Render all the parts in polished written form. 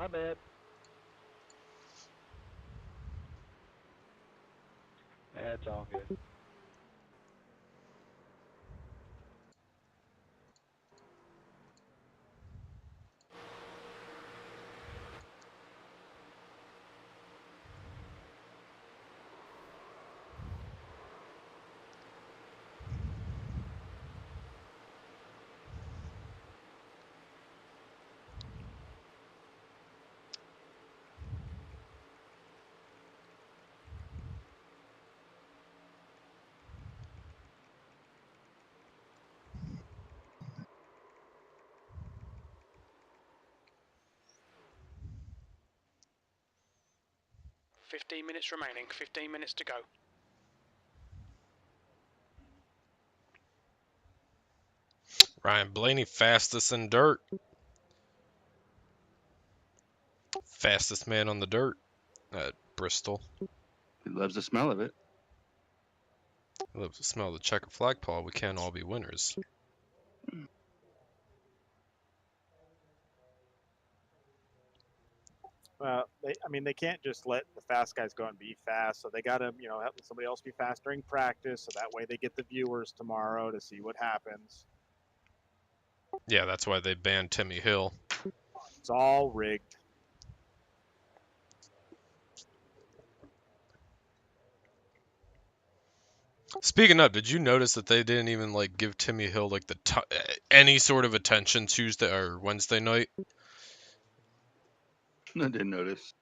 My bad. That's all good. "15 minutes remaining. 15 minutes to go." Ryan Blaney, fastest in dirt. Fastest man on the dirt at Bristol. He loves the smell of it. He loves to smell the checker flag, Paul. We can't all be winners. Well, they can't just let the fast guys go and be fast. So they got to, have somebody else be fast during practice, so that way they get the viewers tomorrow to see what happens. Yeah, that's why they banned Timmy Hill. It's all rigged. Speaking of, did you notice that they didn't even give Timmy Hill any sort of attention Tuesday or Wednesday night? I didn't notice.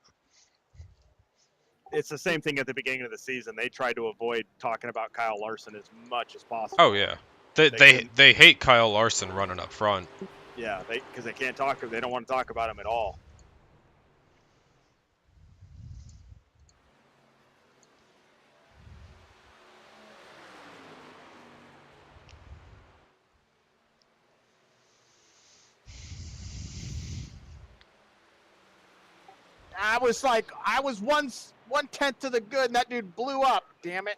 It's the same thing at the beginning of the season. They tried to avoid talking about Kyle Larson as much as possible. Oh yeah, they hate Kyle Larson running up front. Yeah, because they can't talk. They don't want to talk about him at all. I was 1/10 to the good, and that dude blew up. Damn it!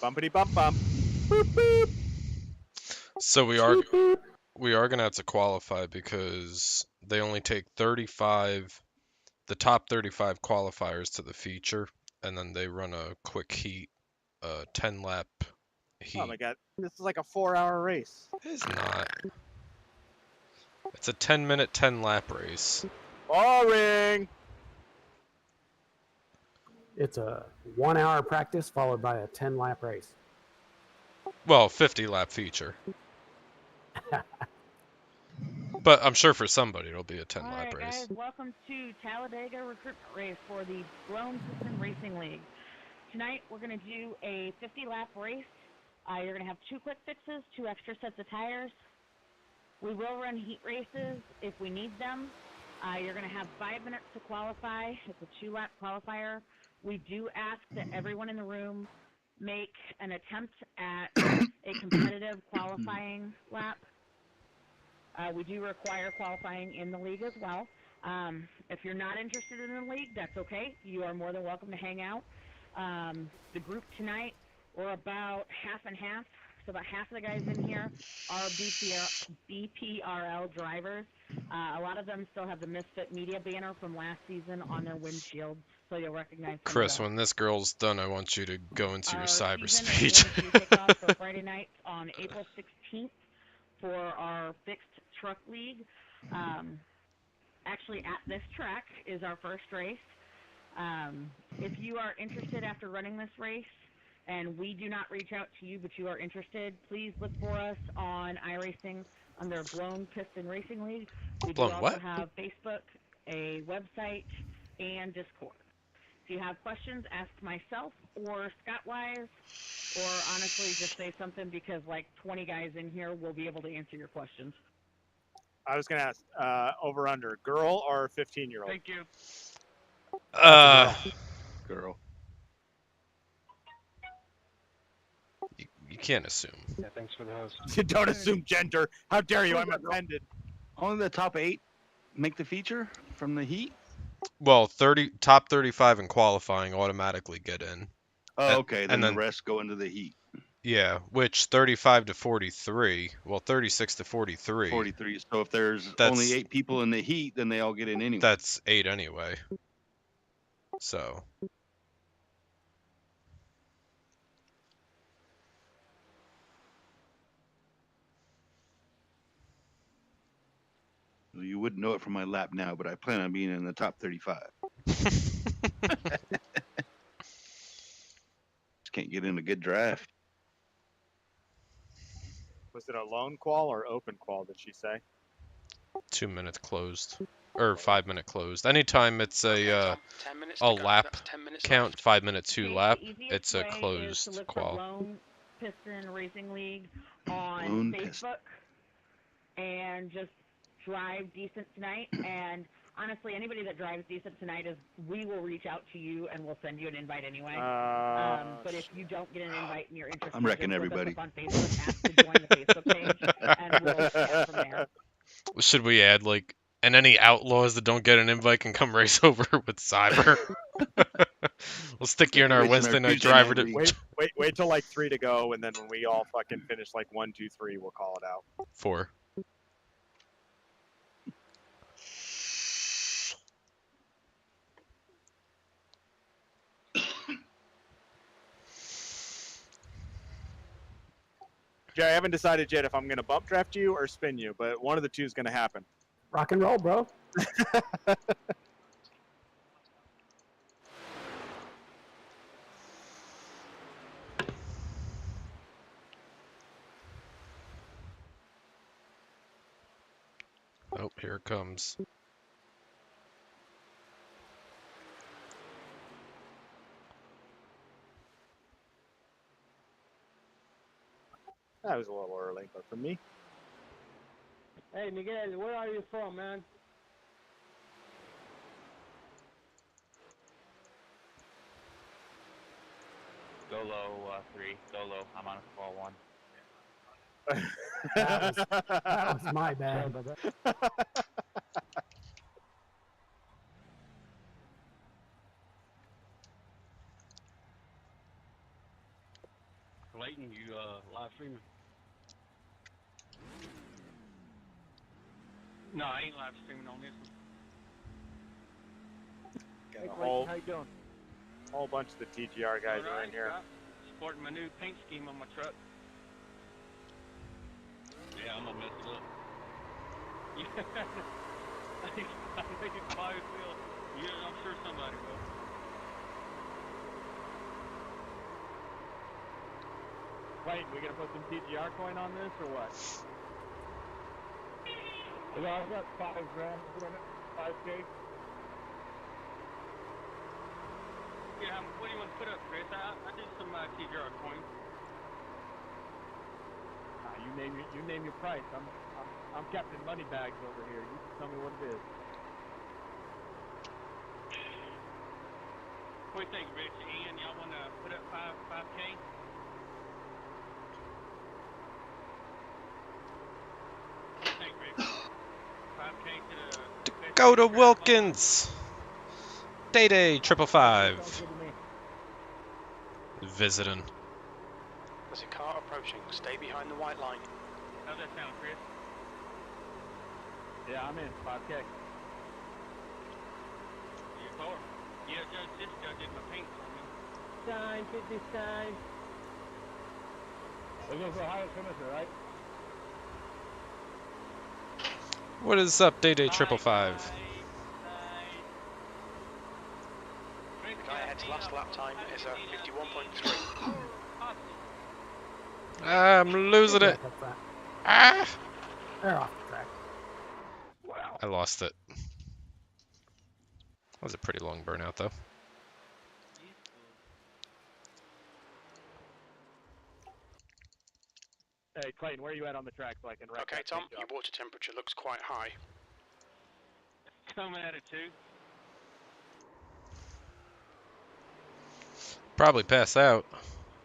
Bumpity bump bump. Boop boop. So we are gonna have to qualify because they only take 35, the top 35 qualifiers to the feature, and then they run a quick heat, 10 lap heat. Oh my god, this is like a 4-hour race. It's not. It's a 10-minute, 10-lap race. Boring. It's a 1-hour practice followed by a 10-lap race. Well, 50-lap feature. But I'm sure for somebody it'll be a 10-lap race. Guys, welcome to Talladega recruitment race for the Vroom Racing League. Tonight we're going to do a 50-lap race. You're going to have 2 quick fixes, 2 extra sets of tires. We will run heat races if we need them. You're going to have 5 minutes to qualify. It's a 2-lap qualifier. We do ask that everyone in the room make an attempt at a competitive qualifying lap. We do require qualifying in the league as well. If you're not interested in the league, that's okay. You are more than welcome to hang out. The group tonight, we're about half and half. So about half of the guys in here are BPRL drivers. A lot of them still have the Misfit Media banner from last season on their windshield, so you'll recognize them. Chris, when this girl's done, I want you to go into your cyberspace. Season is going to kick off for Friday night on April 16th for our fixed truck league. Actually, at this track is our first race. If you are interested after running this race, and we do not reach out to you, but you are interested, please look for us on iRacing under Blown Piston Racing League. We do also have Facebook, a website, and Discord. If you have questions, ask myself or Scott Wise, or honestly just say something because 20 guys in here will be able to answer your questions. I was going to ask, over under, girl or 15-year-old? Thank you. Girl. You can't assume. Yeah, thanks for the host. You don't assume gender. How dare you? I'm offended. Only the top 8 make the feature from the heat? Well, top 35 in qualifying automatically get in. Oh, okay. Then and the then rest go into the heat. yeah, which 35 to 43, well 36 to 43, 43. So if there's That's- only 8 people in the heat, then they all get in anyway. that's 8 anyway. So You wouldn't know it from my lap now, but I plan on being in the top 35. Just can't get in a good draft. Was it a lone qual or open qual? Did she say? 2 minutes closed or 5 minute closed. Anytime it's a 10 minutes a to go. lap That's 10 minutes count, left. 5 minute 2 Okay, lap, the easiest it's a way is to closed look for qual. Blown Piston Racing League on Blown Facebook Piston. and just drive decent tonight. And honestly, anybody that drives decent tonight we will reach out to you and we'll send you an invite anyway. But if you don't get an invite and you're interested, I'm wrecking just look everybody. us up on Facebook, ask to join the Facebook page, and we'll chat from there. Should we add like, and any outlaws that don't get an invite can come race over with Cyber? We'll stick you in our Racing our Wednesday night Tuesday driver night to league. Wait till like 3 to go, and then when we all fucking finish like 1, 2, 3, we'll call it out. 4. Jay, I haven't decided yet if I'm gonna bump draft you or spin you, but one of the two is gonna happen. Rock and roll, bro. Oh, here it comes. That was a little early, but for me, Hey, Miguel, where are you from, man? Go low, 3. Go low. I'm on a 4-1. That was my bad. Clayton, you live streaming? No, I ain't live streaming on this one. got a Clayton, how you doing? whole bunch of the TGR guys are in here. Sporting my new paint scheme on my truck. Yeah, I'm gonna mess it up. I think it's my will. Yeah, I'm sure somebody will. Wait, we gonna put some TGR coin on this or what? Yeah, I've got $5 grand to win it. 5K. Yeah, what do you want to put up, Chris? I did some TGR coins. You name your price. I'm Captain Moneybags over here. You tell me what it is. What do you think, Rich? Ian, y'all want to put up 5K? What do you think, Rich? 5K to the... Go to Wilkins! Day 555. Visiting. There's a car approaching. Stay behind the white line. How's that sound, Chris? Yeah, I'm in 5K. You're for? Yeah, Judge Cisco did my paint for me. Sign, 50 sign. We're going for highest finisher, right? What is up, Day 555? The guy ahead's last lap time is a 51.3. I'm losing it. Ah! They're off the track. Wow. I lost it. That was a pretty long burnout, though. Hey, Clayton, where are you at on the track so I can wreck Okay, that Tom, paint your job? water temperature looks quite high. Coming at it, too. Probably pass out.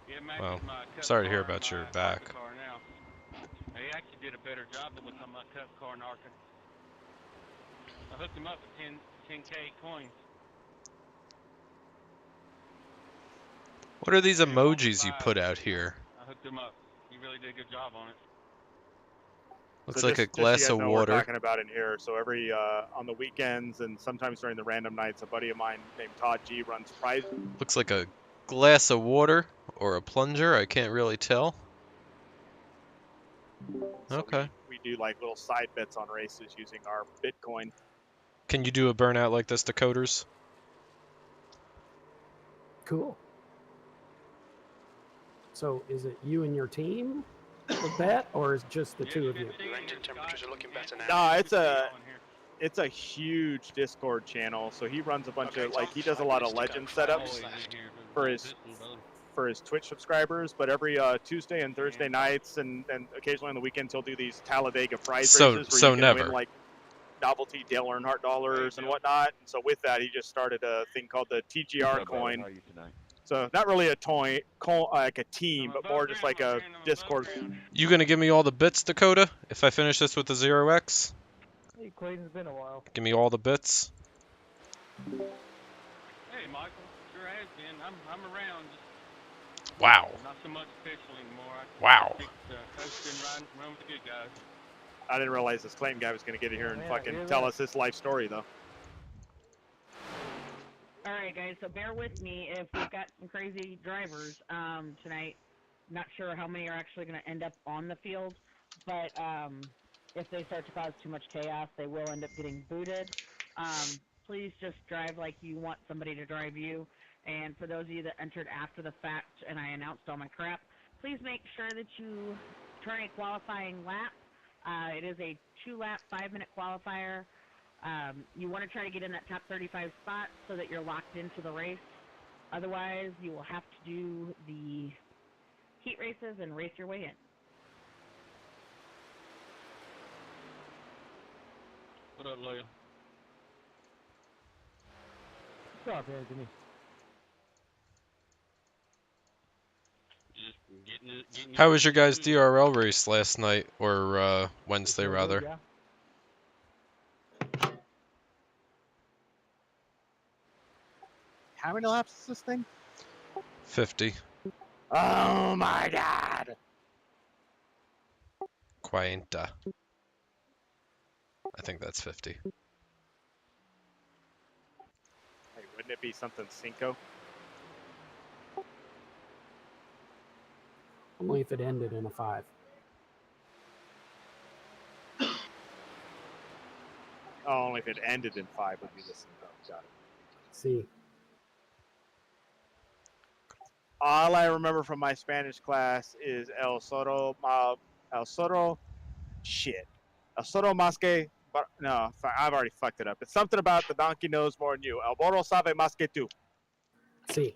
Yeah, Well, my cup sorry to hear car about and your my back. ARCA car now. They actually did a better job than what's on my cup car and ARCA. I hooked him up with 10K coins. What are these He wanted emojis you 5. put out here? I hooked him up. He really did a good job on it. Looks So like a just so you glass guys of know what we're water. talking about in here. So every on the weekends and sometimes during the random nights, a buddy of mine named Todd G runs prize. Looks like a glass of water or a plunger. I can't really tell. So Okay. we do like little side bets on races using our Bitcoin. Can you do a burnout like this, Decoders? Cool. So is it you and your team with that, or is it just the two of you? Your engine temperatures are looking better now. No, it's a huge Discord channel. So he runs a bunch of like he does a lot of legend setups for his Twitch subscribers. But every Tuesday and Thursday nights and occasionally on the weekends he'll do these Talladega prize races where you can win like novelty Dale Earnhardt dollars and whatnot. And so with that, he just started a thing called the TGR coin. How are you tonight? So not really a like a team, but more just like a Discord. You gonna give me all the bits, Dakota, if I finish this with the 0x? Hey, Clayton's been a while. Give me all the bits. Hey, Michael. Sure has been. I'm around. Just Wow. not so much official anymore. Wow. Coasting, run with the good guys. I didn't realize this Clayton guy was going to get in here and Yeah, fucking hear tell that. us his life story, though. All right, guys. So bear with me if we've got some crazy drivers tonight. Not sure how many are actually going to end up on the field, but if they start to cause too much chaos, they will end up getting booted. Please just drive like you want somebody to drive you. And for those of you that entered after the fact and I announced all my crap, please make sure that you turn a qualifying lap. It is a 2-lap, 5-minute qualifier. You want to try to get in that top 35 spot so that you're locked into the race. Otherwise, you will have to do the heat races and race your way in. What up, Loyal? What's up, Anthony? Just getting How was your guys' DRL race last night, or Wednesday rather? Yeah. How many laps is this thing? 50. Oh my god! Cuarenta. I think that's 50. Hey, wouldn't it be something Cinco? Only if it ended in a 5. Oh, only if it ended in 5 would be the Cinco. Got it. See, All I remember from my Spanish class is El Soro más que, no, I've already fucked it up. It's something about the donkey knows more than you. El burro sabe más que tú. see.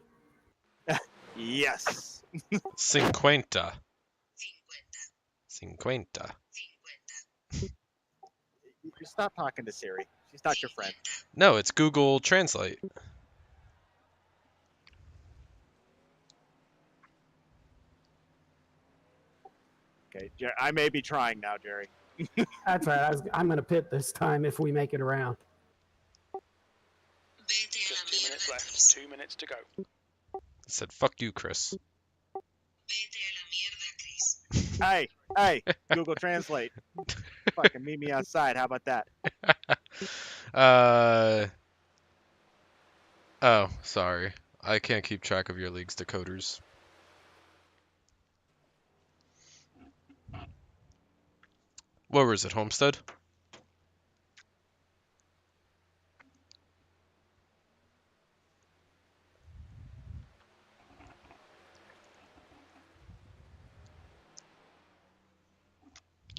Yes. Cincuenta. Cincuenta. You stop talking to Siri. She's not your friend. No, it's Google Translate. Okay, I may be trying now, Jerry. That's right. I'm going to pit this time if we make it around. Just 2 minutes left. 2 minutes to go. I said, fuck you, Chris. Hey, Google Translate. Fucking meet me outside. How about that? Oh, sorry. I can't keep track of your league's decoders. What was it, Homestead?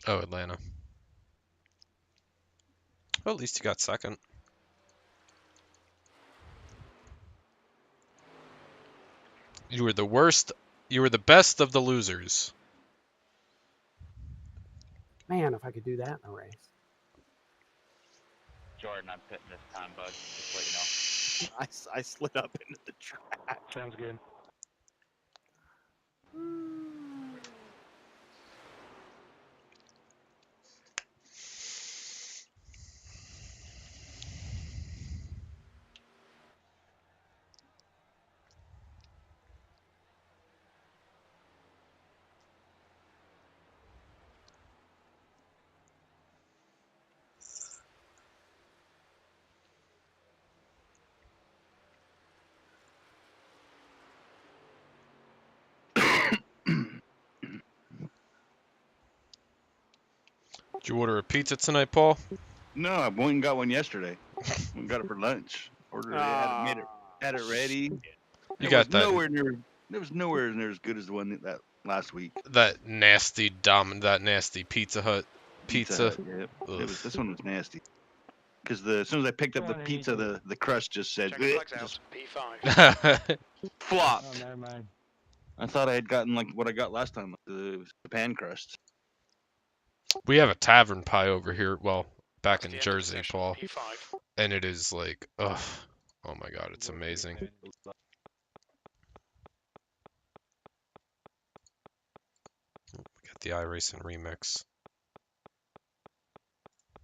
Oh, Atlanta. Well, at least you got second. You were the worst. You were the best of the losers. Man, if I could do that in a race. Jordan, I'm pitting this time, bud. Just let you know. I slid up into the track. Sounds good. Did you order a pizza tonight, Paul? No, I went and got one yesterday. Went and got it for lunch. Ordered it, had it ready. You got that? There was nowhere near as good as the one that last week. That nasty Pizza Hut pizza. Hut, yeah. This one was nasty. Because as soon as I picked up the pizza, the crust just said just P5. flopped. Oh, never mind. I thought I had gotten like what I got last time, the pan crust. We have a tavern pie over here. Well, back in That's the end of Jersey, session, Paul, P5. and it is like, ugh, oh my god, it's amazing. We got the iRacing remix.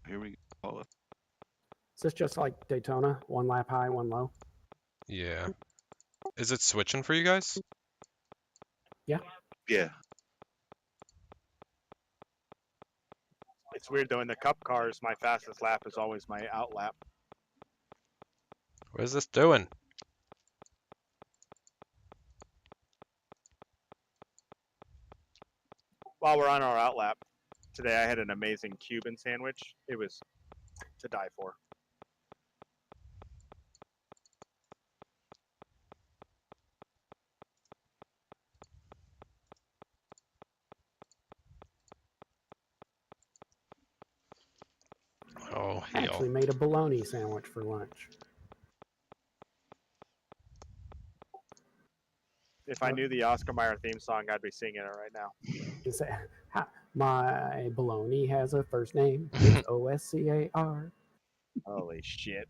Here we go. Is this just like Daytona? 1 lap high, 1 low? Yeah. Is it switching for you guys? Yeah. Yeah. It's weird though. In the Cup cars, my fastest lap is always my out lap. What is this doing? While we're on our out lap, today I had an amazing Cuban sandwich. It was to die for. Oh, I hell. actually made a bologna sandwich for lunch. If I knew the Oscar Mayer theme song, I'd be singing it right now. Is that, my bologna has a first name. It's Oscar. Holy shit.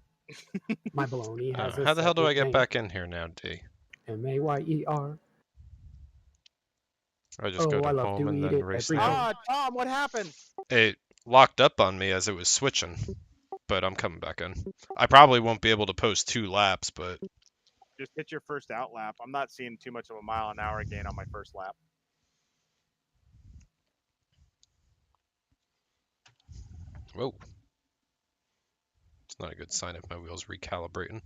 My bologna has a How the hell do I second get name. back in here now, D? Mayer. I just go I to love home to and eat then it race every now. day. Ah, Tom, what happened? It locked up on me as it was switching, but I'm coming back in. I probably won't be able to post 2 laps, but Just hit your first out lap. I'm not seeing too much of a mile an hour gain on my first lap. whoa. It's not a good sign if my wheel's recalibrating.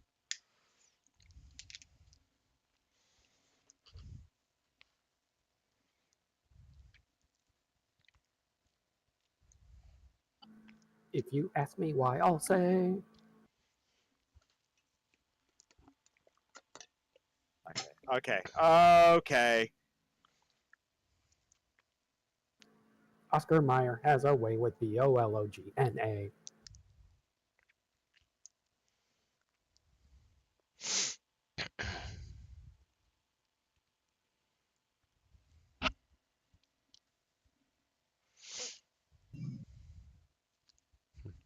If you ask me why, I'll say. Okay. Oscar Mayer has a way with the OLOGNA.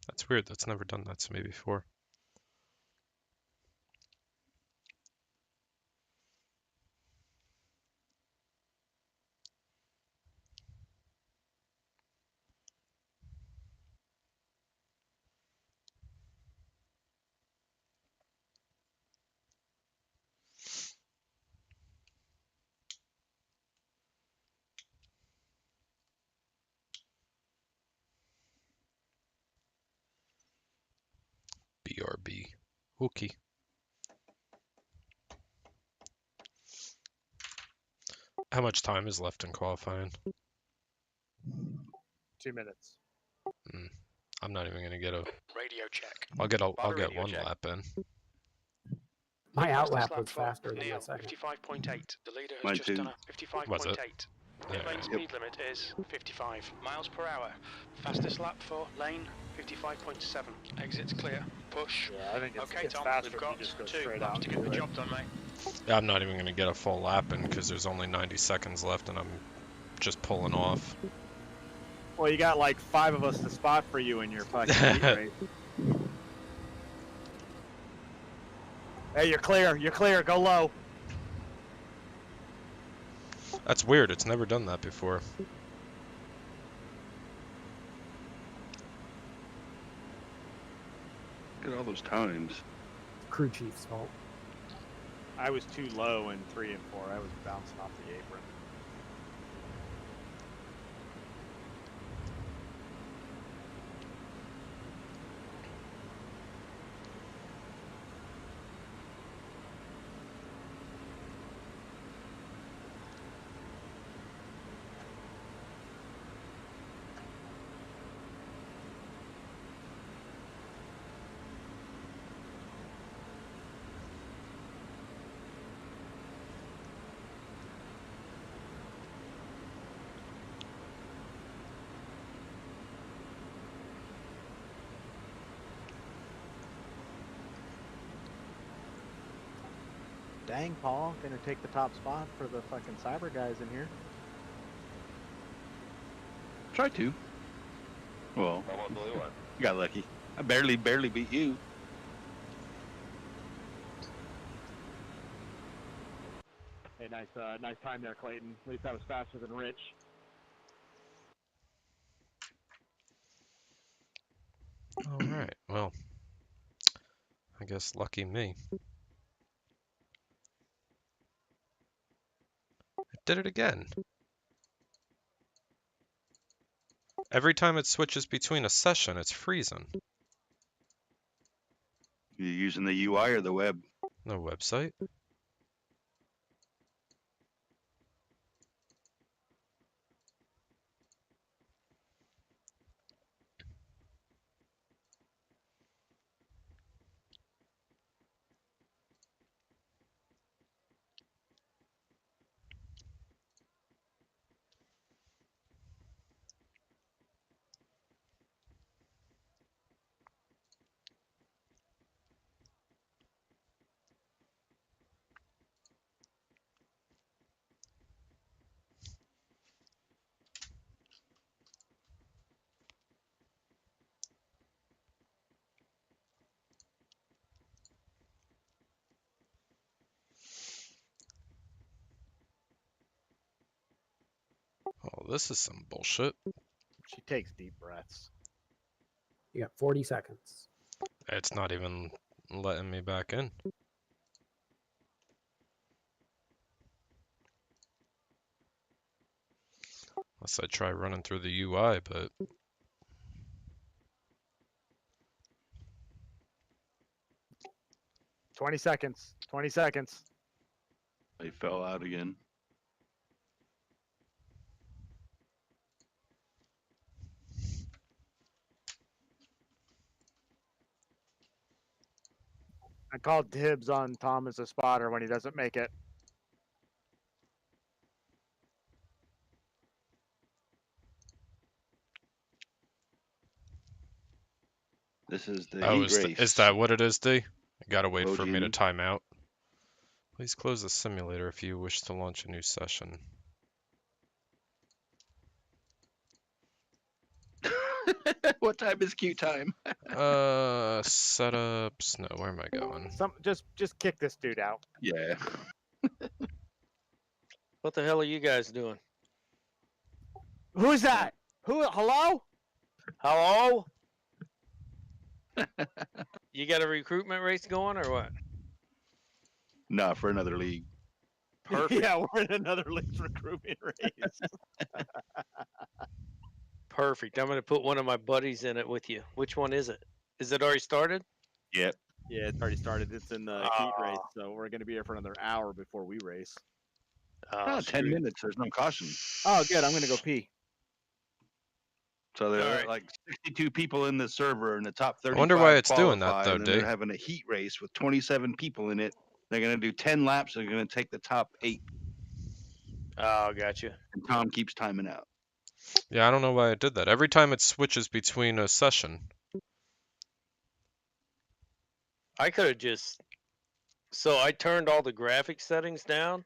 That's weird. That's never done that to me before. BRB. Okay. How much time is left in qualifying? 2 minutes. I'm not even gonna get a Radio check. I'll get Radio 1 check. lap in. My out Fastest lap was for faster than my Neil, second. 55.8. The leader has Mine just too. done a 55.8. Was it? Pit lane Yeah. speed limit is 55 miles per hour. Fastest lap for lane 55.7. Exits clear. Push. Yeah, I think Okay, it's Tom, faster we've if got you just go 2 straight laps out to and get the do it. job done, mate. Yeah, I'm not even gonna get a full lap in because there's only 90 seconds left and I'm just pulling off. Well, you got like 5 of us to spot for you in your fucking heat race. Hey, you're clear. You're clear. Go low. That's weird. It's never done that before. Look at all those times. Crew chief's fault. I was too low in 3 and 4. I was bouncing off the apron. Dang, Paul, gonna take the top spot for the fucking cyber guys in here. Try to. Well, you got lucky. I barely beat you. Hey, nice time there, Clayton. At least that was faster than Rich. All right. Well, I guess lucky me. I did it again. Every time it switches between a session, it's freezing. You using the UI or the web? No website. Oh, this is some bullshit. She takes deep breaths. You got 40 seconds. It's not even letting me back in. Unless I try running through the UI, but... 20 seconds. 20 seconds. They fell out again. I called dibs on Tom as a spotter when he doesn't make it. This is the Oh, heat race. is that what it is, D? I gotta wait for me to Logan. time out. Please close the simulator if you wish to launch a new session. What time is queue time? Setups. No, where am I going? Just kick this dude out. Yeah. What the hell are you guys doing? Who's that? Hello? Hello? You got a recruitment race going or what? Nah, for another league. Perfect. Yeah, we're in another league's recruitment race. Perfect. I'm going to put one of my buddies in it with you. Which one is it? Is it already started? Yep. Yeah, it's already started. It's in the heat race, so we're going to be here for another hour before we race. Oh, 10 minutes. There's no caution. Oh, good. I'm going to go pee. So there are like 62 people in the server, and the top 35 I wonder why it's doing that, though, and then D. they're having a heat race with 27 people in it. They're going to do 10 laps. They're going to take the top 8. Oh, gotcha. And Tom keeps timing out. Yeah, I don't know why it did that. Every time it switches between a session. I could have just... So I turned all the graphic settings down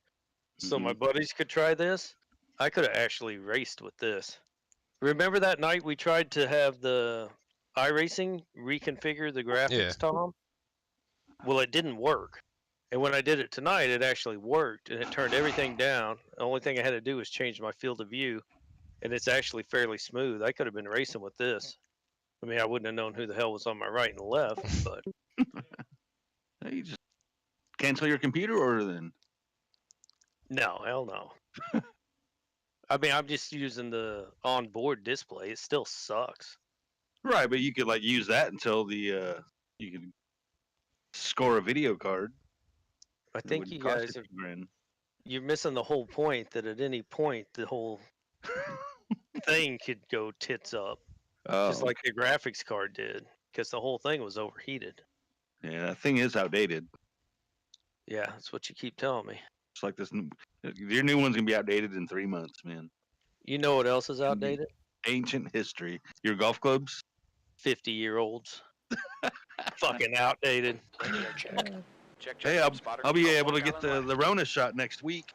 so my buddies could try this. I could have actually raced with this. Remember that night we tried to have the iRacing reconfigure the graphics, Tom? Well, it didn't work. And when I did it tonight, it actually worked, and it turned everything down. The only thing I had to do was change my field of view, and it's actually fairly smooth. I could have been racing with this. I mean, I wouldn't have known who the hell was on my right and left, but... You just cancel your computer order then. No, hell no. I mean, I'm just using the onboard display. It still sucks. Right, but you could like use that until the you could score a video card. I think you guys are, you're missing the whole point that at any point the whole thing could go tits up, just like the graphics card did, because the whole thing was overheated. Yeah, that thing is outdated. Yeah, that's what you keep telling me. It's like this. Your new one's gonna be outdated in 3 months, man. You know what else is outdated? Ancient history. Your golf clubs. 50-year-olds. Fucking outdated. Hey, I'll be able to get the Rona shot next week.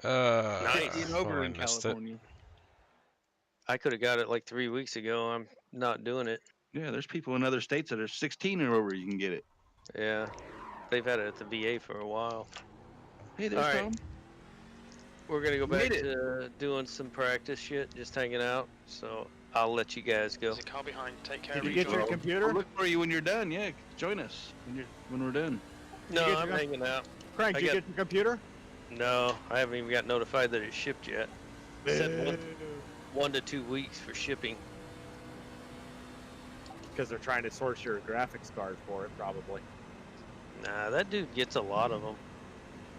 Nice. Being over I in missed California. I could have got it like 3 weeks ago. I'm not doing it. Yeah, there's people in other states that are 16 or over. You can get it. Yeah, they've had it at the VA for a while. Hey, there's All right. Tom. We're gonna go You made back it. to doing some practice shit, just hanging out. So I'll let you guys go. There's a car behind. Take care Did of you each get your other. computer? I'll look for you when you're done. Yeah, join us when we're done. No, get I'm your- hanging out. Frank, did you get your computer? No, I haven't even got notified that it shipped yet. It said 1 to 2 weeks for shipping. Because they're trying to source your graphics card for it, probably. Nah, that dude gets a lot of them.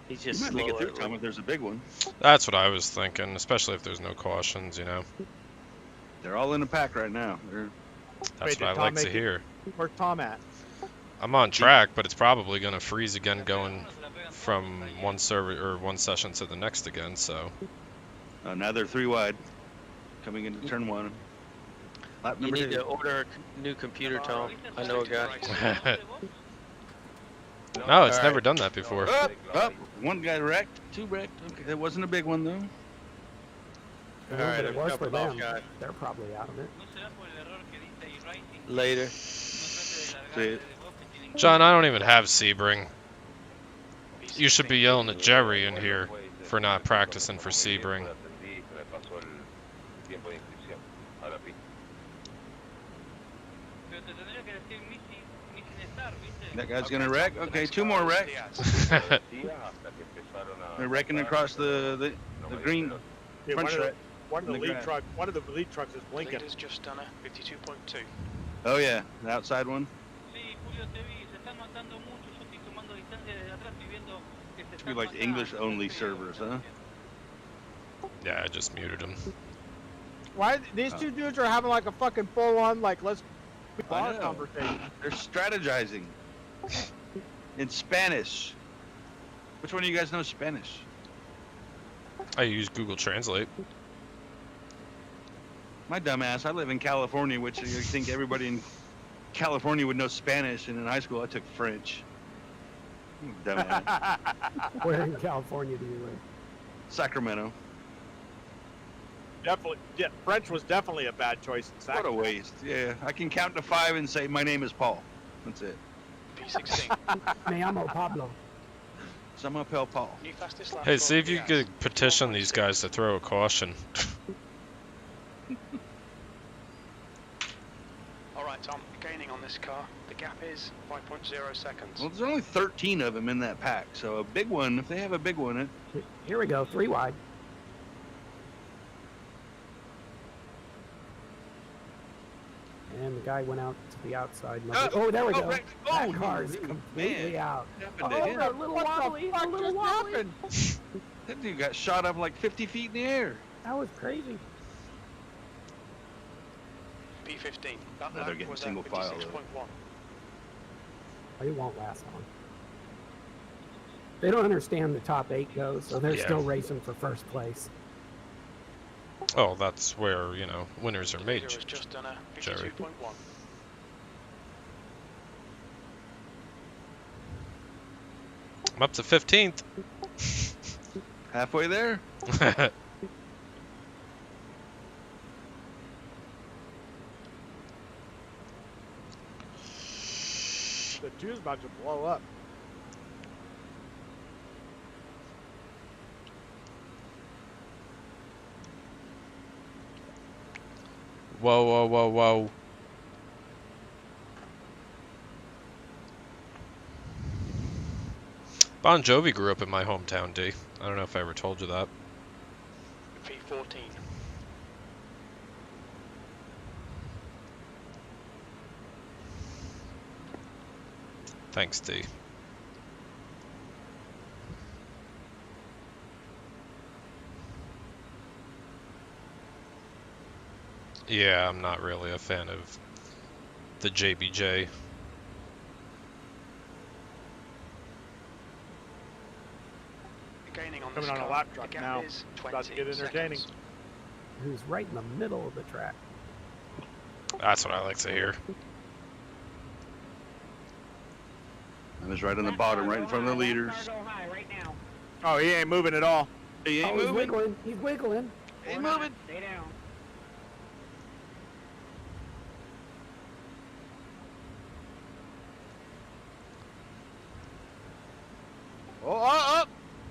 He's just You might slow make it through, at, Tom, like, if there's a big one. That's what I was thinking, especially if there's no cautions, you know. They're all in the pack right now. That's Wait, what I did Tom like to make it? hear. Where's Tom at? I'm on track, but it's probably gonna freeze again going from one server or one session to the next again. So Now they're 3 wide, coming into turn 1. Lap You number need 2. to order a new computer, Tom. I know a guy. no, it's All never right. done that before. Up. 1 guy wrecked, 2 wrecked. Okay, it wasn't a big one though. All Well, right, but it I'm was for jumping off, them. guy. They're probably out of it. Later. See it. John, I don't even have Sebring. You should be yelling at Jerry in here for not practicing for Sebring. That guy's gonna wreck. Okay, 2 more wrecks. They're wrecking across the green. Yeah, front strip. one of the in the lead grass. truck. One of the lead trucks is blinking. Leader's just done a 52.2. Oh yeah, the outside one. Should be like English only servers, huh? Yeah, I just muted him. Why these two dudes are having like a fucking full on like let's bar know. conversation? They're strategizing in Spanish. Which one of you guys know Spanish? I use Google Translate. My dumbass, I live in California, which you think everybody in California would know Spanish, and in high school I took French. You dumbass. Where in California do you live? Sacramento. Definitely, yeah. French was definitely a bad choice. In What a Sacramento. waste. Yeah, I can count to 5 and say my name is Paul. That's it. P16. Me llamo Pablo. Somehow Paul. New fastest lap Hey, for see if you Diaz. could petition these guys to throw a caution. Alright, Tom, gaining on this car. The gap is 5.0 seconds. Well, there's only 13 of them in that pack, so a big one, if they have a big one, Here we go, 3 wide. And the guy went out to the outside. Oh, there we go. right. That Oh, car is dude, completely man. out. What happened to him? a little wobbly, a little wobbly. That dude got shot up like 50 feet in the air. That was crazy. P15. That No, they're lap getting was at single file, though. 56.1. It won't last long. They don't understand the top 8 goes, so they're Yeah. still racing for first place. Oh, that's where, you know, winners are made, Leader has just done a Jerry. 52.1. I'm up to 15th. Halfway there. The two's about to blow up. Whoa, whoa, whoa, whoa. Bon Jovi grew up in my hometown, D. I don't know if I ever told you that. P14. Thanks, D. Yeah, I'm not really a fan of the JBJ. Gaining on Coming this on a car. lap The truck gap now. is About to 20 get entertaining. seconds. Who's right in the middle of the track. That's what I like to hear. I was right on the bottom, right in front of the leaders. Go high right now. Oh, he ain't moving at all. He ain't He's moving. wiggling. He's wiggling. He's moving. Stay down. Oh.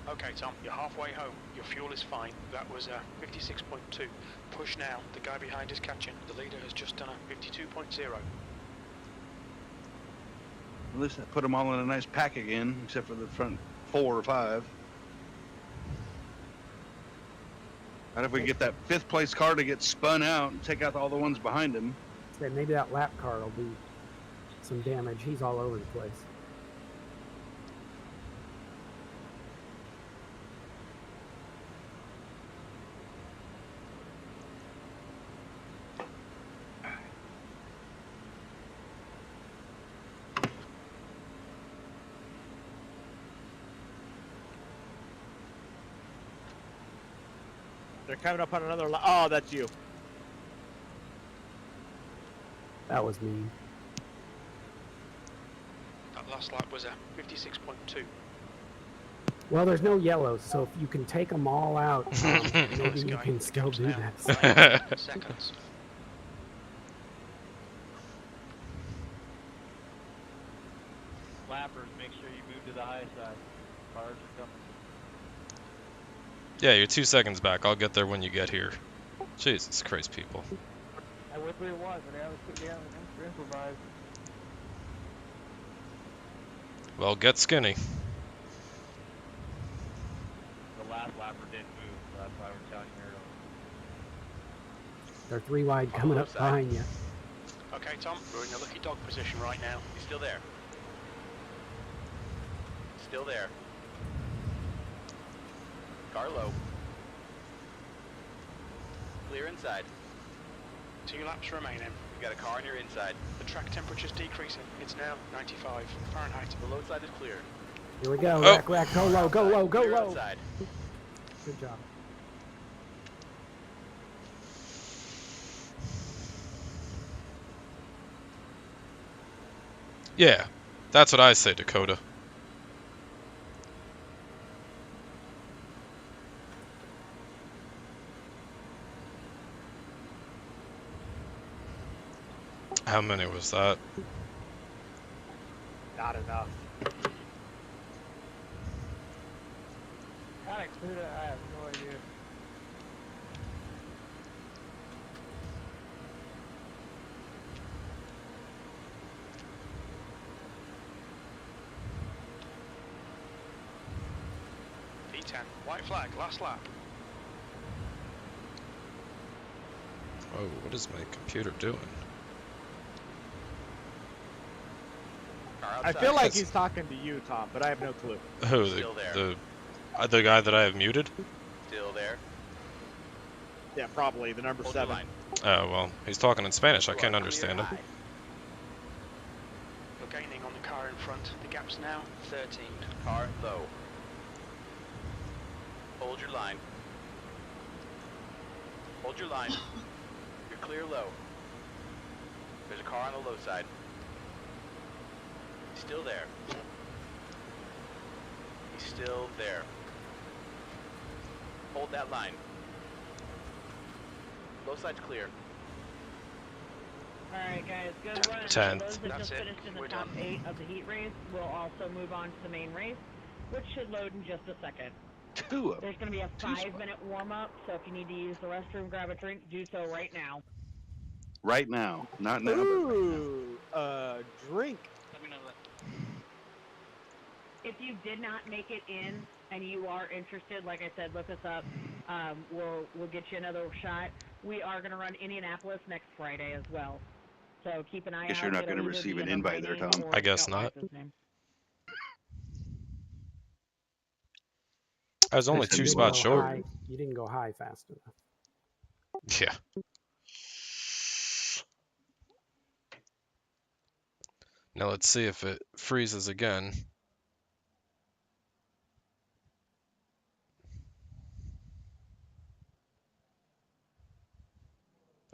Okay, Tom, you're halfway home. Your fuel is fine. That was 56.2. Push now. The guy behind is catching. The leader has just done a 52.0. At least I put them all in a nice pack again, except for the front 4 or 5. And if we get that 5th place car to get spun out and take out all the ones behind him. Say maybe that lap car will do some damage. He's all over the place. They're coming up on another line. Oh, that's you. That was mean. That last lap was a 56.2. Well, there's no yellows, so if you can take them all out, maybe you can still do this. Seconds. Flappers, make sure you move to the high side. Cars are coming. Yeah, you're 2 seconds back. I'll get there when you get here. Jesus Christ, people. I went where it was, and I was put down and improvise. Well, get skinny. The last lapper didn't move, so that's why we're telling you earlier. They're 3 wide coming up behind you. Okay, Tom, we're in a lucky dog position right now. He's still there. Still there. Car low. Clear inside. 2 laps remaining. You got a car on your inside. The track temperature's decreasing. It's now 95 Fahrenheit. The low side is clear. Here we go. Oh. Rack, go low, go low, go Clear low. outside. Good job. Yeah, that's what I say, Dakota. How many was that? Not enough. How to clear that, I have no idea. P10, white flag, last lap. Oh, what is my computer doing? I feel like he's talking to you, Tom, but I have no clue. Who, Still there. the guy that I have muted? Still there. Yeah, probably the number Hold your 7. line. Oh, well, he's talking in Spanish. I You can't are understand clear him. high. We're gaining on the car in front. The gap's now 13. Car low. Hold your line. Hold your line. You're clear low. There's a car on the low side. He's still there. He's still there. Hold that line. Low side's clear. Alright guys, good run. Ten. Those that That's just it. finished in the We're top done. 8 of the heat race will also move on to the main race, which should load in just a second. 2 of them. There's going to be a 2 spots. 5-minute warm-up, so if you need to use the restroom, grab a drink, do so right now. Right now. Not now, but right now. Ooh, drink. Let me know that. If you did not make it in and you are interested, like I said, look us up. We'll get you another shot. We are going to run Indianapolis next Friday as well. So keep an eye Guess out. you're not It'll gonna either receive be an under my invite there, name Tom. or I guess Scout not. Wise's name. I was only They said 2 they spots Go short. high. You didn't go high fast enough. Yeah. Now let's see if it freezes again.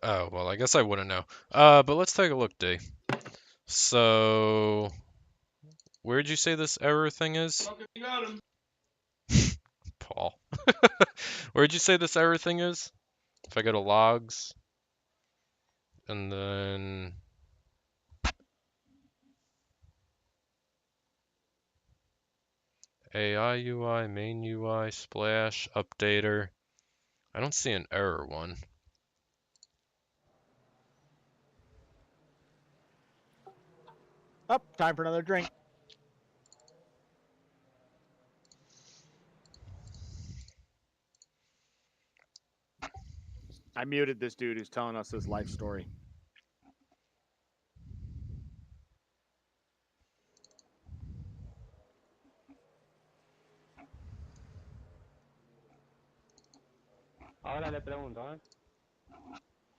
Oh, well, I guess I wouldn't know. But let's take a look, D. So where'd you say this error thing is? You got him. Paul. Where'd you say this error thing is? If I go to logs, and then AI UI, main UI, splash, updater. I don't see an error one. Up, time for another drink. I muted this dude who's telling us his life story. Ahora le pregunto, ¿eh?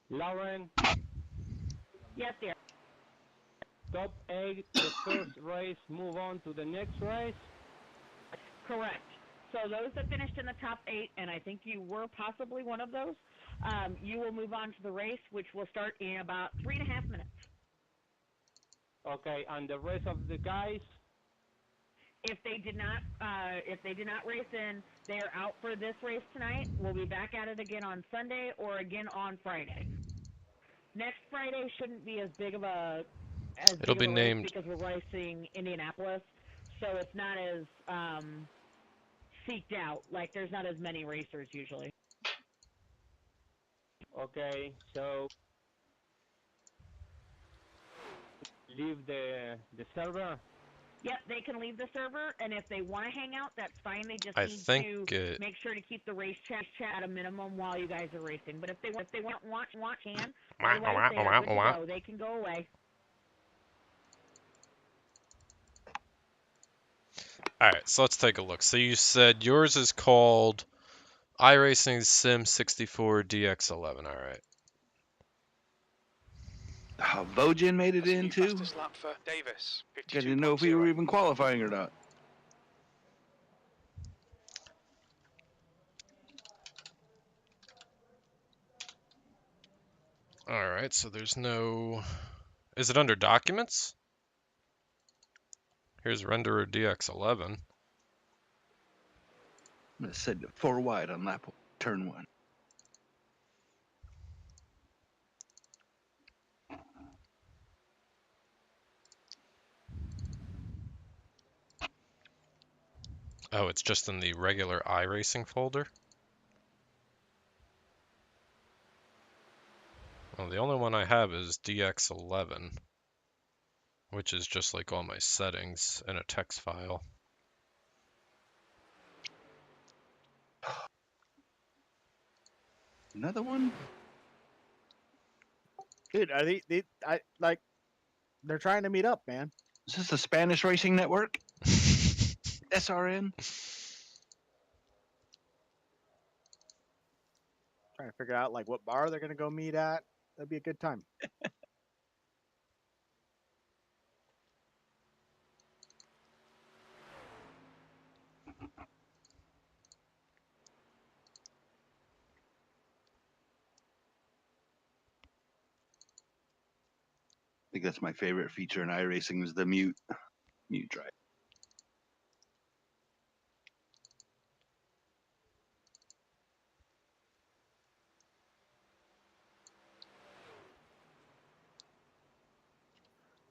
Lauren, Yes, dear. top 8, the first race, move on to the next race. Correct. So those that finished in the top 8, and I think you were possibly one of those, you will move on to the race, which will start in about 3.5 minutes. Okay, and the rest of the guys? If they did not race in, they are out for this race tonight. We'll be back at it again on Sunday or again on Friday. Next Friday shouldn't be as big of a It'll be race named because we're racing Indianapolis, so it's not as seeked out. Like there's not as many racers usually. Okay, so leave the server. Yep, they can leave the server, and if they want to hang out, that's fine. They just I need think to make sure to keep the race chat at a minimum while you guys are racing. But if they want watch can, otherwise they are good to go. They can go away. Alright, so let's take a look. So you said yours is called iRacing Sim 64 DX11. Alright. Bojan made it That's a in new too. fastest lap for Davis. I didn't know if we were even qualifying or not. Alright, so there's no... Is it under documents? Here's renderer DX11. I'm gonna set it 4 wide on lap turn 1. Oh, it's just in the regular iRacing folder? Well, the only one I have is DX11, which is just like all my settings in a text file. Another one? Dude, are they're trying to meet up, man. Is this the Spanish Racing Network? SRN? Trying to figure out like what bar they're gonna go meet at. That'd be a good time. I think that's my favorite feature in iRacing is the mute drive.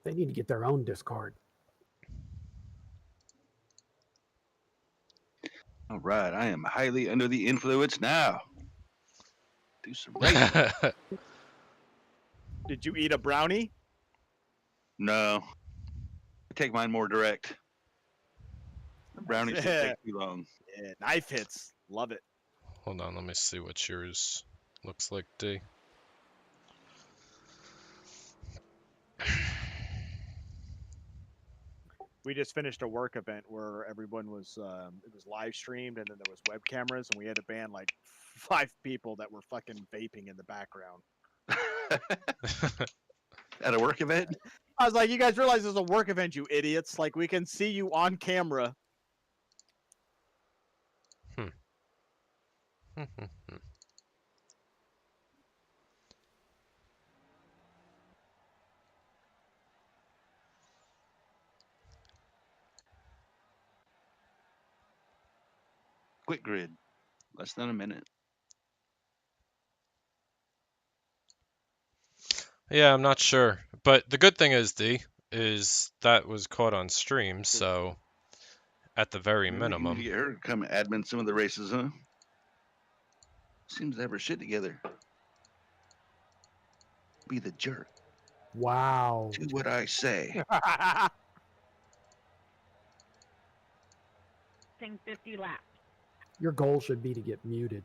They need to get their own Discord. All right, I am highly under the influence now. Do some racing. Did you eat a brownie? No. I take mine more direct. The brownies take too long. Yeah, knife hits. Love it. Hold on, let me see what yours looks like, D. We just finished a work event where everyone was it was live streamed and then there was web cameras and we had to ban like 5 people that were fucking vaping in the background. At a work event? I was like, you guys realize this is a work event, you idiots. Like we can see you on camera. Quick grid. Less than a minute. Yeah, I'm not sure. But the good thing is, D, is that was caught on stream, so at the very Maybe we need to minimum. get her to come admin some of the races, huh? Seems to have her shit together. Be the jerk. Wow. Do what I say. Thing 50 laps. Your goal should be to get muted.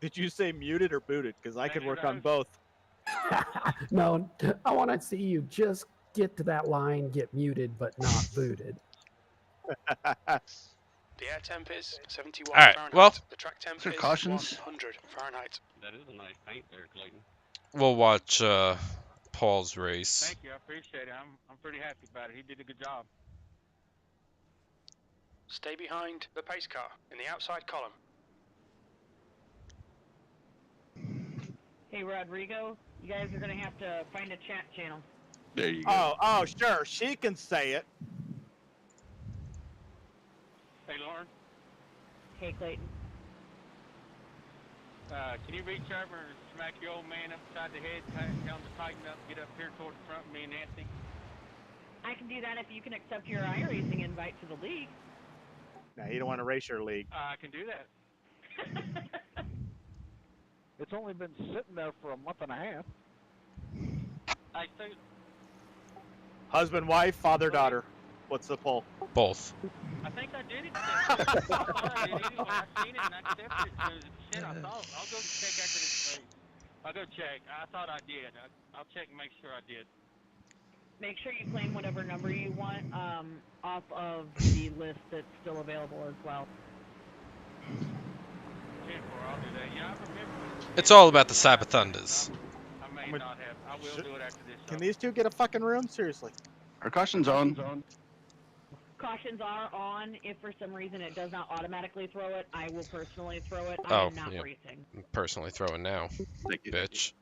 Did you say muted or booted? Because I could work on both. No, I want to see you just get to that line, get muted, but not booted. The air temp is 71 All right, Fahrenheit. well, The track temp is there is cautions? 100 Fahrenheit. That is a nice paint there, Clayton. We'll watch Paul's race. Thank you, I appreciate it. I'm pretty happy about it. He did a good job. Stay behind the pace car in the outside column. Hey, Rodrigo, you guys are going to have to find a chat channel. There you go. Oh, sure. She can say it. Hey, Lauren, Hey, Clayton. can you reach over and smack your old man upside the head, tell him to tighten up, get up here toward the front of me and Nancy? I can do that if you can accept your iRacing invite to the league. Now, you don't want to race your league. I can do that. It's only been sitting there for a month and a half. I think Husband, wife, father, daughter. What's the poll? Both. I did it. I did anyway. I seen it and I accepted it. Shit, I thought. I'll go check after this race. I'll go check. I thought I did. I'll check and make sure I did. Make sure you claim whatever number you want off of the list that's still available as well. I'll do that. Yeah, I remember. It's all about the Sabathunders. I may not have. I will do it after this. Can these two get a fucking room? Seriously. Her caution's on. Cautions are on. If for some reason it does not automatically throw it, I will personally throw it. I am not racing. I'm personally throwing now, bitch.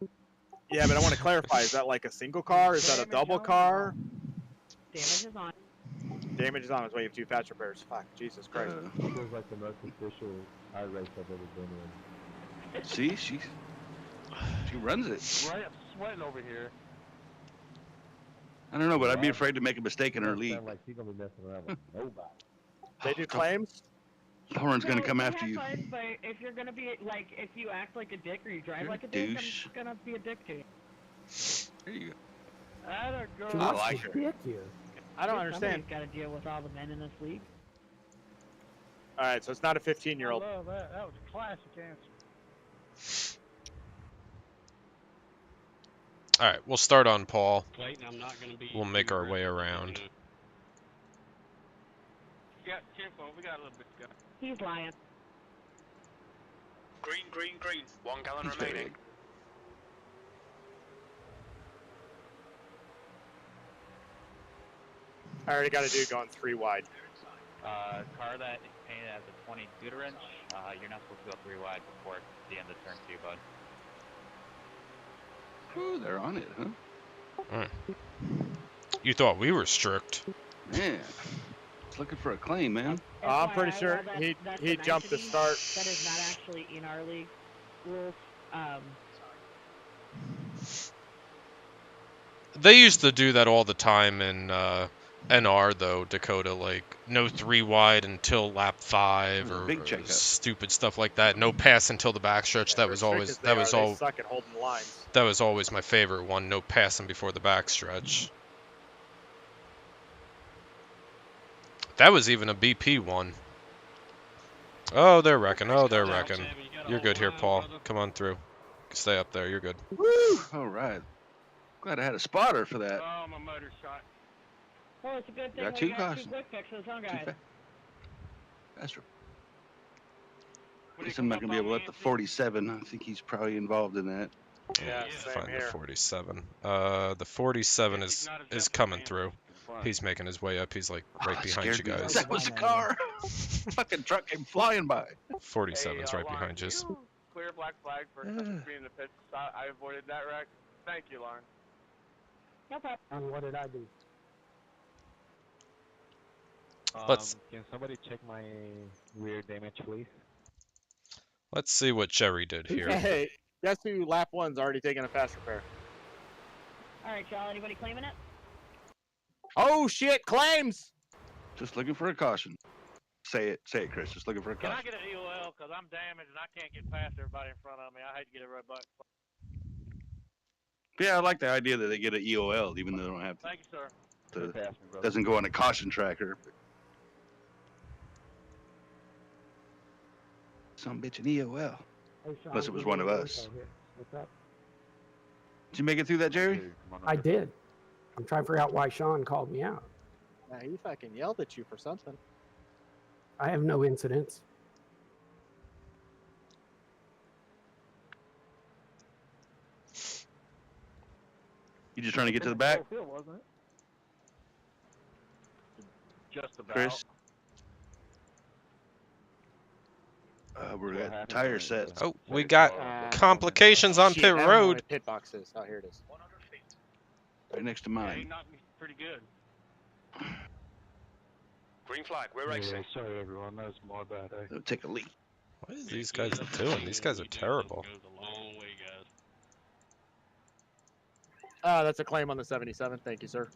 Yeah, but I want to clarify. Is that like a single car? Is that a double car? Damage is on. Damage is on its way. You have 2 fast repairs. Fuck, Jesus Christ. Feels like the most official iRace I've ever been in. See, she runs it. Right, I'm sweating over here. I don't know, but I'd be afraid to make a mistake in her league. Like she's gonna be messing around with nobody. They do claims? Lauren's gonna come they after have you. Claims, but if you're gonna be like, if you act like a dick or you drive You're like a a dick, douche. I'm gonna be a dick to you. There you go. I don't go. She I wants like to her. dick you. I don't understand. Somebody's got to deal with all the men in this league. All right, so it's not a 15-year-old. I love that. That was a classic answer. All right, we'll start on Paul. Clayton, I'm not going to be. We'll make our way around. Yeah, Chimpo, we got a little bit to go. He's lying. Green, green, green. 1 gallon He's very remaining. big. I already got a dude going 3 wide. Car that is painted as a 20 scooter inch, you're not supposed to go 3 wide before the end of turn 2, bud. Ooh, they're on it, huh? You thought we were strict. Man, it's looking for a claim, man. I'm pretty FYI, sure while that's he a jumped the nicety, start. That is not actually in our league rules. They used to do that all the time in NR though, Dakota, like no 3 wide until lap 5 or Big checkup. stupid stuff like that. No pass until the backstretch. That was always They suck at holding the lines. that was always my favorite one. No passing before the backstretch. That was even a BP one. Oh, they're wrecking. Oh, they're wrecking. You're good here, Paul. Come on through. Stay up there. You're good. Woo! All right. Glad I had a spotter for that. Oh, my motor shot. Well, it's a good thing Got we 2 got cars. 2 quick fixes, huh, guys? That's true. Guess I'm not gonna be able to let the 47. I think he's probably involved in that. Yeah, same Find here. the 47. The 47 is coming through. He's making his way up. He's like right behind you Scared me. guys. That was a car. Fucking truck came flying by. 47 is right behind you. Clear black flag for being in the pits. I avoided that wreck. Thank you, Lauren. No problem. And what did I do? Can somebody check my rear damage, please? Let's see what Jerry did here. Hey, guess who lap one's already taking a fast repair? All right, y'all. Anybody claiming it? Oh shit! Claims. Just looking for a caution. Say it, Chris. Just looking for a Can caution. I get an EOL? Because I'm damaged and I can't get past everybody in front of me. I hate to get everybody back. Yeah, I like the idea that they get an EOL, even though they don't have Thank you, sir. to. Doesn't go on a caution tracker. Some bitch an EOL. Unless it was one of us. What's up? Did you make it through that, Jerry? I did. I'm trying to figure out why Sean called me out. Nah, he fucking yelled at you for something. I have no incidents. You just trying to get to the back? Just about. Chris? We're at tire sets. Oh, we got complications on Shit, pit I don't know where road. my pit box is. Oh, here it is. Right next to Yeah, he mine. knocked me pretty good. Green flag, we're racing. Sorry, everyone. That was my bad. It'll take a leak. What are these guys doing? These guys are terrible. Goes a long way, guys. That's a claim on the 77. Thank you, sir.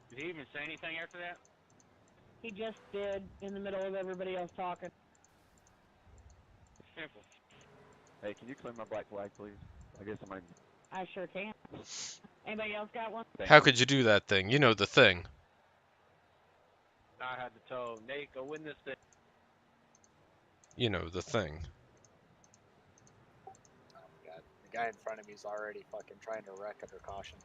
Did he even say anything after that? He just did in the middle of everybody else talking. Simple. Hey, can you claim my black flag, please? I guess I might. I sure can. Anybody else got one? How could you do that thing? You know the thing. I had to tell Nate, go win this thing. You know the thing. Oh, God. The guy in front of me is already fucking trying to wreck under caution.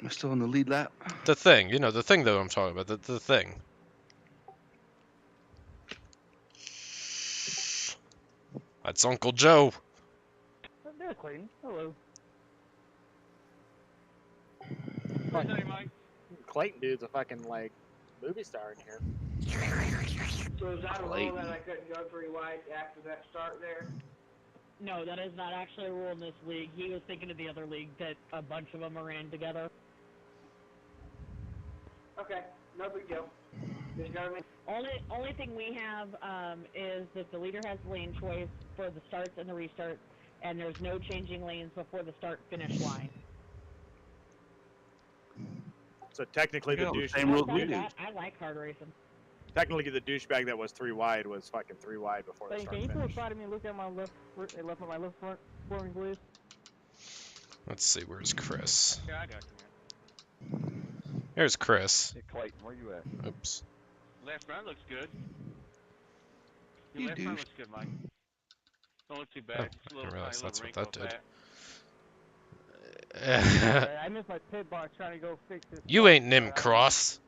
Am I still on the lead lap? The thing. You know the thing though I'm talking about. The thing. That's Uncle Joe. There's Clayton. Hello. What's your name, Mike? Clayton dude's a fucking like movie star in here. So is that a rule that I couldn't go 3 wide after that start there? No, that is not actually a rule in this league. He was thinking of the other league that a bunch of them are in together. Okay, no big deal. Just gotta make. Only thing we have is that the leader has lane choice for the starts and the restarts, and there's no changing lanes before the start-finish line. So technically, the same rules we do. I like hard racing. Technically, the douchebag that was 3 wide was fucking 3 wide before the Hey, start can you pull finish. aside of me and look at my left on my left front for me, please? Let's see. Where's Chris? Yeah, I got you, man. Here's Chris. Hey, Clayton, where you at? Oops. Left front looks good. You Your left front douche. looks good, Mike. Don't look too Oh, bad. Just a I little didn't realize tiny that's little what wrinkle that of did. I missed my pit box trying to go fix it. You ain't Nim Cross.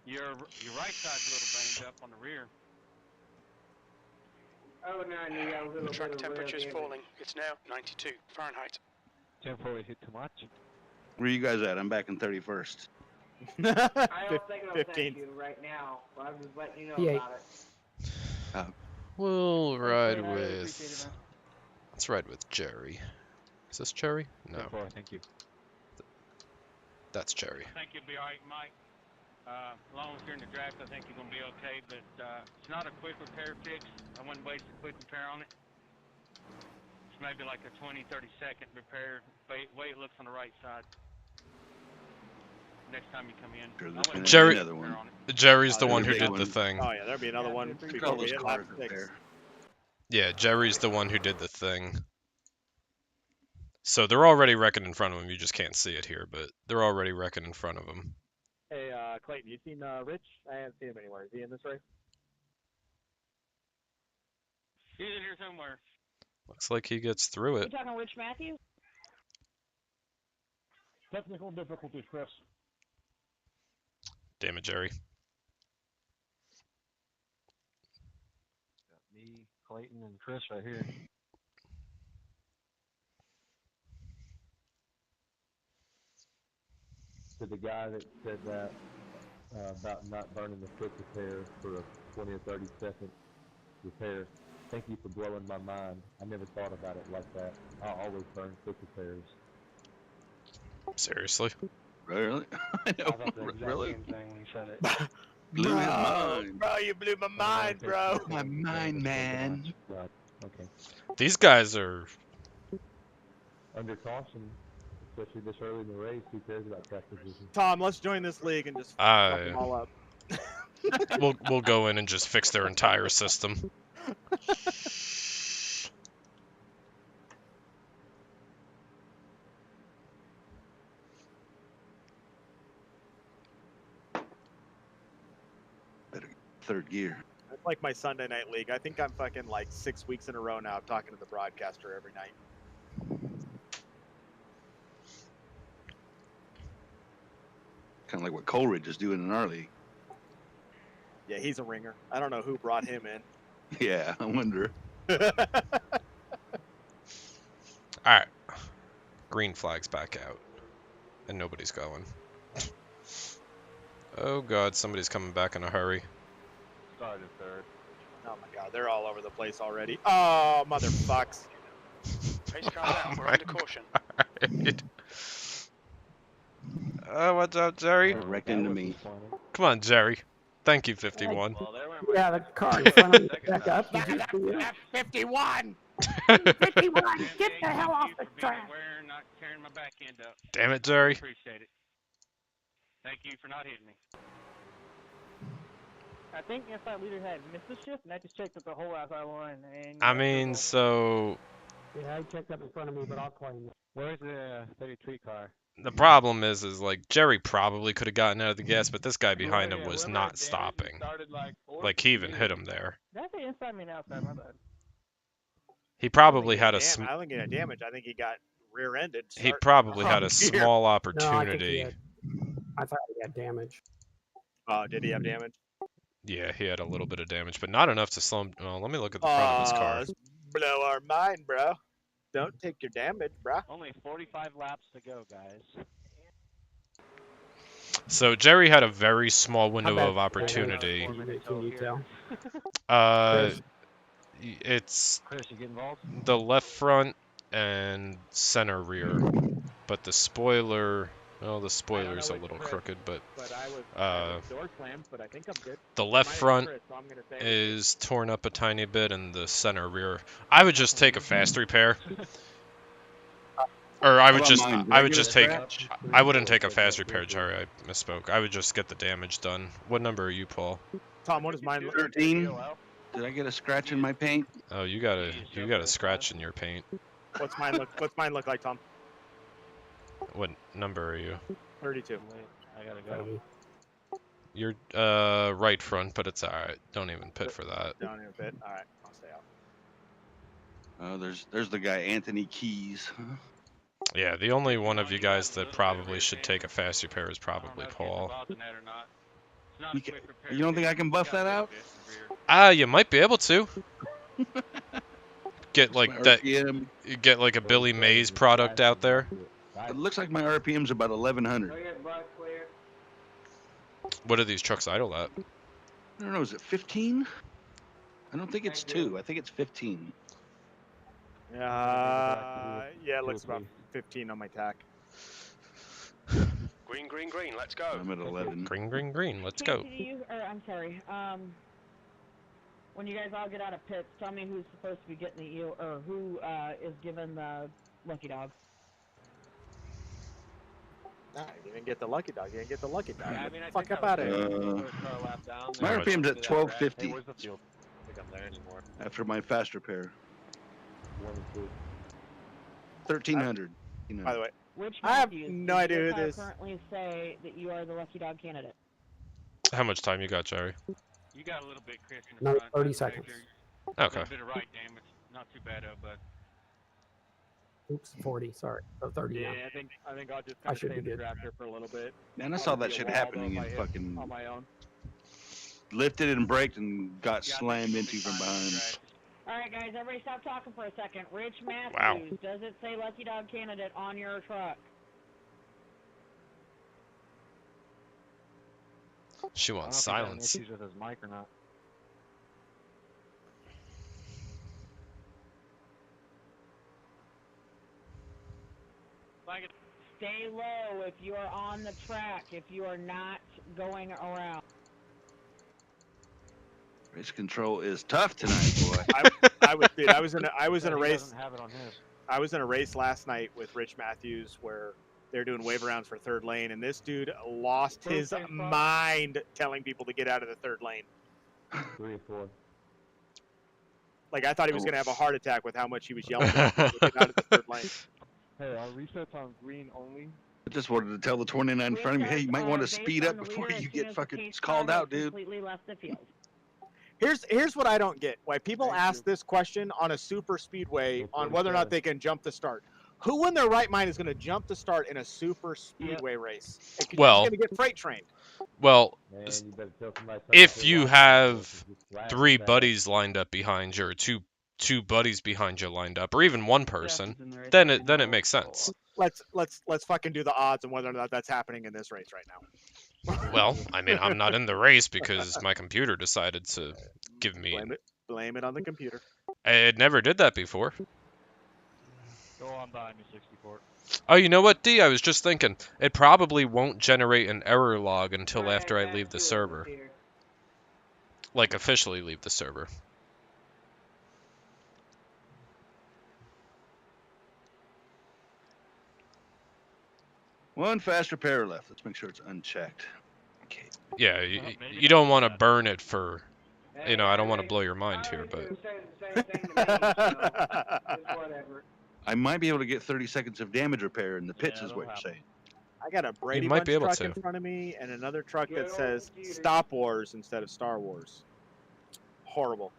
Your right side's a little banged up on the rear. Oh, no, I need a little The track bit of temperature's real falling. It's now 92 Fahrenheit. 10-4 hit too much? Where you guys at? I'm back in 31st. I don't think I'll 15th. thank you right now, but I'm just letting you know P8. about it. We'll ride I really appreciate it, with. man. Let's ride with Jerry. Is this Jerry? No, 10-4, thank you. that's Jerry. I think you'll be alright, Mike. As long as you're in the draft, I think you're going to be okay, but it's not a quick repair fix. I wouldn't waste a quick repair on it. It's maybe like a 20-30 second repair, way it looks on the right side. Next time you come in. Sure, I there's wouldn't Jerry- waste a repair on it. Jerry's the there's one a who big did one. the thing. Oh yeah, there'll be another one Look at before all we those hit lap cars up 6. there. Yeah, Jerry's the one who did the thing. So they're already wrecking in front of him. You just can't see it here, but they're already wrecking in front of him. Hey, Clayton, you seen Rich? I haven't seen him anywhere. Is he in this race? He's in here somewhere. Looks like he gets through You it. talking Rich Matthews? Technical difficulties, Chris. Damn it, Jerry. Got me, Clayton, and Chris right here. To the guy that said that about not burning the quick repair for a 20 or 30 second repair, Thank you for blowing my mind. I never thought about it like that. I always burn filter pairs. Seriously? Really? I know. I thought the exact Really? same thing when you said it. Blew his mind. Bro, you blew my mind, bro. My mind, man. Right. Okay. These guys are. Under caution, especially this early in the race, who cares about track position? Tom, let's join this league and just fuck them all up. We'll go in and just fix their entire system. Third gear. It's like my Sunday night league. I think I'm fucking like 6 weeks in a row now talking to the broadcaster every night. Kind of like what Coleridge is doing in our league. Yeah, he's a ringer. I don't know who brought him in. Yeah, I wonder. Alright. Green flag's back out. And nobody's going. Oh god, somebody's coming back in a hurry. Started third. Oh my god, they're all over the place already. Oh, motherfucks. Pace car down, we're under caution. Oh, what's up, Jerry? Wrecked into me. Come on, Jerry. Thank you, 51. Yeah, the car in front of me back up. Did you see it? 51! 51! Get the hell off the track! We're not tearing my back end up. Damn it, Jerry. Appreciate it. Thank you for not hitting me. I think inside leader had missed the shift, and I just checked up the whole outside line. And I mean, so Yeah, I checked up in front of me, but I'll claim it. where's the 33 car? the problem is like Jerry probably could have gotten out of the gas, but this guy behind him was not stopping. Like he even hit him there. Did I say inside me and outside? My bad. He probably had a I don't think he had damage. I think he got rear-ended. he probably had a Here. small No, I think he opportunity. had, I thought he had damage. Oh, did he have damage? Yeah, he had a little bit of damage, but not enough to slow him. Well, let me look at the front of his car. Let's blow our mind, bro. Don't take your damage, bro. Only 45 laps to go, guys. So Jerry had a very small window How of bad- opportunity. Can you tell? It's Chris, you get involved? the left front and center rear, but the spoiler. Well, the spoiler's a little crooked, but door slammed, but I think I'm good. the left front Chris, so I'm gonna say is torn up a tiny bit, and the center rear. I would just take a fast repair. Or I would just, I would just take, I wouldn't take a fast repair, Jerry, I misspoke. I would just get the damage done. What number are you, Paul? Tom, what is mine? 13. Did I get a scratch in my paint? Oh, you got a scratch in your paint. What's mine look like, Tom? What number are you? 32. I gotta go. You're right front, but it's alright. Don't even pit for that. Don't even fit. All right, I'll stay out. Oh, there's the guy Anthony Keys. Yeah, the only one of you guys that probably should take a fast repair is probably Paul. You don't think I can buff that out? You might be able to. Get like that. Get like a Billy Mays product out there. It looks like my RPM's about 1100. What are these trucks idle at? I don't know, is it 15? I don't think it's 2. I think it's 15. Yeah, it looks about 15 on my tack. Green, green, green, let's go. I'm at 11. Green, green, green. Let's go. I'm sorry. When you guys all get out of pits, tell me who's supposed to be getting the eel, or who is given the lucky dog. Nah, you didn't get the lucky dog. You didn't get the lucky dog. Yeah, I mean, I Fuck think up I out of here. My RPM's at 1250 Hey, where's the field? I think I'm there anymore. after my fast repair. 1300. By the way, Which I have Matthews no does idea your who car this. currently say that you are the lucky dog candidate? How much time you got, Jerry? You got a little bit, Chris, in the Another front. 30 I'd say seconds. you're- Okay. A little bit of right damage. Not too bad, but Oops, 40. Sorry, oh, 30 now. Yeah, I think I'll just I kind of should stay be in the good. draft here for a little bit. Man, I saw that shit happening and fucking On my own. lifted and braked and got slammed into from behind. All right, guys, everybody stop talking for a second. Rich Matthews, Wow. does it say lucky dog candidate on your truck? She wants silence. Issues with his mic or not? Stay low if you are on the track, if you are not going around. Race control is tough tonight, boy. I was in a race. Doesn't have it on his. I was in a race last night with Rich Matthews where they're doing wave rounds for third lane, and this dude lost his mind telling people to get out of the third lane. 3 and 4. Like, I thought he was going to have a heart attack with how much he was yelling at people to get out of the third lane. Hey, our resets on green only. I just wanted to tell the 29 in front of me, hey, you might want to speed up before you get fucking called out, dude. Completely left the field. Here's what I don't get. Why people ask this question on a super speedway on whether or not they can jump the start. Who in their right mind is going to jump the start in a super speedway race? Well, going to get freight trained. Well, Man, you better tell somebody if you have 3 buddies lined up behind you, or two buddies behind you lined up, or even one person, then it makes sense. Let's fucking do the odds on whether or not that's happening in this race right now. Well, I mean, I'm not in the race because my computer decided to give me. Blame it on the computer. It never did that before. Go on behind me, 64. Oh, you know what, D? I was just thinking. It probably won't generate an error log until after I leave the server. Like, officially leave the server. One fast repair left. Let's make sure it's unchecked. Okay. Yeah, you don't want to burn it for... You know, I don't want to blow your mind here, but... I might be able to get 30 seconds of damage repair in the pits, is what you're saying. I got a Brady Bunch truck in front of me and another truck that says Stop Wars instead of Star Wars. Horrible.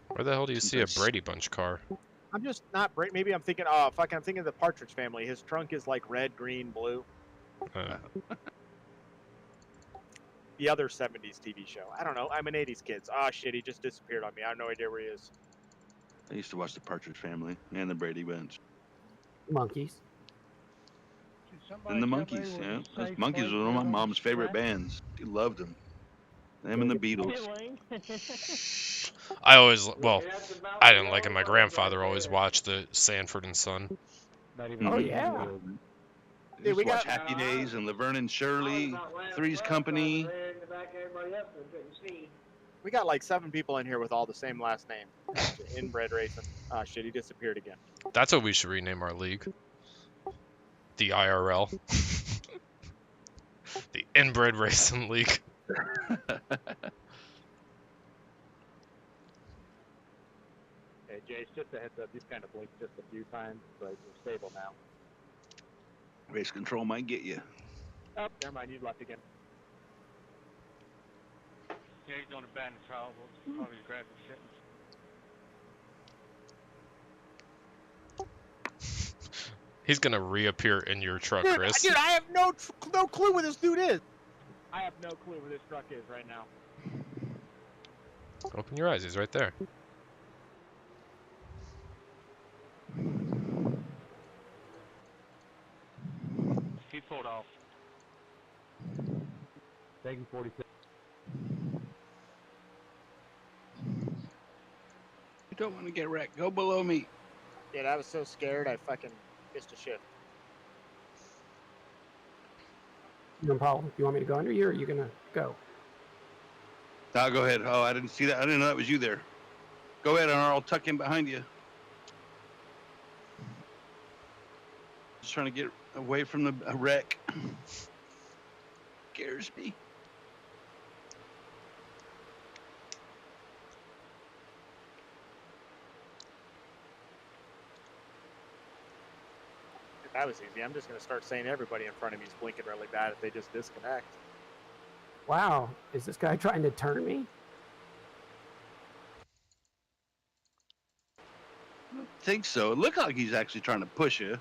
Where the hell do you see a Brady Bunch car? I'm just not Brady. Maybe I'm thinking, oh, fuck, I'm thinking of the Partridge Family. His trunk is like red, green, blue. The other 70s TV show. I don't know. I'm an 80s kid. Ah, shit, he just disappeared on me. I have no idea where he is. I used to watch the Partridge Family and the Brady Bunch. Monkeys. And the Monkeys, yeah. Those Monkeys were one of my mom's favorite bands. She loved them. Them and the Beatles. I always, well, I didn't like it. My grandfather always watched the Sanford and Son. Oh, yeah. Dude, we watch Happy Days and Laverne and Shirley, Three's Company. We got like 7 people in here with all the same last name. Inbred racing. Ah, shit, he disappeared again. That's what we should rename our league. The IRL. The Inbred Racing League. Hey, Jace, just a heads up. You've kind of blinked just a few times, but you're stable now. Race control might get you. Oh, never mind. You left again. Yeah, he's doing a bad trial. We'll probably grab the shit. He's gonna reappear in your truck, Dude, Chris. Dude, I have no clue where this dude is. I have no clue where this truck is right now. Open your eyes. He's right there. He pulled off. Taking 46. You don't want to get wrecked. Go below me. Dude, I was so scared I fucking missed a shift. No problem. You want me to go under you, or are you gonna go? No, go ahead. Oh, I didn't see that. I didn't know that was you there. Go ahead, and I'll tuck in behind you. Just trying to get away from the wreck. Scares me. That was easy. I'm just going to start saying everybody in front of me is blinking really bad if they just disconnect. Wow, is this guy trying to turn me? I don't think so. It looked like he's actually trying to push you.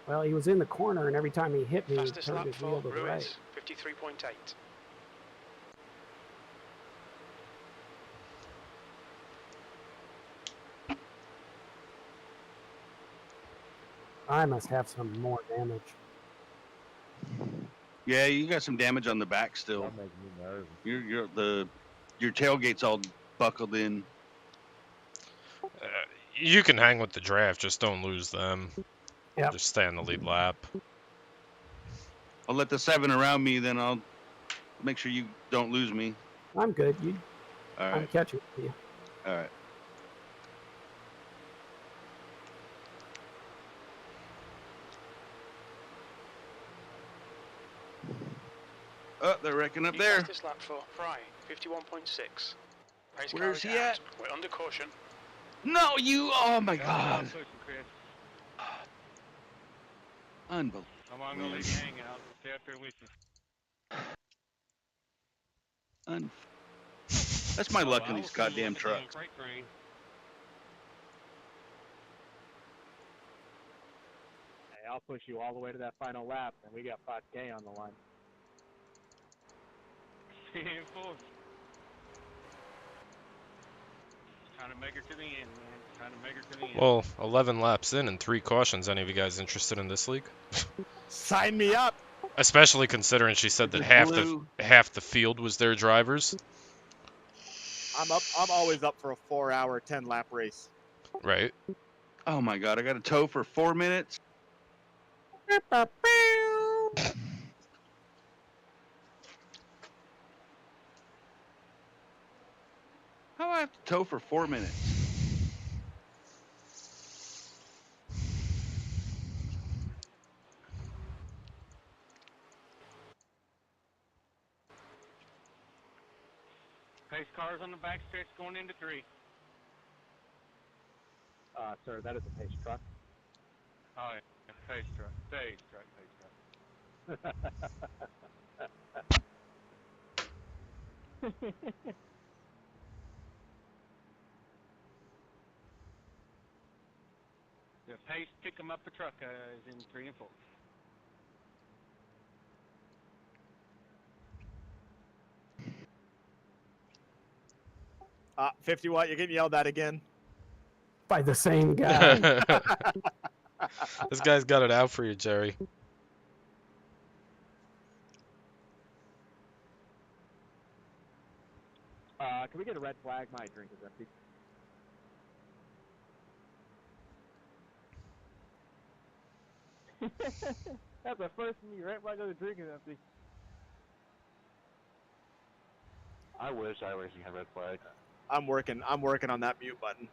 Well, he was in the corner, and every time he hit me, he Fastest turned lap his for wheel to the Vroom right. is 53.8. I must have some more damage. Yeah, you got some damage on the back still. That makes me nervous. Your tailgate's all buckled in. You can hang with the draft, just don't lose them. Yep. Just stay on the lead lap. I'll let the 7 around me, then I'll make sure you don't lose me. I'm good. All I'm right. catching you. All right. Oh, they're wrecking up there. This lap for Fry, 51.6. Pace car Where's is he out. at? We're under caution. No, you. Oh my Stop God. pushing, Chris. Unbelievable. I'm not gonna leave you hanging. I'll stay up here with you. That's my luck I in will these see you goddamn on the trucks. freight train. Hey, I'll push you all the way to that final lap, and we got 5K on the line. Trying to make her to the end, man. Trying to make her to the end. Well, 11 laps in and 3 cautions. Any of you guys interested in this league? Sign me up. Especially considering she said that half the field was their drivers. I'm always up for a 4-hour, 10-lap race. Right. Oh my God, I got a tow for 4 minutes. How do I have to tow for 4 minutes? Pace cars on the back stretch going into 3. Sir, that is a pace truck. Oh, yeah. Pace truck. Pace truck. The pace pick 'em up a truck is in 3 and 4. 50 watt, you're getting yelled at again. By the same guy. This guy's got it out for you, Jerry. Can we get a red flag? My drink is empty. That's the first me, right? Why the drink is empty? I wish iRacing had red flag. I'm working on that mute button.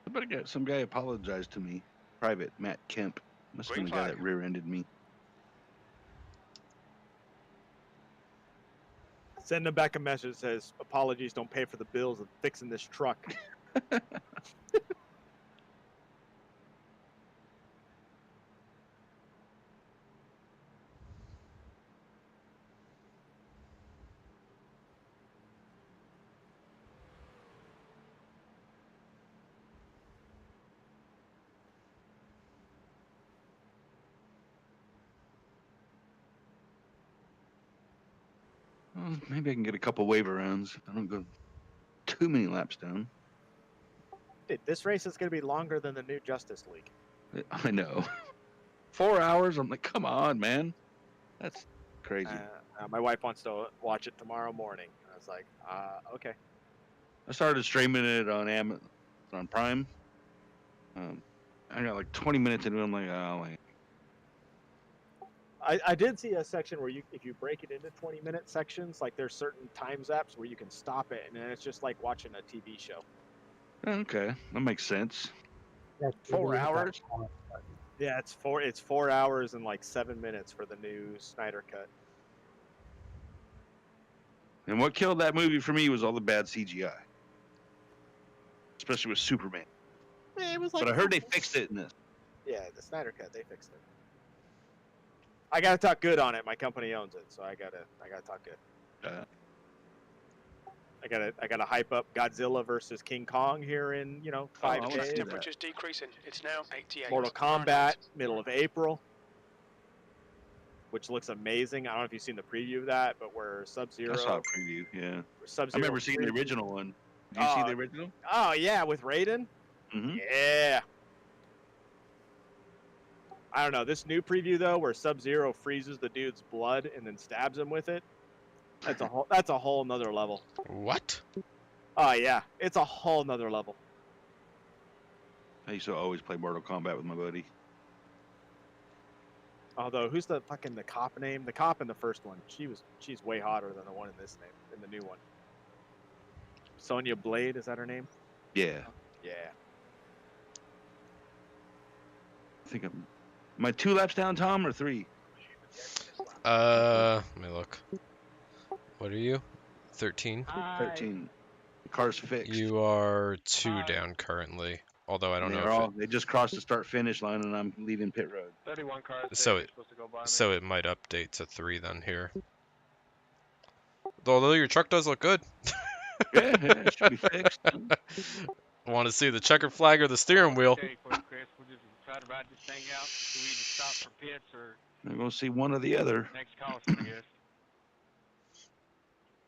Somebody got some guy apologized to me. Private Matt Kemp. Must have been the guy that rear-ended me. Send him back a message that says, apologies don't pay for the bills of fixing this truck. Well, maybe I can get a couple waiver rounds. I don't go too many laps down. Dude, this race is going to be longer than the new Justice League. I know. 4 hours? I'm like, come on, man. That's crazy. My wife wants to watch it tomorrow morning. I was like, okay. I started streaming it on Amazon Prime. I got like 20 minutes into it. I'm like, oh, wait. I did see a section where if you break it into 20-minute sections, like there's certain time zaps where you can stop it, and then it's just like watching a TV show. Okay, that makes sense. That's 4 hours? Yeah, it's 4 hours and like 7 minutes for the new Snyder Cut. And what killed that movie for me was all the bad CGI. Especially with Superman. It was like, but I heard they fixed it in this. Yeah, the Snyder Cut, they fixed it. I gotta talk good on it. My company owns it, so I gotta talk good. I gotta hype up Godzilla versus King Kong here in 5 days. Temperature's decreasing. It's now 88. Mortal Kombat, middle of April, which looks amazing. I don't know if you've seen the preview of that, but where Sub-Zero. I saw a preview, yeah. Sub-Zero I remember seeing the original one. Did you see the original? Oh yeah, with Raiden. Mm-hmm. Yeah. I don't know. This new preview though, where Sub-Zero freezes the dude's blood and then stabs him with it, that's a whole nother level. What? Oh yeah, it's a whole nother level. I used to always play Mortal Kombat with my buddy. Although, who's the cop name? The cop in the first one. She's way hotter than the one in this name, in the new one. Sonya Blade, is that her name? Yeah. Yeah. I think am I 2 laps down, Tom, or 3? Let me look. What are you? 13? 13. The car's fixed. You are 2 down currently. Although I don't know if they just crossed the start-finish line, and I'm leaving pit road. 31 cars. so it might update to 3 then here. Although your truck does look good. Yeah, it should be fixed. Want to see the checker flag or the steering wheel? Okay, Chris, we'll just try to ride this thing out. So we either stop for pits or I'm going to see one or the other. next caution, I guess.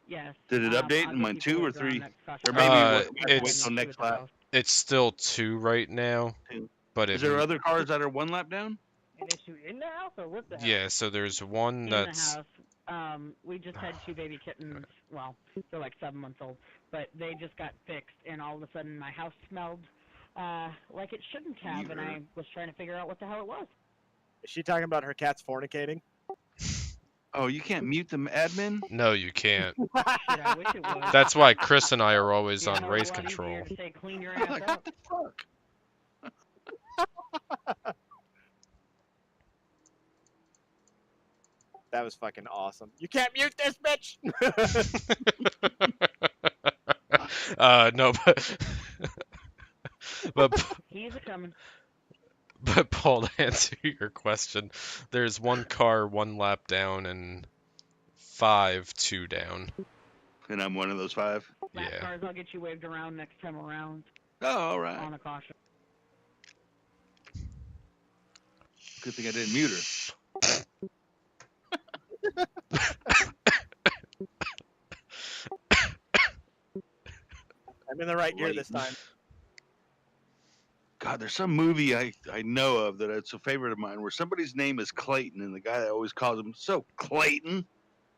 Yes. Did it update? Am I 2 or 3? Or maybe wait until next lap. It's still 2 right now. 2. But Is there other cars that are 1 lap down? An issue in the house or with the house? Yeah, so there's one In that's the house. We just had 2 baby kittens. Well, they're like 7 months old, but they just got fixed, and all of a sudden my house smelled like it shouldn't have, and I was trying to figure out what the hell it was. Is she talking about her cats fornicating? Oh, you can't mute the admin? No, you can't. Shit, I wish it was. That's why Chris and I are always Yeah, on no, race it's a lot control. easier to say, clean your ass Like, up. what the fuck? That was fucking awesome. You can't mute this bitch. No, but He's a coming. But Paul, to answer your question, there's 1 car 1 lap down and 5 2 down. And I'm one of those 5? Lap Yeah. cars, I'll get you waved around next time around. Oh, all right. On a caution. Good thing I didn't mute her. I'm in the right gear this time. God, there's some movie I know of that it's a favorite of mine where somebody's name is Clayton, and the guy that always calls him, "So, Clayton?"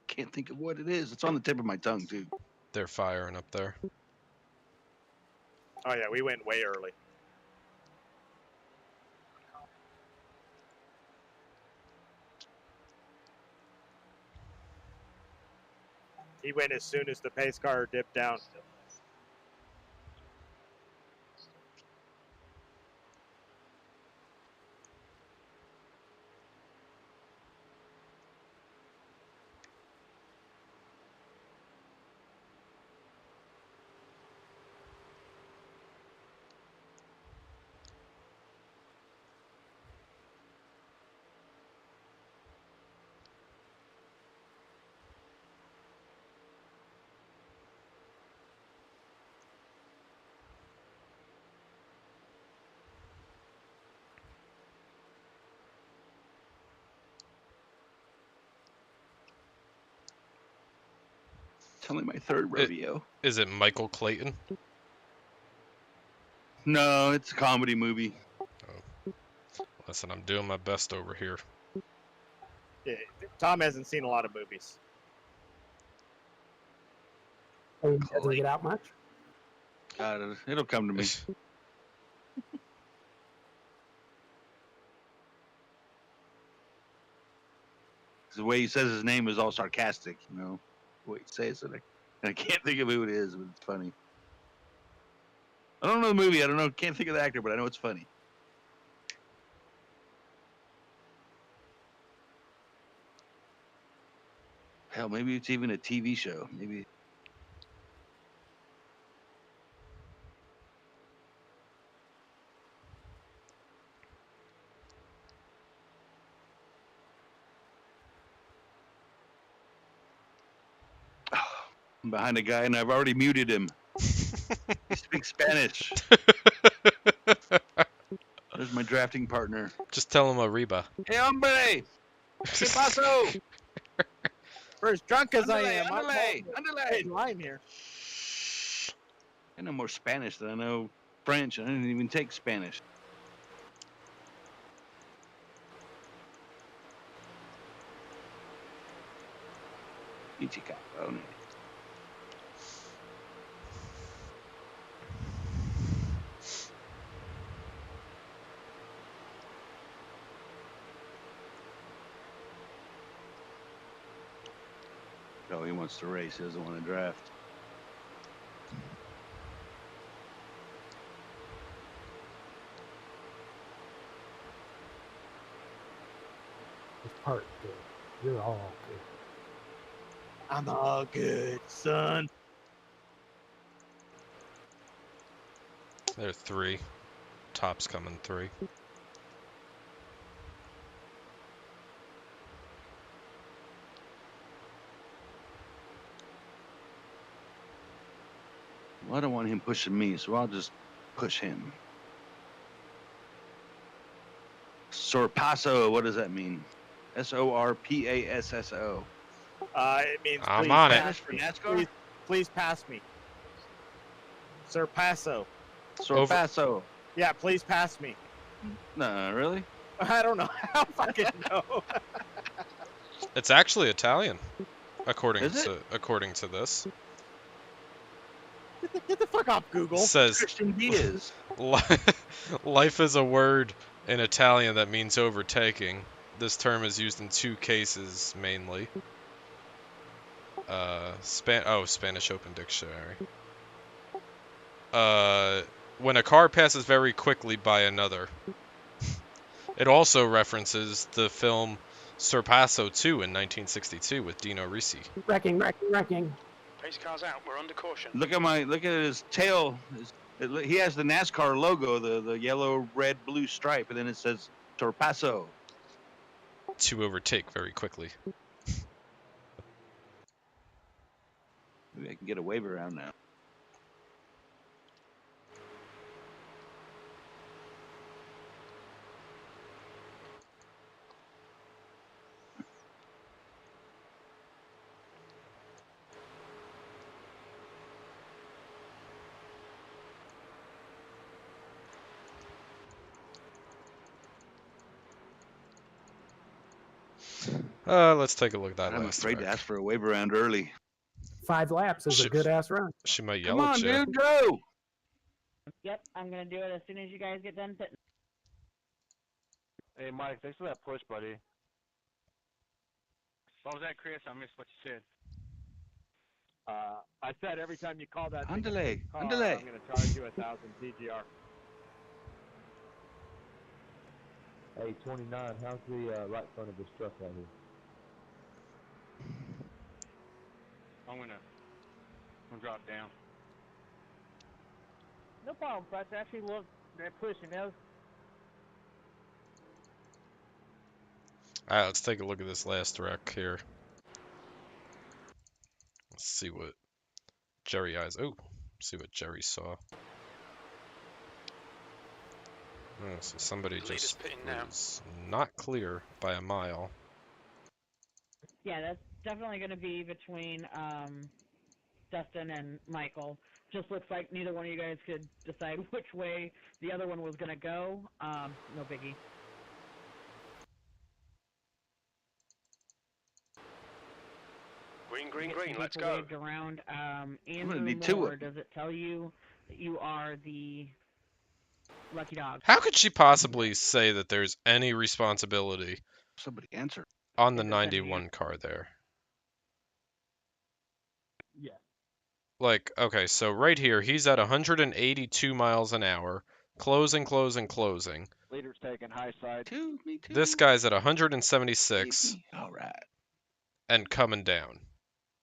Can't think of what it is. It's on the tip of my tongue, too. They're firing up there. Oh yeah, we went way early. He went as soon as the pace car dipped down. It's only my 3rd rodeo. Is it Michael Clayton? No, it's a comedy movie. Oh. Listen, I'm doing my best over here. Yeah, Tom hasn't seen a lot of movies. Doesn't get out much? God, it'll come to me. The way he says his name is all sarcastic, you know. The way he says it, I can't think of who it is, but it's funny. I don't know the movie. I don't know. Can't think of the actor, but I know it's funny. Hell, maybe it's even a TV show. Maybe. I'm behind a guy, and I've already muted him. He speaks Spanish. There's my drafting partner. Just tell him Arriba. Hey, hombre! ¿Qué pasó? For as drunk as I am, I'm line here. I know more Spanish than I know French. I didn't even take Spanish. Ichikawa. Oh, he wants to race. He doesn't want to draft. This part good. You're all good. I'm all good, son. There are 3. Top's coming 3. Well, I don't want him pushing me, so I'll just push him. Sorpasso, what does that mean? Sorpasso. It means I'm please on it. pass me. Please pass me. Sorpasso. Sorpasso. Yeah, please pass me. No, really? I don't know. I don't fucking know. It's actually Italian, according Is to this. Get the fuck off, Google. It says Christian Diaz. life is a word in Italian that means overtaking. This term is used in 2 cases mainly. Spanish Open Dictionary. When a car passes very quickly by another. It also references the film Sorpasso 2 in 1962 with Dino Risi. Wrecking. Pace car's out. We're under caution. Look at his tail. He has the NASCAR logo, the yellow, red, blue stripe, and then it says Sorpasso. To overtake very quickly. Maybe I can get a wave around now. Let's take a look at that I'm last afraid to wreck. ask for a wave around early. 5 laps is a good ass run. She might Come yell on, at you. dude, go! Yep, I'm gonna do it as soon as you guys get done pitting. Hey, Mike, thanks for that push, buddy. What was that, Chris? I missed what you said. I said every time you call that thing a Andale, car, andale. I'm going to charge you 1,000 TGR. Hey, 29, how's the right front of this truck right here? I'm gonna drop down. No problem, Press. Actually, look, they're pushing those. Alright, let's take a look at this last wreck here. Let's see what Jerry eyes. Oh, see what Jerry saw. Oh, so somebody just was not clear by a mile. Yeah, that's definitely going to be between Dustin and Michael. Just looks like neither one of you guys could decide which way the other one was going to go. No biggie. Green, let's go. Waved around. gonna Andrew need 2 Moore, of them. does it tell you that you are the lucky dog? How could she possibly say that there's any responsibility Somebody answer. on the Is it 91 car there? Yeah. Like, okay, so right here, he's at 182 miles an hour, closing. Leader's taking high side. Me too. This guy's at 176 All right. and coming down.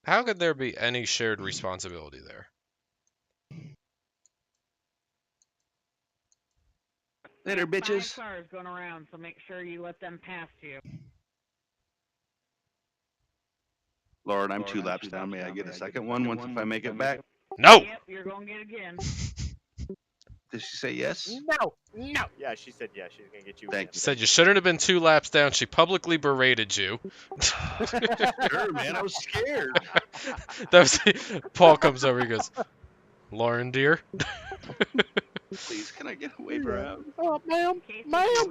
How could there be any shared responsibility there? Later, bitches. 5 cars going around, so make sure you let them pass you. Lord, I'm 2 laps down. May I get a second one once if I make it back? No! Yep, you're going to get again. Did she say yes? No. Yeah, she said yes. She's gonna get you. Thank She said you shouldn't have been 2 laps down. She publicly berated you. Sure, man. I was scared. That was, Paul comes over, he goes, Lauren, dear. Please, can I get a waiver out? Oh, ma'am.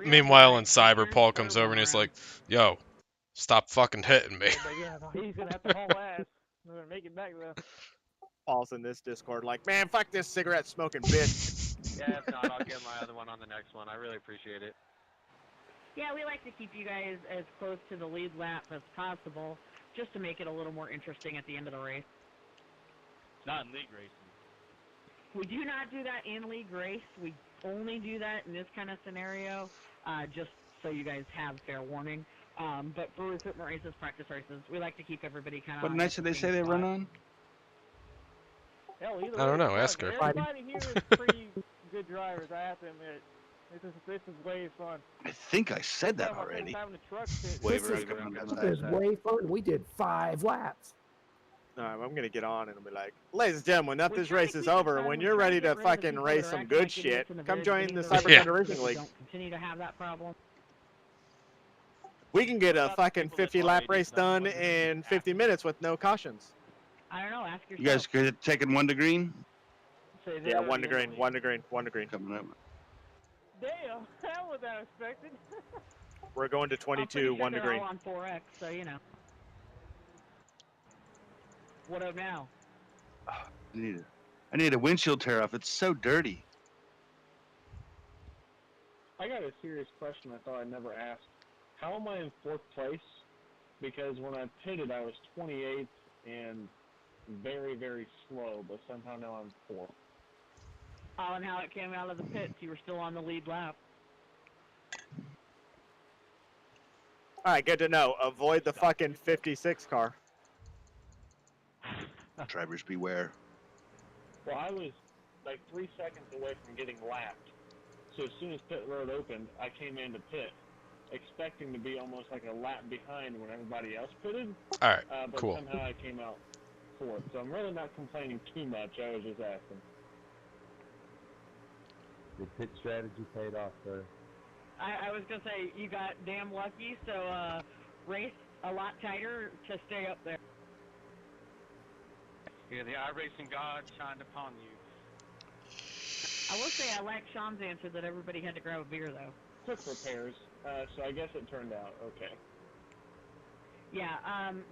Meanwhile, in Cyber, Paul comes over and he's like, yo, Stop fucking hitting me. But yeah, he's gonna have to haul ass. We're gonna make it back though. Paul's in this Discord like, man, fuck this cigarette smoking bitch. Yeah, if not, I'll get my other one on the next one. I really appreciate it. Yeah, we like to keep you guys as close to the lead lap as possible, just to make it a little more interesting at the end of the race. It's not in league racing. We do not do that in league race. We only do that in this kind of scenario, just so you guys have fair warning. But for recruitment races, practice races, we like to keep everybody kind of. What nights did they say they run on? Hell, either I don't way, know, ask her. Everybody here is pretty good drivers, I have to admit. This is way fun. I think I said that already. This is way fun. We did 5 laps. Alright, I'm gonna get on and I'll be like, ladies and gentlemen, after this race is over, when you're ready to fucking race some good shit, come join the Cyber Racing League. Don't continue to have that problem. We can get a fucking 50-lap race done in 50 minutes with no cautions. I don't know, ask yourself. You guys good at taking 1 to green? Yeah, 1 to green, 1 to green, 1 to green. Coming up. Damn, that was unexpected. We're going to 22, 1 to green. On 4X, so you know. What up now? I need a windshield tear off. It's so dirty. I got a serious question I thought I'd never asked. How am I in 4th place? Because when I pitted, I was 28th and very, very slow, but somehow now I'm 4th. Oh, and how it came out of the pits, you were still on the lead lap. Alright, good to know. Avoid the fucking 56 car. Drivers beware. Well, I was like 3 seconds away from getting lapped. So as soon as pit road opened, I came into pit, expecting to be almost like a lap behind when everybody else pitted. All right, but cool. somehow I came out 4th. So I'm really not complaining too much. I was just asking. Your pit strategy paid off, sir. I was gonna say, you got damn lucky, so race a lot tighter to stay up there. Yeah, the iRacing God shined upon you. I will say I like Sean's answer that everybody had to grab a beer, though. Quick repairs, so I guess it turned out okay. Yeah,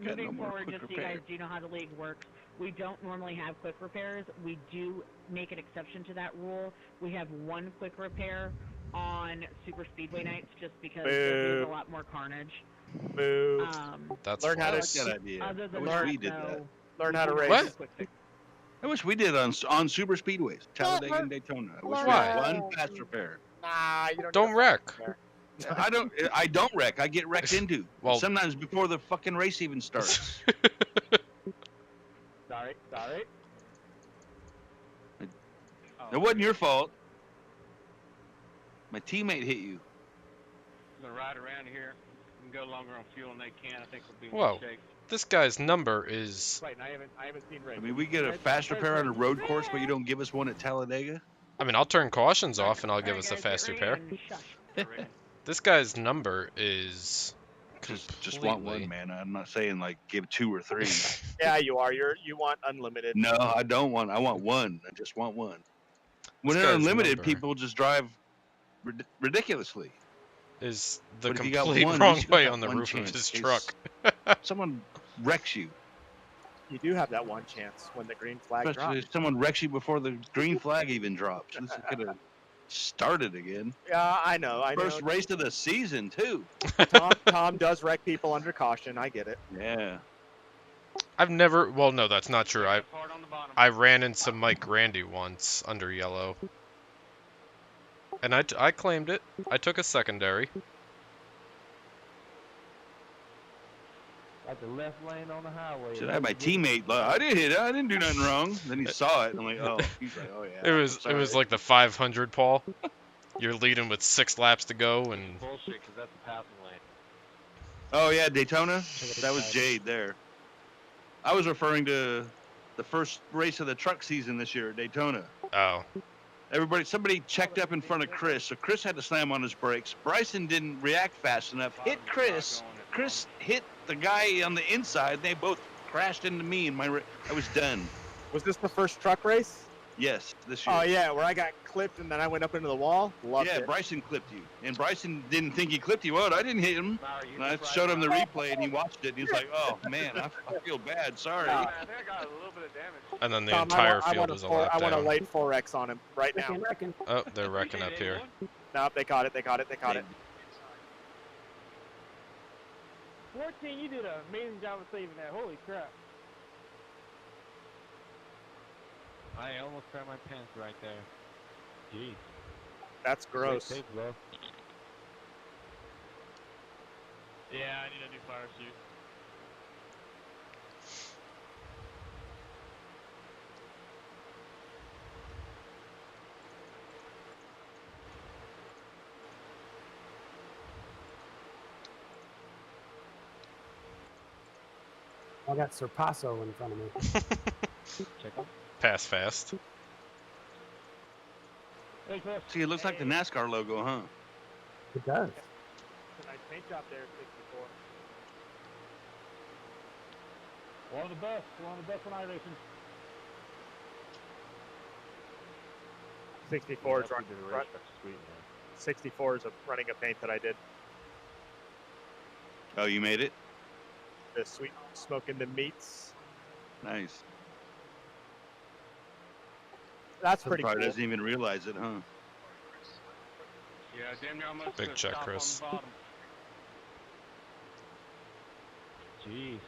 moving forward, just so you guys do know how the league works, we don't normally have quick repairs. We do make an exception to that rule. We have 1 quick repair on super speedway nights just because there's a lot more carnage. Boo. That's learn how to good idea. Other I than wish that, we did that. Learn how to race. What? I wish we did on super speedways, Talladega and Daytona. I wish we Why? had 1 fast repair. Nah, you Don't wreck. I don't wreck. I get wrecked into. Well, sometimes before the fucking race even starts. Sorry. It wasn't your fault. My teammate hit you. I'm gonna ride around here and go longer on fuel than they can. I think we'll be in whoa. good shape. This guy's number is... Wait, I haven't seen race. I mean, we get a fast repair on a road course, but you don't give us one at Talladega? I mean, I'll turn cautions off and I'll give us a fast repair. This guy's number is... Just want 1, man. I'm not saying like give 2 or 3. Yeah, you are. You want unlimited. No, I don't want. I want 1. I just want 1. When This they're guy's unlimited, number people just drive ridiculously. is the But if you got complete 1, wrong you still way got on the 1 roof of chance his in truck. case someone wrecks you. You do have that 1 chance when the green flag Especially drops. if someone wrecks you before the green flag even drops. This could have started again. Yeah, I know. First race of the season too. Tom does wreck people under caution. I get it. Yeah. I've never... Well, no, that's not true. I ran into Mike Randy once under yellow. And I claimed it. I took a secondary. Like the left lane on the highway. Should I have my teammate? I didn't hit it. I didn't do nothing wrong. Then he saw it. I'm like, oh. He's like, oh yeah. It was like the 500, Paul. You're leading with 6 laps to go, and Bullshit, because that's a passing lane. Oh yeah, Daytona. That was Jade there. I was referring to the first race of the truck season this year at Daytona. oh, Somebody checked up in front of Chris, so Chris had to slam on his brakes. Bryson didn't react fast enough, hit Chris. Chris hit the guy on the inside. They both crashed into me, and I was done. Was this the first truck race? Yes, this year. Oh yeah, where I got clipped and then I went up into the wall. Loved Yeah, it. Bryson clipped you, and Bryson didn't think he clipped you out. I didn't hit him. And I showed him the replay, and he watched it, and he's like, "Oh man, I feel bad. Sorry." I think I got a little bit of damage. And then the Tom, entire field is a lap I want a down. late 4X on him right now. Oh, they're wrecking up here. Nope, they caught it. They caught it. They caught it. 14, you did an amazing job of saving that. Holy crap. I almost crapped my pants right there. Jeez. That's gross. Great save, bro. Yeah, I need a new fire suit. I got Sorpasso in front of me. Check out. Pass fast. See, it looks like the NASCAR logo, huh? It does. It's a nice paint job there, 64. One of the best. One of the best in iRacing. 64 is run, 64 is running a paint that I did. Oh, you made it? The sweet smoking the meats. Nice. That's pretty Probably cool. doesn't even realize it, huh? Yeah, damn near almost Big check, stop Chris. on the bottom. Jeez.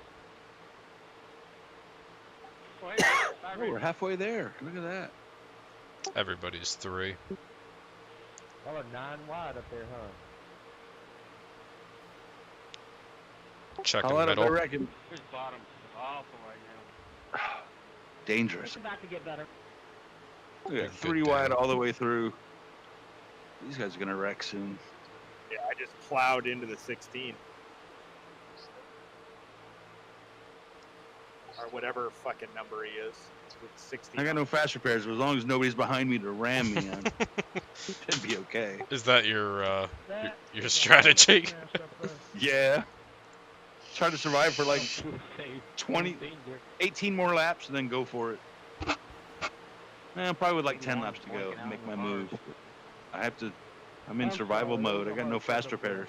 Oh, we're halfway there. Look at that. Everybody's 3. Oh, 9 wide up there, huh? Checking I'll let middle. I reckon. This bottom is awful right now. Dangerous. It's about to get better. Look at that, Good 3 day. wide all the way through. These guys are gonna wreck soon. Yeah, I just plowed into the 16. Or whatever fucking number he is. With 16. I got no fast repairs, but as long as nobody's behind me to ram me, it'd be okay. Is that your strategy? Yeah. Try to survive for like 20, 18 more laps and then go for it. Probably with like 10 laps to go, make my move. I'm in survival mode. I got no fast repairs.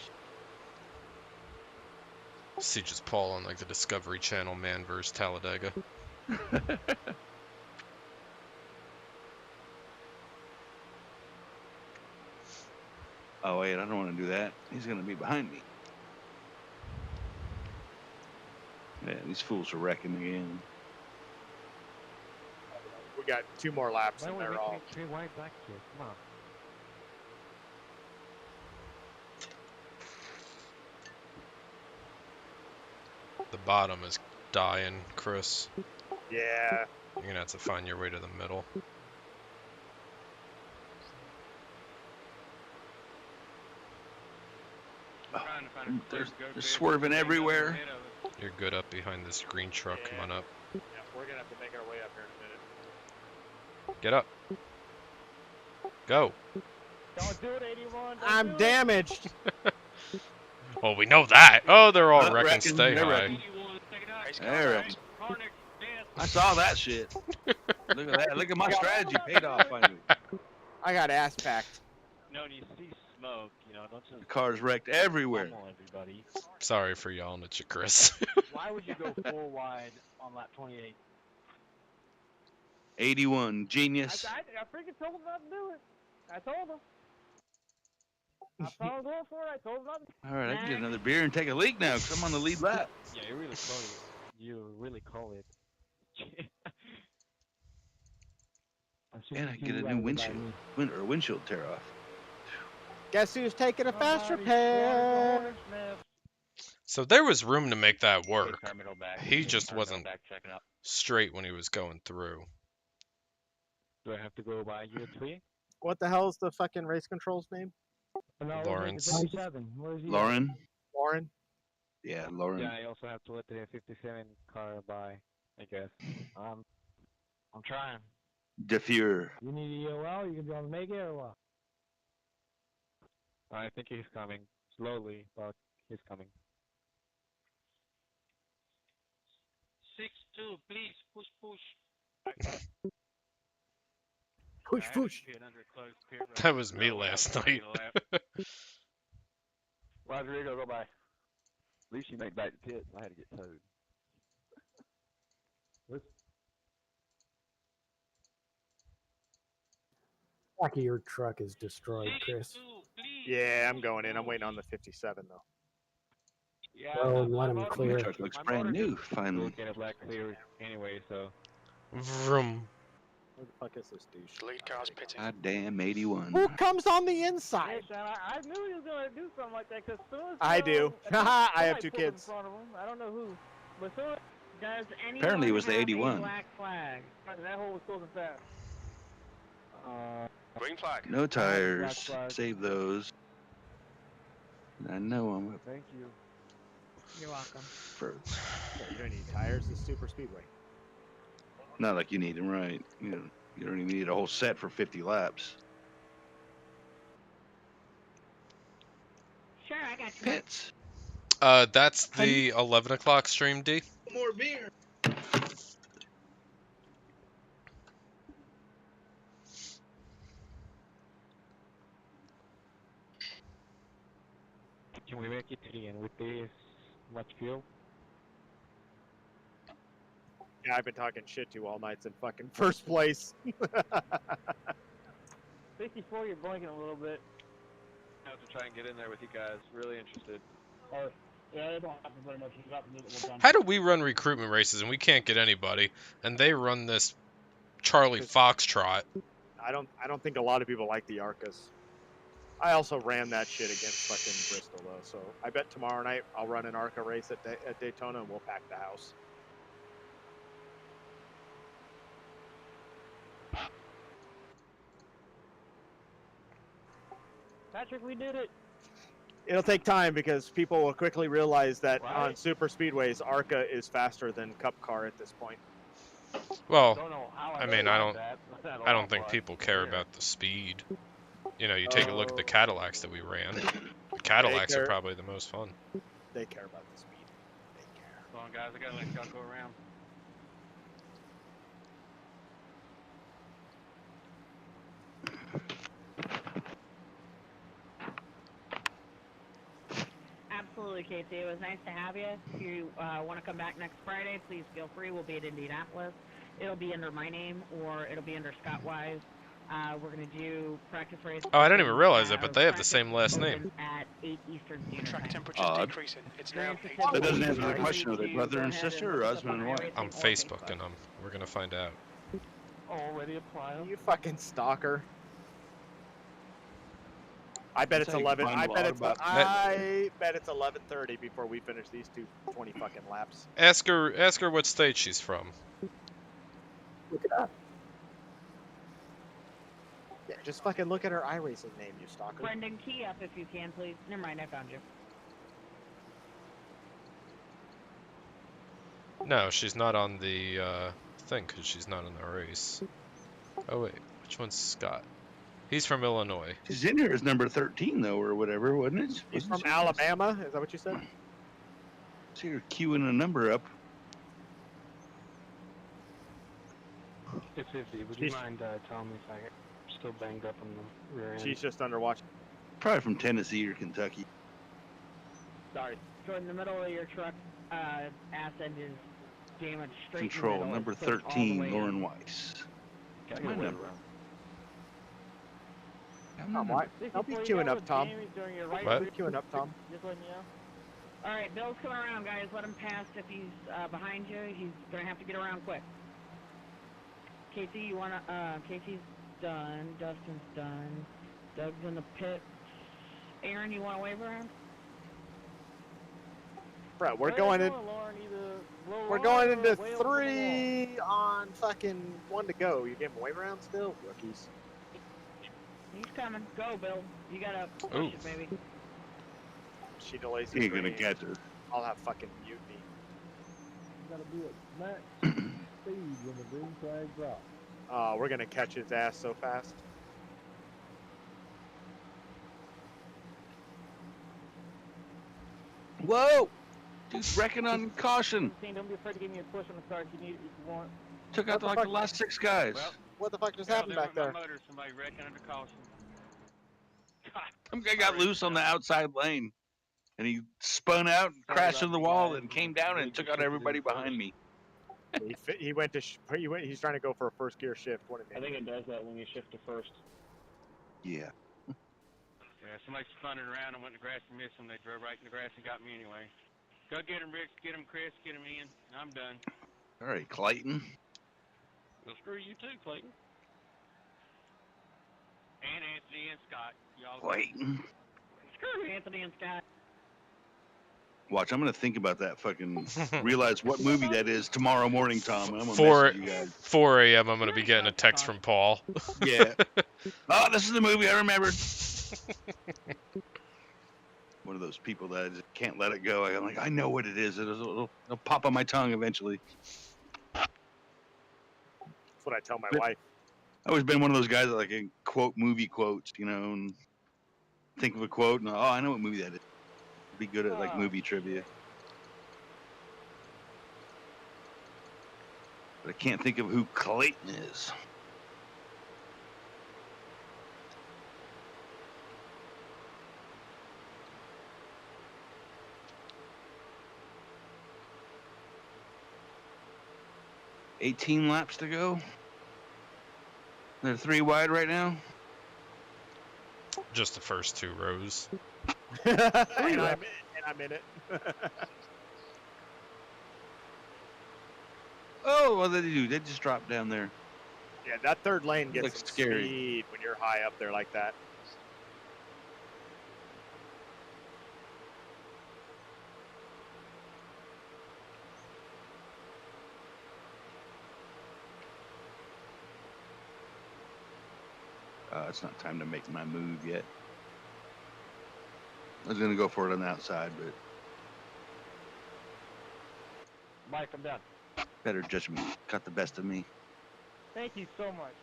See just Paul on like the Discovery Channel, man versus Talladega. Oh wait, I don't want to do that. He's gonna be behind me. Yeah, these fools are wrecking again. We got 2 more laps Why and would we they're make all. me 3 wide back here? Come on. The bottom is dying, Chris. Yeah. You're gonna have to find your way to the middle. They're swerving everywhere. You're good up behind this green truck. Come on up. Yeah, we're gonna have to make our way up here in a minute. Get up. Go. Don't do it, 81. I'm damaged. Well, we know that. Oh, they're all Not wrecking. wrecking, Stay they're high. wrecking. There. I saw that shit. Look at that. Look at my strategy paid off finally. I got ass packed. No, when you see smoke, don't just The car's wrecked everywhere. pummel everybody. Sorry for yelling at you, Chris. Why would you go 4 wide on lap 28? 81, genius. I freaking told him not to do it. I told him. I saw him going for it. I told him not to. All right, I can get another beer and take a leak now because I'm on the lead lap. Yeah, you really call it. You really call it. And I get a new windshield, windshield tear off. Guess who's taking a fast repair? So there was room to make that work. Terminal back. He just Terminal wasn't back checking up. straight when he was going through. Do I have to go by you 3? What the hell is the fucking race control's name? Lawrence. Lauren? Lauren? Yeah, Lauren. Yeah, I also have to let the 57 car by, I guess. I'm trying. Diffure. You need a EOL? You can be on the Mega or what? I think he's coming. Slowly, but he's coming. 6-2, please, push. Push, push. That was me last night. Rodrigo, go by. At least you made back to pits. I had to get towed. Back of your truck is destroyed, Chris. Yeah, I'm going in. I'm waiting on the 57 though. Yeah. Go and let him clear. My truck looks brand new, finally. Looking at black clear anyway, so. Vroom. Where the fuck is this douche? Lead car's pitting. God damn, 81. Who comes on the inside? Hey, Sean, I knew he was gonna do something like that because soon as I do. Haha, I have two somebody pulled in kids. front of him. I don't know who, but soon as Does anyone Apparently it was the have 81. a black flag? that hole was closing fast. Green flag. No tires. Save those. I know them. Thank you. You're welcome. You don't need tires. It's super speedway. Not like you need them, right? You don't even need a whole set for 50 laps. Sure, I got you. Pits. That's the 11 o'clock stream, D. More beer. Can we make it to the end with this much fuel? Yeah, I've been talking shit to all nights in fucking first place. 64, you're blinking a little bit. I have to try and get in there with you guys. Really interested. Yeah, it don't happen very much. It's happened multiple times. How do we run recruitment races and we can't get anybody, and they run this Charlie Foxtrot? I don't think a lot of people like the Arcas. I also ran that shit against fucking Bristol though, so I bet tomorrow night I'll run an Arca race at Daytona and we'll pack the house. Patrick, we did it. It'll take time because people will quickly realize that on super speedways, Arca is faster than Cup Car at this point. Well, Don't know how I mean, I don't think people care about the speed. You know, you take a look at the Cadillacs that we ran. The Cadillacs are probably the most fun. They care about the speed. They care. Come on, guys. I gotta let y'all go around. Absolutely, Casey. It was nice to have you. If you want to come back next Friday, please feel free. We'll be at Indianapolis. It'll be under my name or it'll be under Scott Wise. We're going to do practice race. Oh, I didn't even realize it, but they have the same last name. At 8 Eastern Standard Track Time. temperature's decreasing. It's now That doesn't answer the question. Are they brother and sister or husband and wife? I'm Facebooking them. We're gonna find out. Already applied. You fucking stalker. I bet it's That's how you 11. find I a bet lot it's. about- I bet it's 11:30 before we finish these 20 fucking laps. Ask her what state she's from. Look it up. Yeah, just fucking look at her iRacing name, you stalker. Brendan, key up if you can, please. Never mind, I found you. No, she's not on the thing because she's not in the race. Oh wait, which one's Scott? He's from Illinois. She's in here as number 13 though, or whatever, wasn't it? She's from Alabama. Is that what you said? See her queuing a number up. 50. Would you mind telling me if I'm still banged up on the rear end? She's just under watch. Probably from Tennessee or Kentucky. Sorry. So in the middle of your truck, ass end is damaged straight in the Control middle. number It's pushed all the 13, way Lauren in. Weiss. Got My your number. Tom, why? Don't be queuing up, Tom. What? Don't be queuing up, Tom. Just letting you know. All right, Bill's coming around, guys. Let him pass. If he's behind you, he's gonna have to get around quick. Casey, you wanna? Casey's done. Dustin's done. Doug's in the pit. Aaron, you wanna wave around? Brett, we're Way going to in. go, Lauren, either low We're on going or into way over the wall. 3 on fucking 1 to go. You gave him a wave around still, rookies. He's coming. Go, Bill. You gotta push Ooh. it, baby. She delays He the ain't gonna green. catch her. I'll have fucking mutiny. Gotta be at max speed when the green flag drops. We're gonna catch his ass so fast. Whoa! Dude's wrecking on caution. Don't be afraid to give me a push on the car if you need it, if you want. Took out like the last 6 guys. Well, What the fuck just Hell, happened there back went there? my motor. Somebody wrecking under caution. Some guy got loose on the outside lane, and he spun out, crashed into the wall, and came down and took out everybody behind me. He went to he's trying to go for a first gear shift. I think it does that when you shift to first. Yeah. Yeah, somebody spun it around and went in the grass and missed him. They drove right in the grass and got me anyway. Go get him, Rich. Get him, Chris. Get him in. I'm done. All right, Clayton. Well, screw you too, Clayton. And Anthony and Scott. Y'all. Clayton. Screw Anthony and Scott. Watch, I'm gonna think about that fucking. Realize what movie that is tomorrow morning, Tom. And I'm gonna 4 message you guys. 4 a.m. I'm gonna be getting a text from Paul. Yeah. Oh, this is the movie I remembered. One of those people that I just can't let it go. I'm like, I know what it is. It'll pop on my tongue eventually. That's what I tell my wife. I've always been one of those guys that like can quote movie quotes, you know, and think of a quote and I know what movie that is. Be good at like movie trivia. But I can't think of who Clayton is. $18 laps to go. They're 3 wide right now. Just the first 2 rows. and I'm in it. Oh, what did they do? They just dropped down there. Yeah, that third lane gets Looks some scary. speed when you're high up there like that. It's not time to make my move yet. I was gonna go for it on the outside, but Mike, I'm done. better judgment got the best of me. Thank you so much.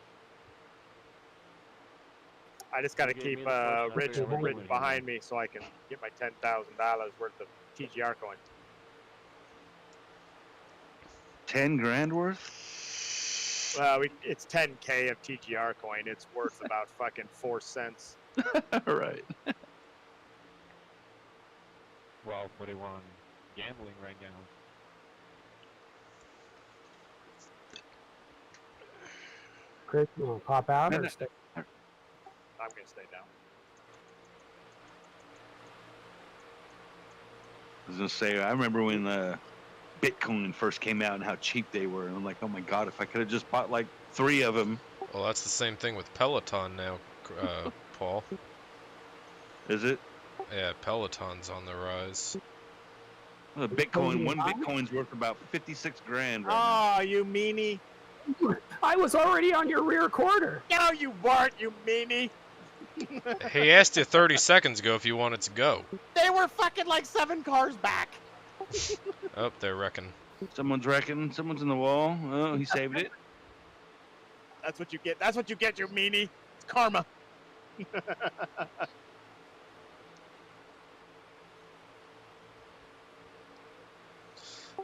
I just got to You gave keep me the first Rich one. written behind me so I can get my $10,000 worth of TGR coin. 10 grand worth? Well, it's 10K of TGR coin. It's worth about fucking 4 cents. Right. Well, what do you want gambling right now? Chris, you want to pop out or stay? I'm going to stay down. I was gonna say, I remember when Bitcoin first came out and how cheap they were, and I'm like, oh my god, if I could have just bought like 3 of them. Well, that's the same thing with Peloton now, Paul. Is it? Yeah, Peloton's on the rise. Well, Bitcoin, one Bitcoin's worth about 56 grand. Right Oh, you meanie. I was already on your rear quarter. No, you weren't, you meanie. He asked you 30 seconds ago if you wanted to go. They were fucking like 7 cars back. Oh, they're wrecking. Someone's wrecking. Someone's in the wall. Oh, he saved it. That's what you get. That's what you get, you meanie. It's karma.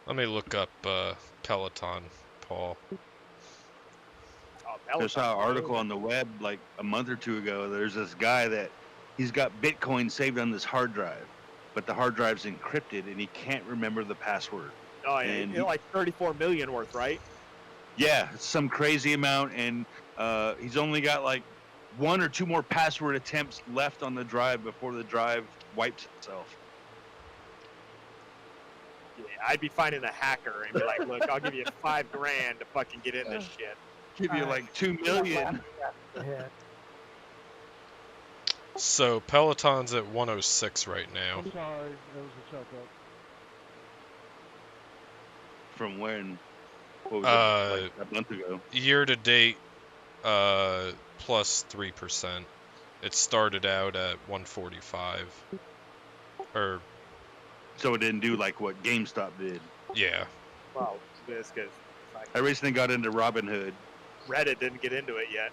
Let me look up Peloton, Paul. Oh, I saw an article on the web like a month or 2 ago. There's this guy that he's got Bitcoin saved on this hard drive, but the hard drive's encrypted and he can't remember the password. Oh, yeah, And like 34 million worth, right? Yeah, it's some crazy amount, and he's only got like 1 or 2 more password attempts left on the drive before the drive wipes itself. Yeah, I'd be finding a hacker and be like, look, I'll give you $5 grand to fucking get in this shit. Give you like 2 million. So Peloton's at 106 right now. I'm sorry, that was a chuck up. From when? What was it, like a month ago? Year to date, plus 3%. It started out at 145. Or. So it didn't do like what GameStop did. Yeah. Well, this because I recently got into Robinhood. Reddit didn't get into it yet.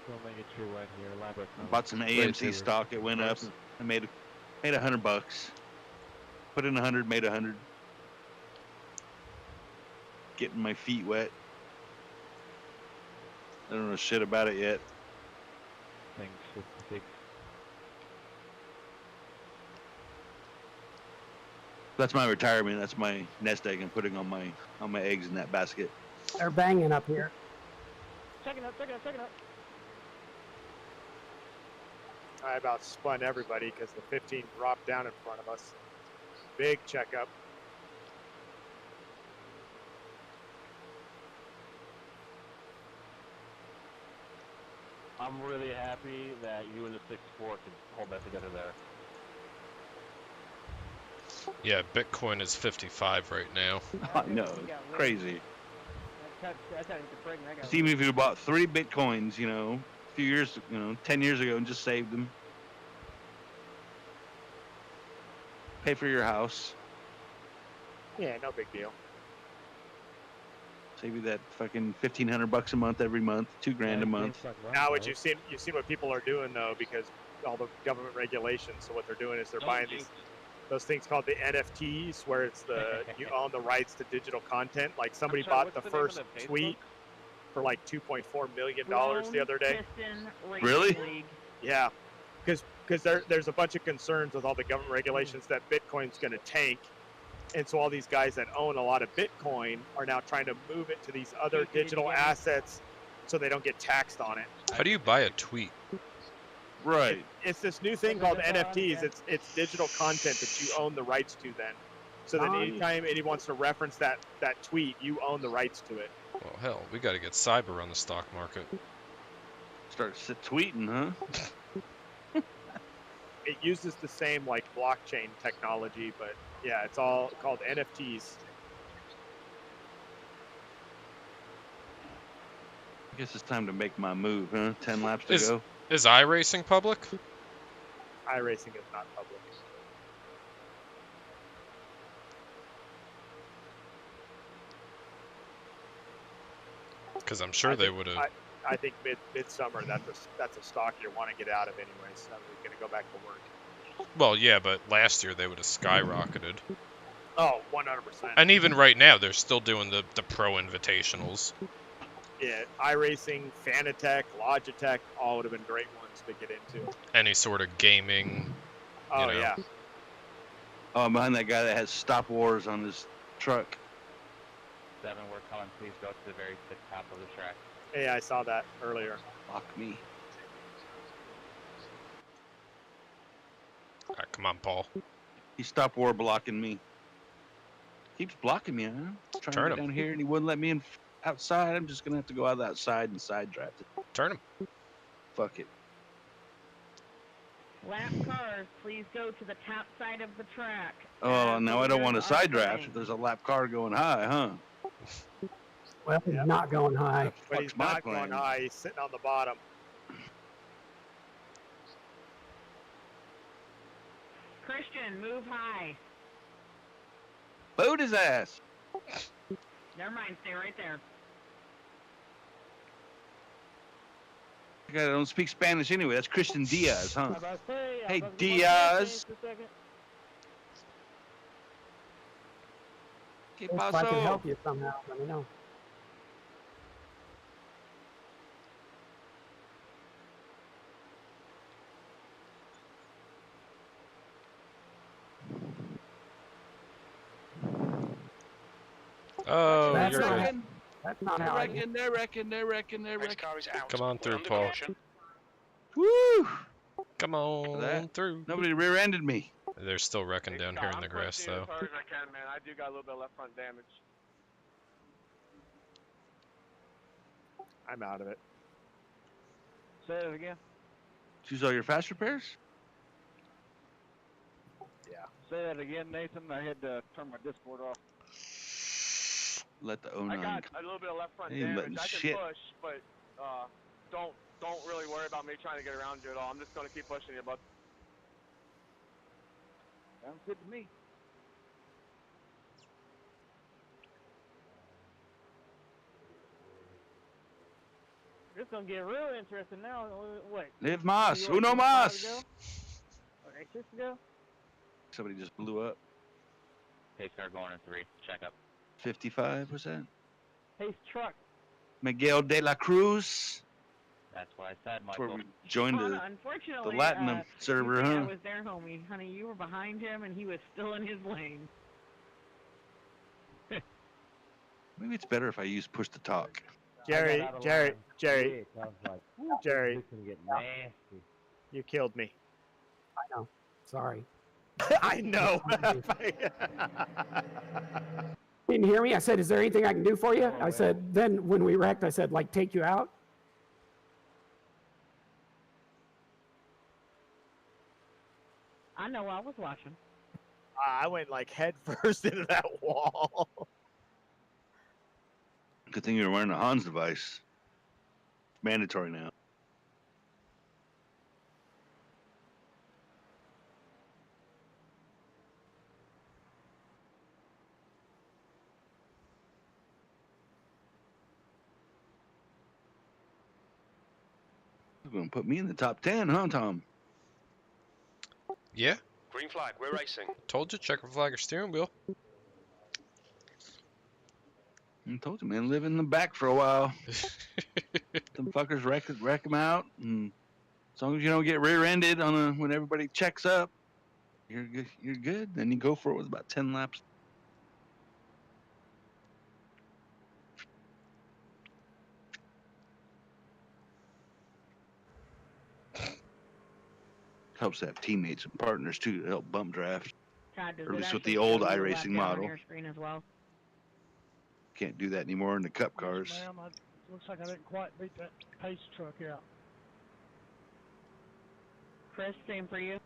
Don't make it true right here. Elaborate. Bought some AMC stock. It went up. I made $100. Put in 100, made 100. Getting my feet wet. I don't know shit about it yet. Things 56. That's my retirement. That's my nest egg I'm putting on my eggs in that basket. They're banging up here. Checking up. I about spun everybody because the 15 dropped down in front of us. Big checkup. I'm really happy that you and the 6-4 can hold that together there. Yeah, Bitcoin is 55 right now. I know, crazy. That's how you break that guy. Even if you bought 3 Bitcoins, you know, a few years, 10 years ago, and just saved them, pay for your house, Yeah, no big deal. save you that fucking $1,500 a month every month, $2,000 a month. Now, what you've seen what people are doing though, because all the government regulations. So what they're doing is they're buying those things called the NFTs, where it's you own the rights to digital content. Like somebody bought the first tweet for like $2.4 million the other day. Really? Yeah, because there's a bunch of concerns with all the government regulations that Bitcoin's going to tank, and so all these guys that own a lot of Bitcoin are now trying to move it to these other digital assets, so they don't get taxed on it. How do you buy a tweet? Right. It's this new thing called NFTs. It's digital content that you own the rights to then. So then anytime anyone wants to reference that tweet, you own the rights to it. Well, hell, we got to get cyber on the stock market. Start tweeting, huh? It uses the same like blockchain technology, but yeah, it's all called NFTs. I guess it's time to make my move, huh? 10 laps to go. Is iRacing public? iRacing is not public. Because I'm sure they would have. I think midsummer that's a stock you want to get out of anyways. So we're gonna go back to work. Well, yeah, but last year they would have skyrocketed. Oh, 100%. And even right now, they're still doing the pro invitationals. Yeah, iRacing, Fanatec, Logitech, all would have been great ones to get into. Any sort of gaming. Oh, yeah. Oh, I'm behind that guy that has Stop Wars on his truck. 7, we're coming. Please go to the very top of the track. Yeah, I saw that earlier. Fuck me. All right, come on, Paul. He Stop War blocking me. Keeps blocking me, huh? Trying Turn to him. get down here and he wouldn't let me in outside. I'm just gonna have to go out outside and side draft it. Turn him. Fuck it. Lap cars, please go to the top side of the track. Oh, now I don't want to side draft if there's a lap car going high, huh? Well, he's not going high. But he's not going high. He's sitting on the bottom. Christian, move high. Boot his ass. Never mind, stay right there. I don't speak Spanish anyway. That's Christian Diaz, huh? Hey, Diaz. Diaz. ¿Qué If I can pasó? help you somehow, let me know. Oh, That's you're not- good. That's not how I do. They reckon. Next car is out. Come on through, Under Paul. caution. Woo! Come on through. Nobody rear-ended me. They're still wrecking down here in the grass, though. As hard as I can, man. I do got a little bit of left front damage. I'm out of it. Say it again. Choose all your fast repairs? Yeah. Say that again, Nathan. I had to turn my Discord off. Let the I 09 got a little bit of left front They ain't damage. letting I can shit. push, but don't really worry about me trying to get around you at all. I'm just gonna keep pushing you, bud. Sounds good to me. It's gonna get real interesting now. Wait. Live más, You uno like más. 5 to go? Or 6 to go? Somebody just blew up. Pace car going in 3. Check up. 55%. Pace truck. Miguel de la Cruz. That's what I said, That's where Michael. we joined Oh, the no, unfortunately, Latinum server, you think huh? I was there, homie. Honey, you were behind him, and he was still in his lane. Maybe it's better if I use push to talk. Jerry, I got out of Jerry, line Jerry, quick. I was like, Jerry, this is gonna get nasty. you killed me. I know. Sorry. I know. Didn't hear me? I said, is there anything I can do for you? I said, then when we wrecked, I said, like, take you out? I know, I was watching. I went like head first into that wall. Good thing you're wearing a Hans device. Mandatory now. You're gonna put me in the top 10, huh, Tom? Yeah. Green flag, we're racing. Told you, checker flag or steering wheel. I told you, man, live in the back for a while. Them fuckers wreck them out, and as long as you don't get rear-ended on when everybody checks up, you're good. You're good. Then you go for it with about 10 laps. Helps to have teammates and partners too to help bump draft. God, does Or at it least with actually the old show you iRacing lap down model. on your screen as well? Can't do that anymore in the Cup cars. Ma'am, looks like I didn't quite beat that pace truck out. Chris, same for you.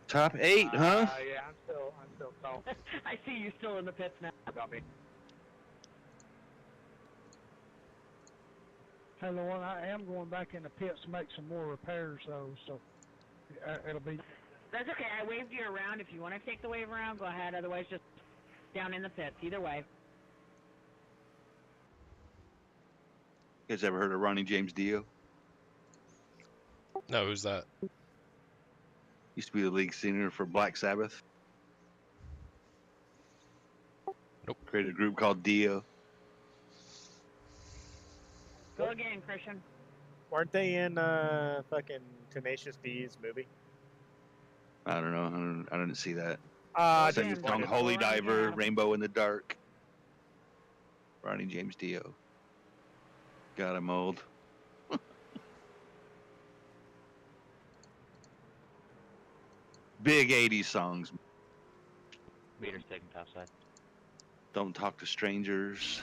Top 8, huh? Yeah, I'm still so. I see you still in the pits now. Got me. Hey, Lauren, I am going back in the pits to make some more repairs, though, so it'll be... That's okay. I waved you around. If you want to take the wave around, go ahead. Otherwise, just down in the pits. Either way. You guys ever heard of Ronnie James Dio? No, who's that? Used to be the lead singer for Black Sabbath. Nope. Created a group called Dio. Go again, Christian. Weren't they in fucking Tenacious D's movie? I don't know. I didn't see that. Sang the the song song Holy Diver, Adam. Rainbow in the Dark. Ronnie James Dio. Got him old. Big 80s songs. Meter's taking top side. Don't Talk to Strangers.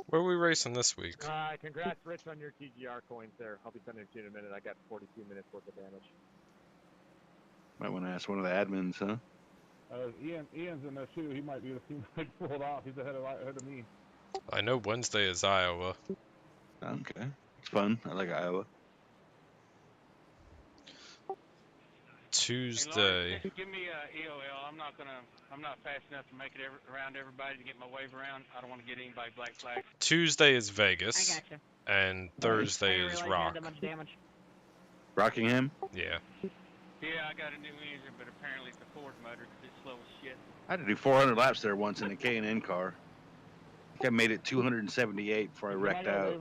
Where are we racing this week? Congrats, Rich, on your TGR coins there. I'll be sending it to you in a minute. I got 42 minutes worth of damage. Might want to ask one of the admins, huh? Ian's in there too. He might be the team that pulled off. He's ahead of me. I know Wednesday is Iowa. Okay. It's fun. I like Iowa. Tuesday. Hey, give me EOL. I'm not fast enough to make it around everybody to get my wave around. I don't want to get anybody black flag. Tuesday is Vegas. I gotcha. And Thursday is Rock. Rockingham? Yeah. Yeah, I got a new engine, but apparently it's a Ford motor because it's slow as shit. I had to do 400 laps there once in a K&N car. I think I made it 278 before I wrecked out.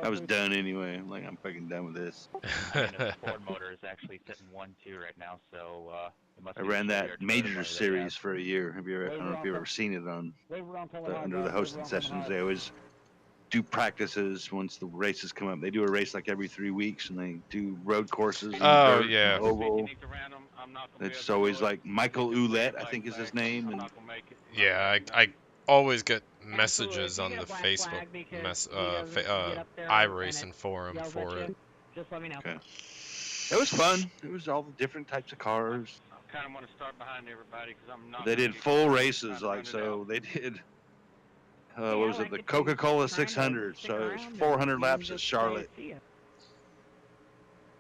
I was done anyway. I'm like, I'm fucking done with this. The Ford motor is actually sitting 1-2 right now, so it must I be ran the that Major Series for a year. I don't know if you've ever seen it on under the hosting sessions. They always do practices once the races come up. They do a race like every 3 weeks, and they do road courses. And Oh, dirt yeah. And oval. It's always like Michael Ouellette, I think is his name. And Yeah, I always get messages on the Facebook iRacing forum for it. Just let me know. Okay. It was fun. It was all the different types of cars. I kind of want to start behind everybody because I'm not. They did full races, like, so they did. What was it? The Coca-Cola 600. So it was 400 laps at Charlotte.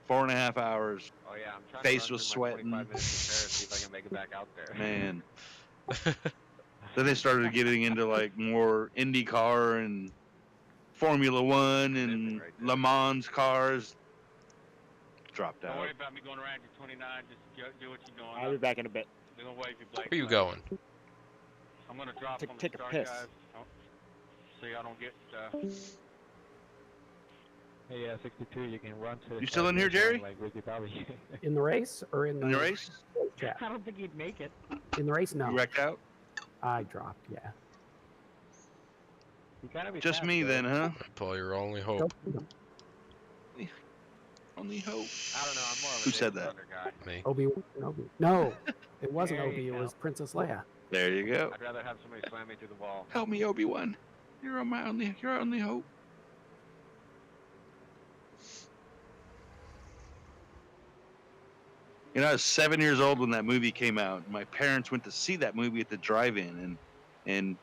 4.5 hours. Oh yeah, I'm trying Face to was run through my sweating. 25 minutes of Paris, see if I can make it back out there. Man. Then they started getting into like more IndyCar and Formula One and Le Mans cars. Dropped Don't out. worry about me going around to 29. Just do what you're doing. I'll be back in a bit. They're gonna wave you, Blake. Where you going? I'm gonna drop on the Take a start, piss. guys. So I don't get. Hey, 62, you can run to the You still in here, Jerry? Like Ricky Bobby. In the race or in In the race? Chat? I don't think he'd make it. In the race, no. You wrecked out? I dropped, yeah. You gotta be Just fast, me though. then, huh? Paul, your only hope. Only hope. I don't know. I'm more of a Who said Days that? Thunder guy. Me. Obi-Wan Kenobi. No, it wasn't There Obi. you It go. was Princess Leia. There you go. I'd rather have somebody slam me through the wall. Help me, Obi-Wan. You're my only hope. You know, I was 7 years old when that movie came out. My parents went to see that movie at the drive-in, and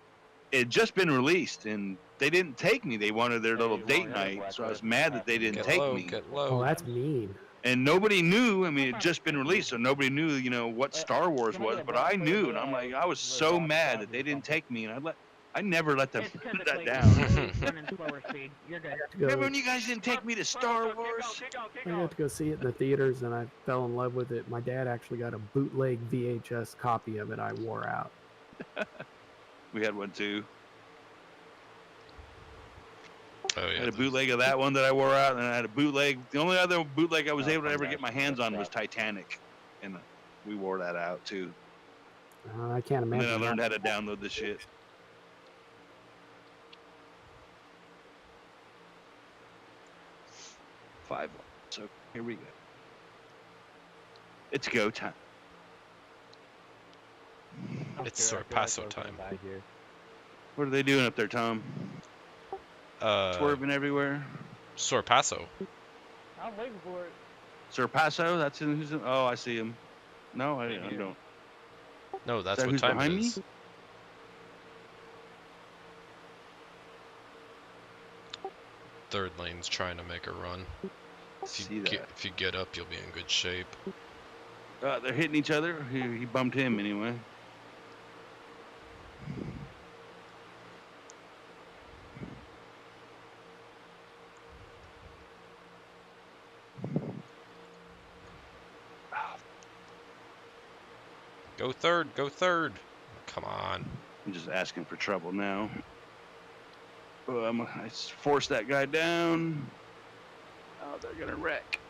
it had just been released, and they didn't take me. They wanted their little date night, so I was mad that they didn't take me. Get low. Oh, that's mean. And nobody knew. I mean, it had just been released, so nobody knew, you know, what Star Wars was. But I knew, and I'm like, I was so mad that they didn't take me, and I never let them It's put typically that down. running slower speed. You're good. Remember when you guys didn't take me to Star Wars? I got to go see it in the theaters, and I fell in love with it. My dad actually got a bootleg VHS copy of it I wore out. We had one too. Oh I yeah. had a bootleg of that one that I wore out, and I had a bootleg. The only other bootleg I was able to ever get my hands on was Titanic, and we wore that out too. I can't And imagine. then I learned how that. to download the shit. Five. So here we go. It's go time. It's Sorpasso time. What are they doing up there, Tom? Swerving everywhere. Sorpasso. I'm waiting for it. Sorpasso? That's in who's in, oh, I see him. No, I don't. No, that's Is that what who's time behind it me? is. Third lane's trying to make a run. If you get up, you'll be in good shape. They're hitting each other. He bumped him anyway. Go third, go third. Come on. I'm just asking for trouble now. Oh, I forced that guy down. Oh, they're gonna wreck.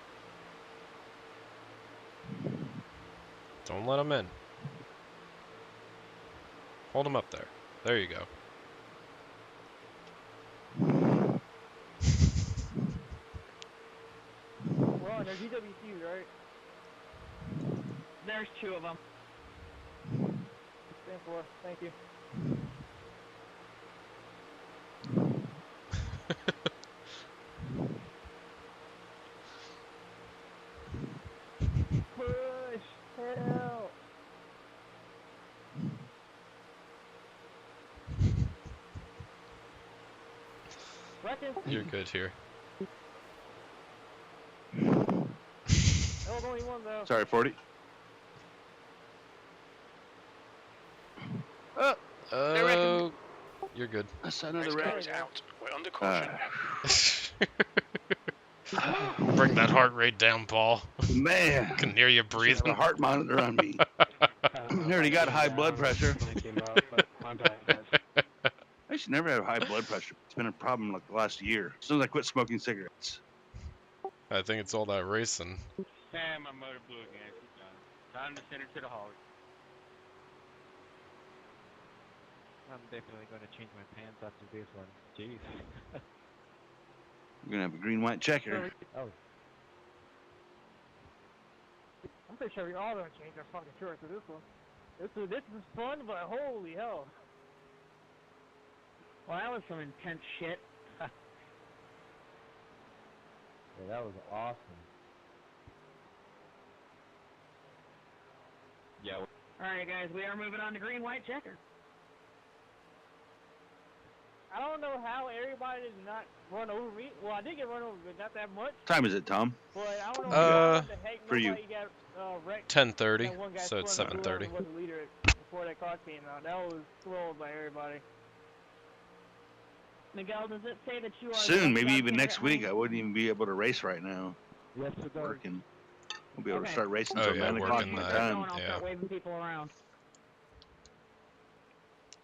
Don't let him in. Hold him up there. There you go. We're on, they're GWCs, right? There's two of them. Stand for. Thank you. Push! Help! Reckon? You're good here. That was only one though. Sorry, 40. Oh, you're good. That's another wreck. Out. We're under caution. Bring that heart rate down, Paul. Man. I can hear you breathing. The heart monitor on me. I already got high blood pressure. I used to never have high blood pressure. It's been a problem like the last year. As soon as I quit smoking cigarettes. I think it's all that racing. And my motor blew again. She's done. Time to send her to the hauler. I'm definitely going to change my pants after this one. Jeez. We're going to have a green-white checker. Oh. I'm pretty sure we all gonna change our fucking shirts to this one. This is fun, but holy hell. Well, that was some intense shit. Yeah, that was awesome. Yeah. Alright, guys, we are moving on to green, white, checker. I don't know how everybody did not run over me. Well, I did get run over, but not that much. What time is it, Tom? But I don't know how the heck for you. nobody got wrecked. 10:30, That one guy so it's spun up the road 7:30. and was the leader before before that clock came out. That was swallowed by everybody. Miguel, does it say that you are Soon, maybe the even next week, candidate, I wouldn't even be able to race right now. Yes, it does. Working. We'll be able to Okay. start racing Oh, until yeah, 9 o'clock working my that. time. I'll start waving people around.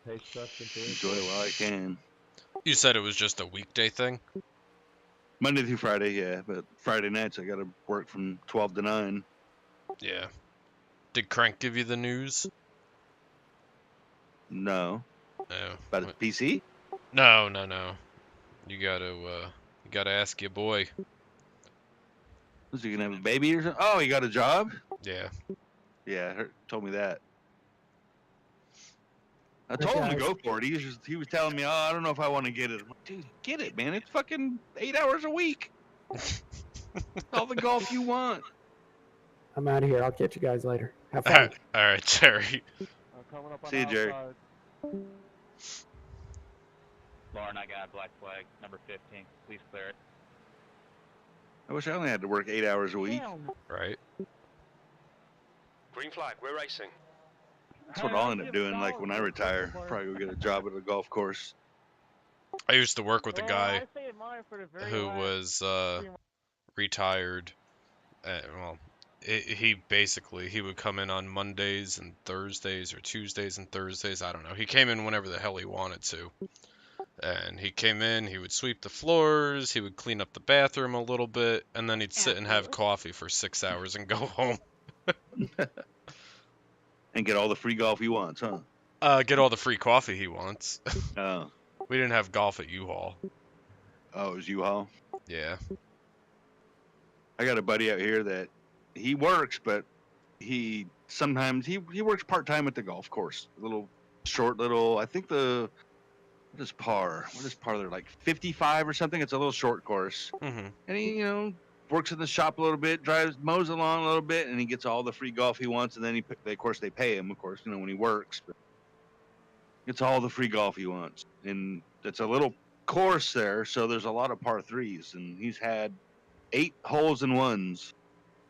Hey, Justin, Enjoy it while I can. You said it was just a weekday thing? Monday through Friday, yeah. But Friday nights, I got to work from 12 to 9. Yeah. Did Crank give you the news? No. No. About his PC? No. You gotta ask your boy. Was he going to have a baby or something? Oh, he got a job? Yeah. Yeah, told me that. I told him to go for it. He was telling me, oh, I don't know if I want to get it. I'm like, dude, get it, man. It's fucking 8 hours a week. All the golf you want. I'm out of here. I'll catch you guys later. Have fun. All right, Jerry. Coming up on See you, Jerry. outside. Lauren, I got a black flag, number 15. Please clear it. I wish I only had to work 8 hours a week. Right. Green flag, we're racing. That's what I'll end up doing, like, when I retire. Probably go get a job at a golf course. I used to work with a guy I saved mine for the very who last was retired. Well, he would come in on Mondays and Thursdays or Tuesdays and Thursdays. I don't know. He came in whenever the hell he wanted to. And he came in, he would sweep the floors, he would clean up the bathroom a little bit, and then he'd sit and have coffee for 6 hours and go home. And get all the free golf he wants, huh? Get all the free coffee he wants. Oh. We didn't have golf at U-Haul. Oh, it was U-Haul? Yeah. I got a buddy out here that he works, but he sometimes he works part-time at the golf course. A little short little, I think what is par? They're like 55 or something. It's a little short course. Mm-hmm. And he, works in the shop a little bit, mows along a little bit, and he gets all the free golf he wants. And then of course they pay him, when he works. But gets all the free golf he wants. And it's a little course there, so there's a lot of par threes. And he's had 8 holes in ones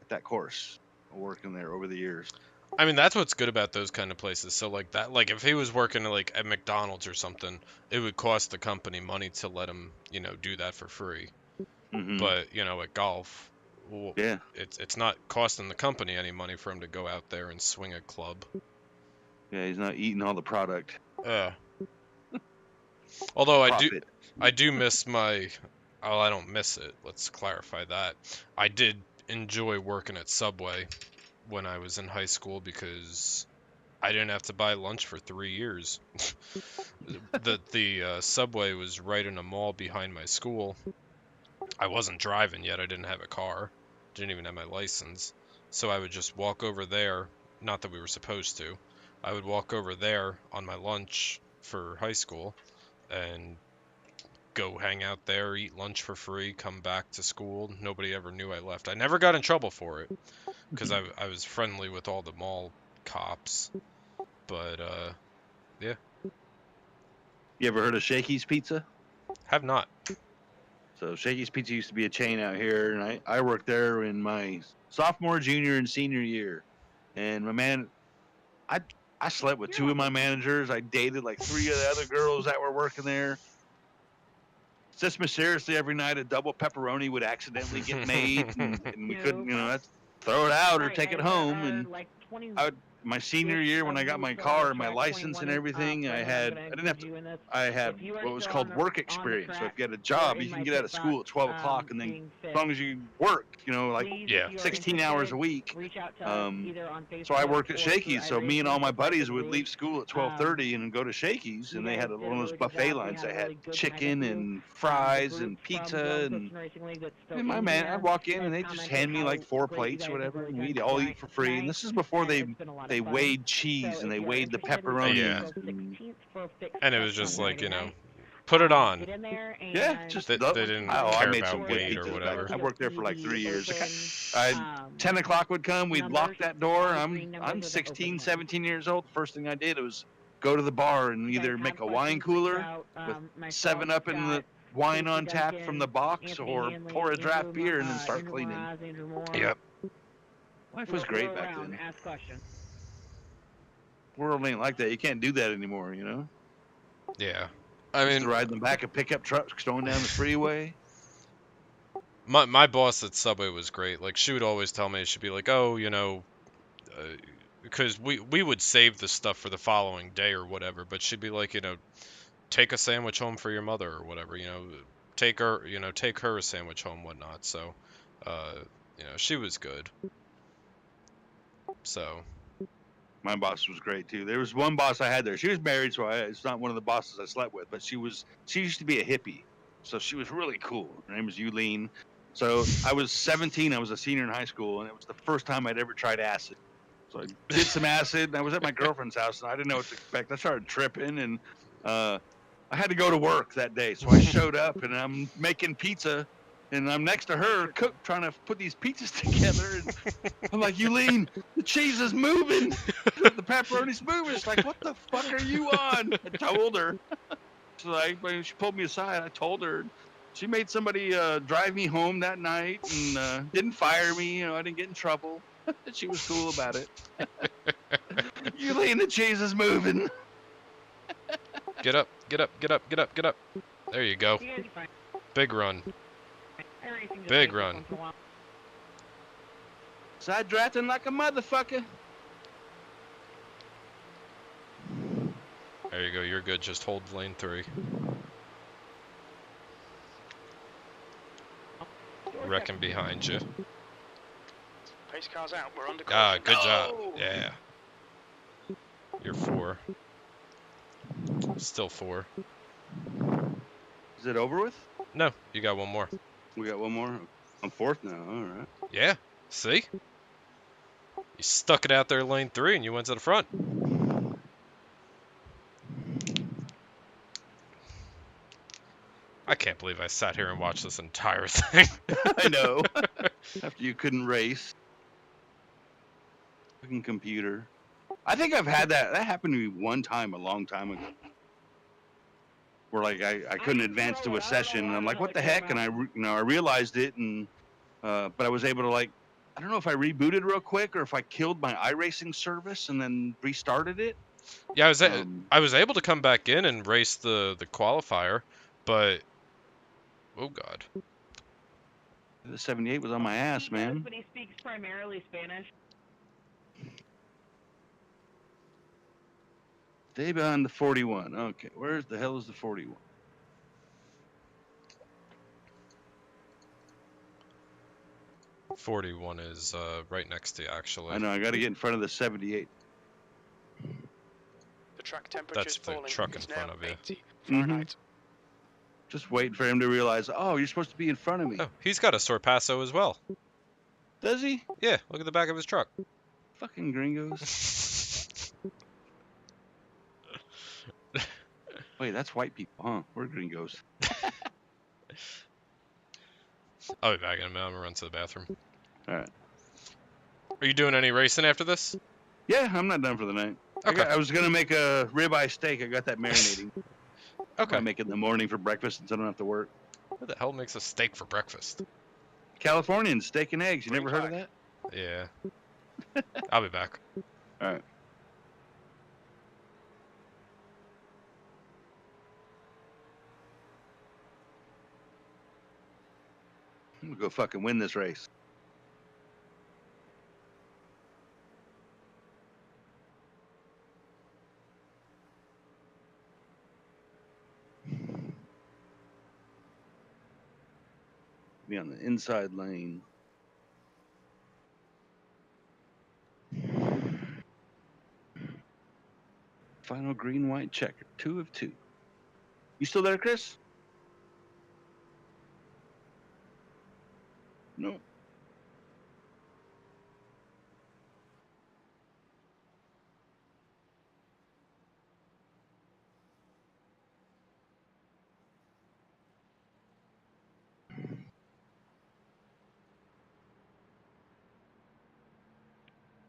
at that course working there over the years. I mean, that's what's good about those kind of places. So like that, like if he was working like at McDonald's or something, it would cost the company money to let him, do that for free. Mm-hmm. But at golf, yeah, it's not costing the company any money for him to go out there and swing a club. Yeah, he's not eating all the product. Although I do miss my. Oh, I don't miss it. Let's clarify that. I did enjoy working at Subway when I was in high school because I didn't have to buy lunch for 3 years. The Subway was right in a mall behind my school. I wasn't driving yet. I didn't have a car. Didn't even have my license. So I would just walk over there. Not that we were supposed to. I would walk over there on my lunch for high school and go hang out there, eat lunch for free, come back to school. Nobody ever knew I left. I never got in trouble for it because I was friendly with all the mall cops. But, yeah. You ever heard of Shakey's Pizza? Have not. So Shakey's Pizza used to be a chain out here, and I worked there in my sophomore, junior, and senior year. And my man, I slept with 2 of my managers. I dated like 3 of the other girls that were working there. Just mysteriously, every night a double pepperoni would accidentally get made, and we couldn't, throw it out or take it home. And my senior year, when I got my car and my license and everything, I had what was called work experience. So if you had a job, you can get out of school at 12 o'clock, and then as long as you work, 16 hours a week. So I worked at Shakey's. So me and all my buddies would leave school at 12:30 and go to Shakey's, and they had one of those buffet lines. They had chicken and fries and pizza, and my man, I'd walk in and they'd just hand me like 4 plates or whatever, and we'd all eat for free. And this is before they weighed cheese and they weighed the pepperoni. Yeah. And it was just like, put it on. Yeah, just they didn't care I made about some good weight or pizzas whatever. I worked there for like 3 years. 10 o'clock would come, we'd lock that door. I'm 16, 17 years old. The first thing I did was go to the bar and either make a wine cooler with 7-Up in the wine on tap from the box, or pour a draft beer and then start cleaning. Yep. Life was great back then. World ain't like that. You can't do that anymore, you know? Yeah. I Used mean, to ride in the back of pickup trucks going down the freeway. my boss at Subway was great. Like, she would always tell me, she'd be like, oh, you know, because we would save the stuff for the following day or whatever, but she'd be like, you know, take a sandwich home for your mother or whatever, you know, take her a sandwich home, whatnot. So, you know, she was good. So. My boss was great too. There was one boss I had there. She was married, so it's not one of the bosses I slept with, but she used to be a hippie, so she was really cool. Her name was Yulene. So I was 17. I was a senior in high school, and it was the first time I'd ever tried acid. So I did some acid, and I was at my girlfriend's house, and I didn't know what to expect. I started tripping, and I had to go to work that day. So I showed up, and I'm making pizza, and I'm next to her, trying to put these pizzas together. And I'm like, Yulene, the cheese is moving. The pepperoni's moving. She's like, what the fuck are you on? I told her. So when she pulled me aside, I told her. She made somebody drive me home that night and didn't fire me. You know, I didn't get in trouble. She was cool about it. Yulene, the cheese is moving. Get up, get up, get up, get up, get up. There you go. Big run. Big run. Side drafting like a motherfucker. There you go, you're good. Just hold lane 3. Wrecking behind you. Pace car's out. We're under Ah, caution. good job. Yeah. You're 4. Still 4. Is it over with? No, you got one more. We got one more. I'm 4th now. All right. Yeah. See? You stuck it out there lane 3 and you went to the front. I can't believe I sat here and watched this entire thing. I know. After you couldn't race. Fucking computer. I think I've had that. That happened to me one time a long time ago. Where like I couldn't advance to a session, and I'm like, what the heck? And I realized it, and but I was able to like, I don't know if I rebooted real quick or if I killed my iRacing service and then restarted it. Yeah, I was able to come back in and race the qualifier, but oh god. The 78 was on my ass, man. But he speaks primarily Spanish. Stay behind the 41. Okay, where the hell is the 41? .41 is right next to you, actually. I know. I got to get in front of the 78. The track temperature That's is falling. the truck in It's front now of you. 80 Fahrenheit. Just waiting for him to realize, oh, you're supposed to be in front of me. Oh, he's got a Sorpasso as well. Does he? Yeah, look at the back of his truck. Fucking gringos. Wait, that's white people, huh? We're gringos. I'll be back in a minute. I'm gonna run to the bathroom. All right. Are you doing any racing after this? Yeah, I'm not done for the night. Okay. I was gonna make a ribeye steak. I got that marinating. Okay. I make it in the morning for breakfast since I don't have to work. Who the hell makes a steak for breakfast? Californian steak and eggs. You never heard of that? Yeah. I'll be back. All right. I'm gonna go fucking win this race. Be on the inside lane. Final green white checker. 2 of 2. You still there, Chris? No.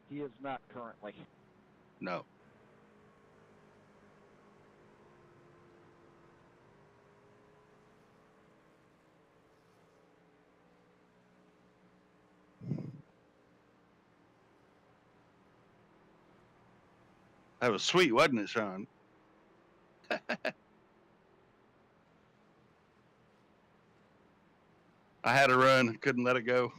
He is not currently. No. That was sweet, wasn't it, Sean? I had to run. Couldn't let it go.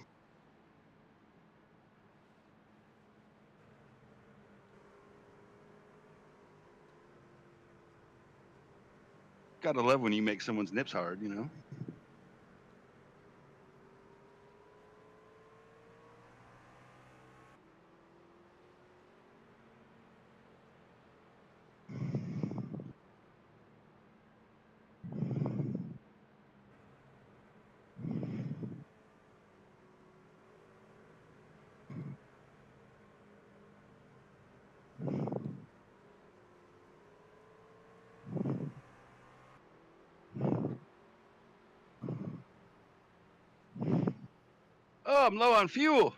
Gotta love when you make someone's nips hard, you know? Oh, I'm low on fuel.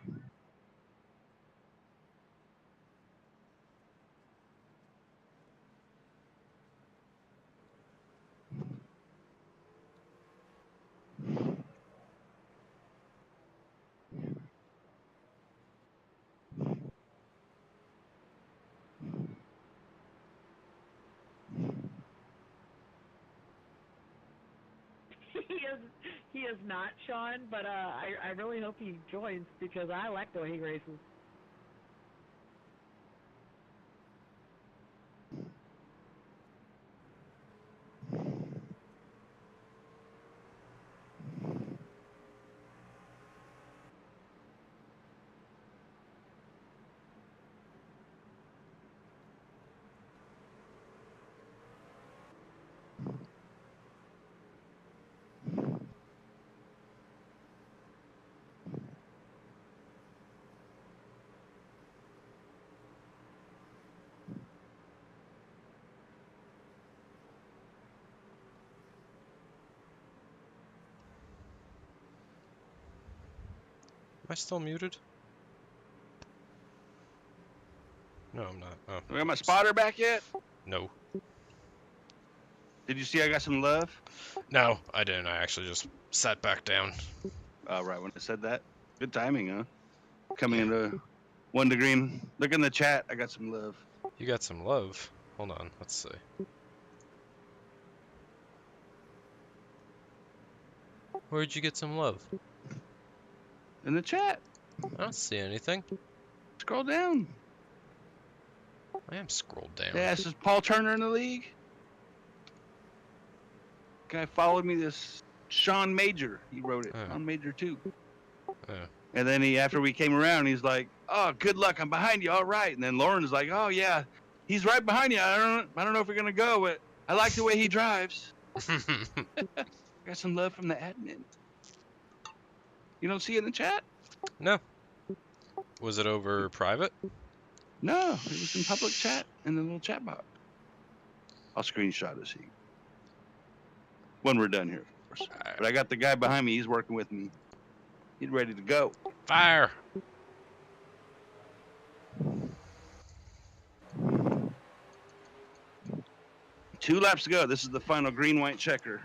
He is not, Sean, but I really hope he joins because I like the way he races. Am I still muted? No, I'm not. Oh. We got my spotter back yet? No. Did you see I got some love? No, I didn't. I actually just sat back down. Oh, right when I said that. Good timing, huh? Coming into 1 degree. Look in the chat. I got some love. You got some love? Hold on. Let's see. Where'd you get some love? In the chat. I don't see anything. Scroll down. I am scrolled down. Yeah, this is Paul Turner in the league. Guy followed me, this Sean Major. He wrote it. Sean Major too. And then after we came around, he's like, "Oh, good luck. I'm behind you. All right." And then Lauren's like, "Oh yeah, he's right behind you. I don't know if we're gonna go, but I like the way he drives." Got some love from the admin. You don't see it in the chat? No. Was it over private? No, it was in public chat in the little chat box. I'll screenshot it, see. When we're done here, of course. But I got the guy behind me. He's working with me. He's ready to go. Fire! 2 laps to go. This is the final green-white checker.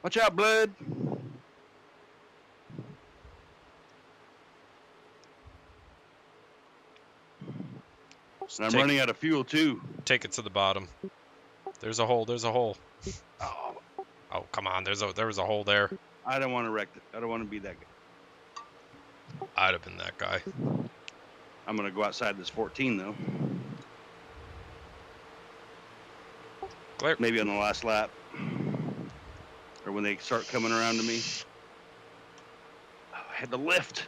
Watch out, Blood. And I'm running out of fuel, too. Take it to the bottom. There's a hole. There's a hole. Oh, come on. There was a hole there. I don't want to wreck it. I don't want to be that guy. I'd have been that guy. I'm going to go outside this 14, though. Clear. Maybe on the last lap. Or when they start coming around to me. Oh, I had to lift.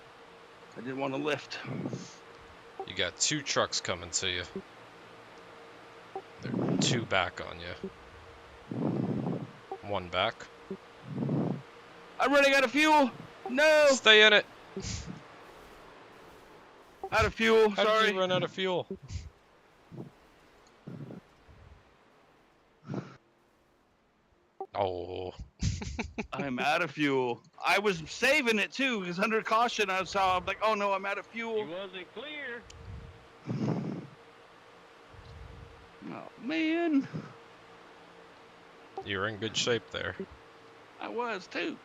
I didn't want to lift. You got 2 trucks coming to you. There are 2 back on you. 1 back. I'm running out of fuel. No. Stay in it. Out of fuel. How Sorry. did you run out of fuel? Oh. I'm out of fuel. I was saving it too, because under caution I saw. I'm like, oh no, I'm out of fuel. He wasn't clear. Oh man. You were in good shape there. I was too.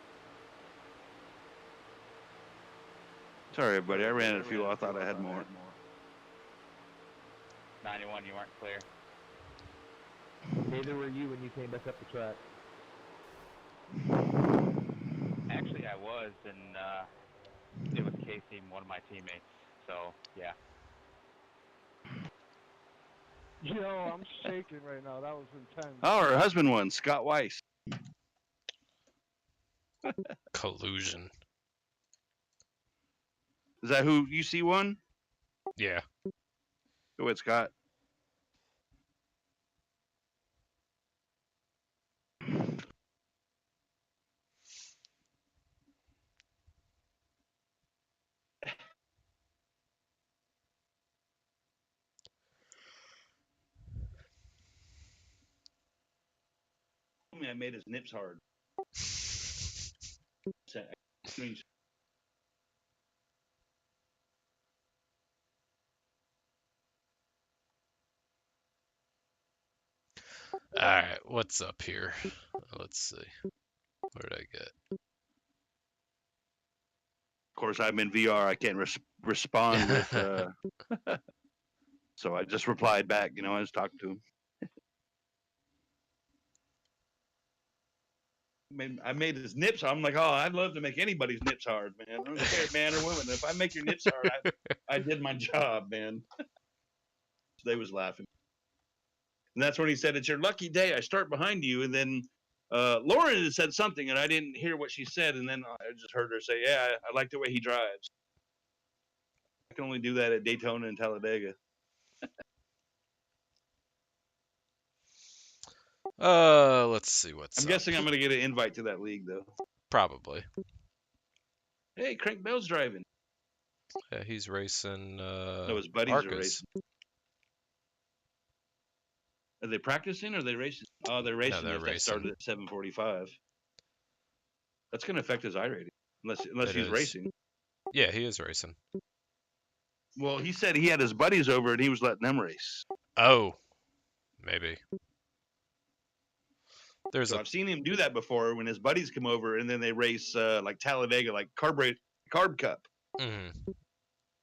Sorry, everybody. I ran out of fuel. I thought I had more. 91, you weren't clear. Neither were you when you came back up the track. Actually, I was, and it was Casey, one of my teammates. So, yeah. Yo, I'm shaking right now. That was intense. Oh, her husband won, Scott Weiss. Collusion. Is that who UC won? Yeah. Go ahead, Scott. I made his nips hard. Alright, what's up here? Let's see. What did I get? Of course, I'm in VR. I can't respond with, so I just replied back. You know, I was talking to him. I made his nips hard. I'm like, oh, I'd love to make anybody's nips hard, man. I don't care, man or woman. If I make your nips hard, I did my job, man. They was laughing. And that's when he said, it's your lucky day. I start behind you. And then Lauren had said something, and I didn't hear what she said. And then I just heard her say, yeah, I like the way he drives. I can only do that at Daytona and Talladega. Let's see what's I'm up. guessing I'm going to get an invite to that league, though. Probably. Hey, Crank Bell's driving. Yeah, he's racing, No, his buddies are racing. Are they practicing or are they racing? Oh, they're racing. No, they're That started at 7:45. That's going to affect his I rating, unless he's racing. Yeah, he is racing. Well, he said he had his buddies over and he was letting them race. Oh, maybe. I've seen him do that before when his buddies come over and then they race like Talladega, like Carb Cup,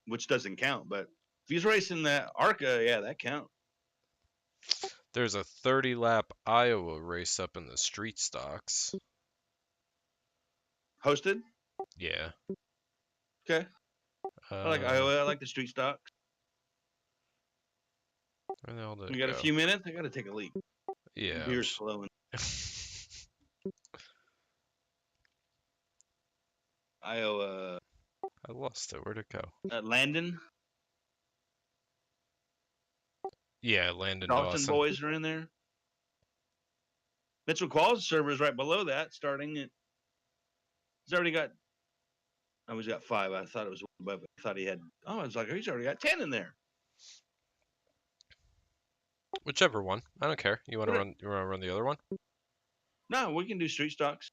which doesn't count. But if he's racing that ARCA, yeah, that counts. There's a 30-lap Iowa race up in the street stocks. Hosted? Yeah. Okay. I like Iowa. I like the street stocks. Where the hell did We it got go? a few minutes. I got to take a leak. Yeah. Beer's flowing. Iowa. I lost it. Where'd it go? Landon. Yeah, Landon Dawson boys are in there. Mitchell Qualls server is right below that, starting at. He's already got. Oh, he's got 5. I thought it was one above. I thought he had. Oh, I was like, he's already got 10 in there. Whichever one. I don't care. You want to run? You want to run the other one? No, we can do street stocks.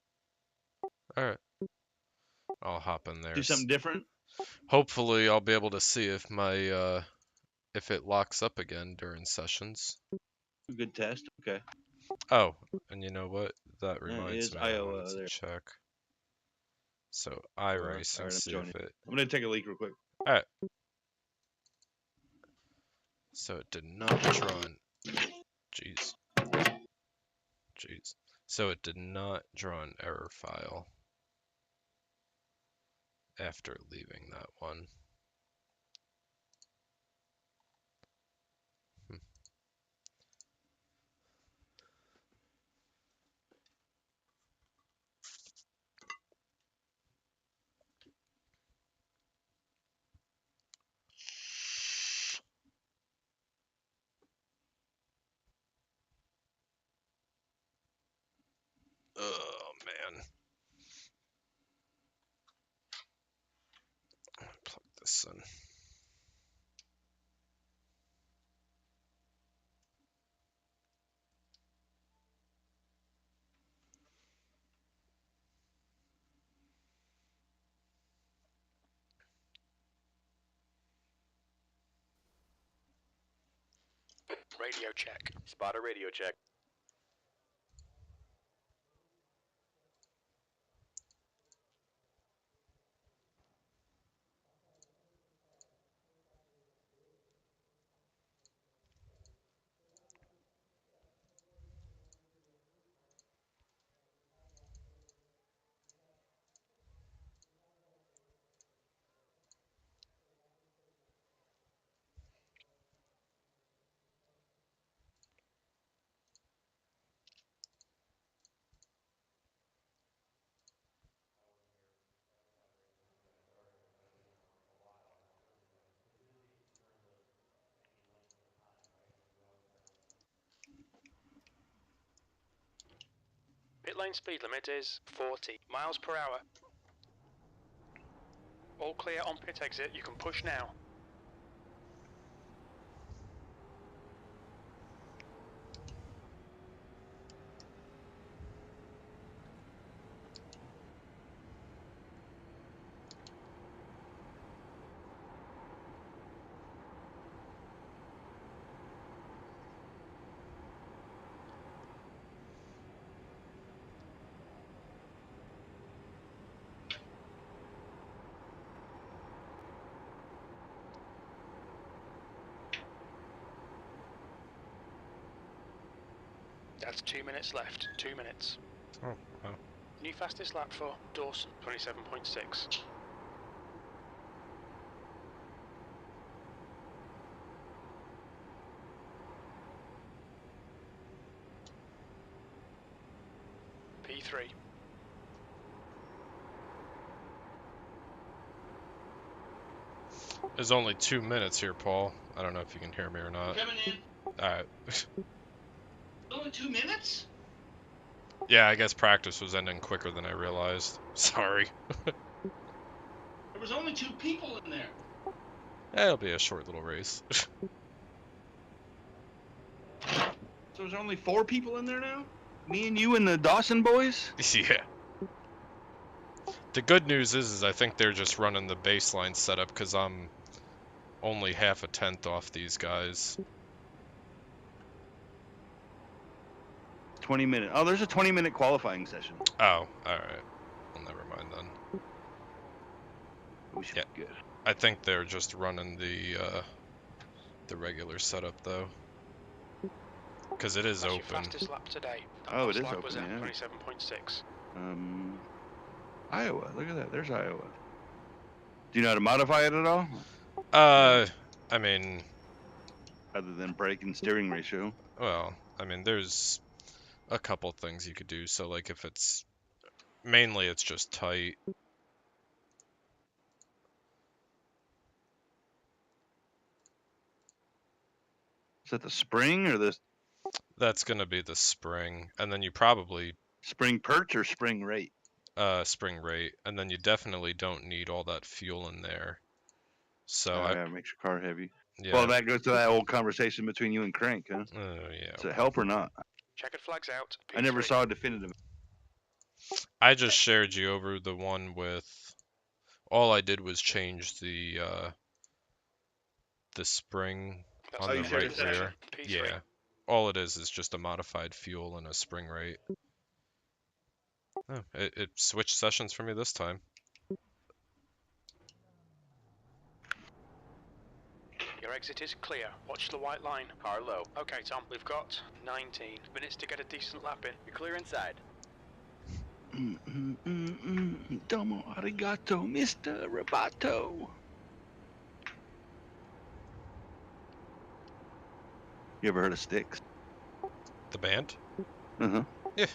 All right. I'll hop in there. Do something different. Hopefully, I'll be able to see if my if it locks up again during sessions. Good test. Okay. Oh, and you know what? That reminds me. Iowa I wanted to there. check. So iRacing. Right, See if it. I'm gonna take a leak real quick. All right. So it did not draw an. Jeez. So it did not draw an error file after leaving that one. Oh man. Plug this in. Radio check. Spotter radio check. lane speed limit is 40 miles per hour. All clear on pit exit. You can push now. That's 2 minutes left. 2 minutes. Oh, wow. New fastest lap for Dawson, 27.6. P3. There's only 2 minutes here, Paul. I don't know if you can hear me or not. Coming in. Alright. Only 2 minutes? Yeah, I guess practice was ending quicker than I realized. Sorry. There was only 2 people in there. It'll be a short little race. So there's only 4 people in there now? Me and you and the Dawson boys? Yeah. The good news is I think they're just running the baseline setup because I'm only half a tenth off these guys. 20-minute. Oh, there's a 20-minute qualifying session. Oh, alright. Well, never mind then. We should be good. I think they're just running the regular setup though. Because it is That's open. your fastest lap today. Oh, it is Lap open, was at yeah. 27.6. Iowa. Look at that. There's Iowa. Do you know how to modify it at all? I mean... Other than brake and steering ratio. Well, I mean, there's a couple things you could do. So, like, if it's... Mainly, it's just tight. Is that the spring or the... That's going to be the spring. And then you probably... Spring perch or spring rate? Spring rate. And then you definitely don't need all that fuel in there. So yeah, it makes your car heavy. Yeah. Well, that goes to that old conversation between you and Crank, huh? Yeah. Does it help or not? Checkered flags out. I never saw a definitive. I just shared you over the one with... All I did was change the spring on the right rear. Yeah. All it is just a modified fuel and a spring rate. Oh, it switched sessions for me this time. Your exit is clear. Watch the white line. Car low. Okay, Tom, we've got 19 minutes to get a decent lap in. You're clear inside. Domo arigato, Mr. Roboto. You ever heard of Styx? The band? Uh-huh. Yeah.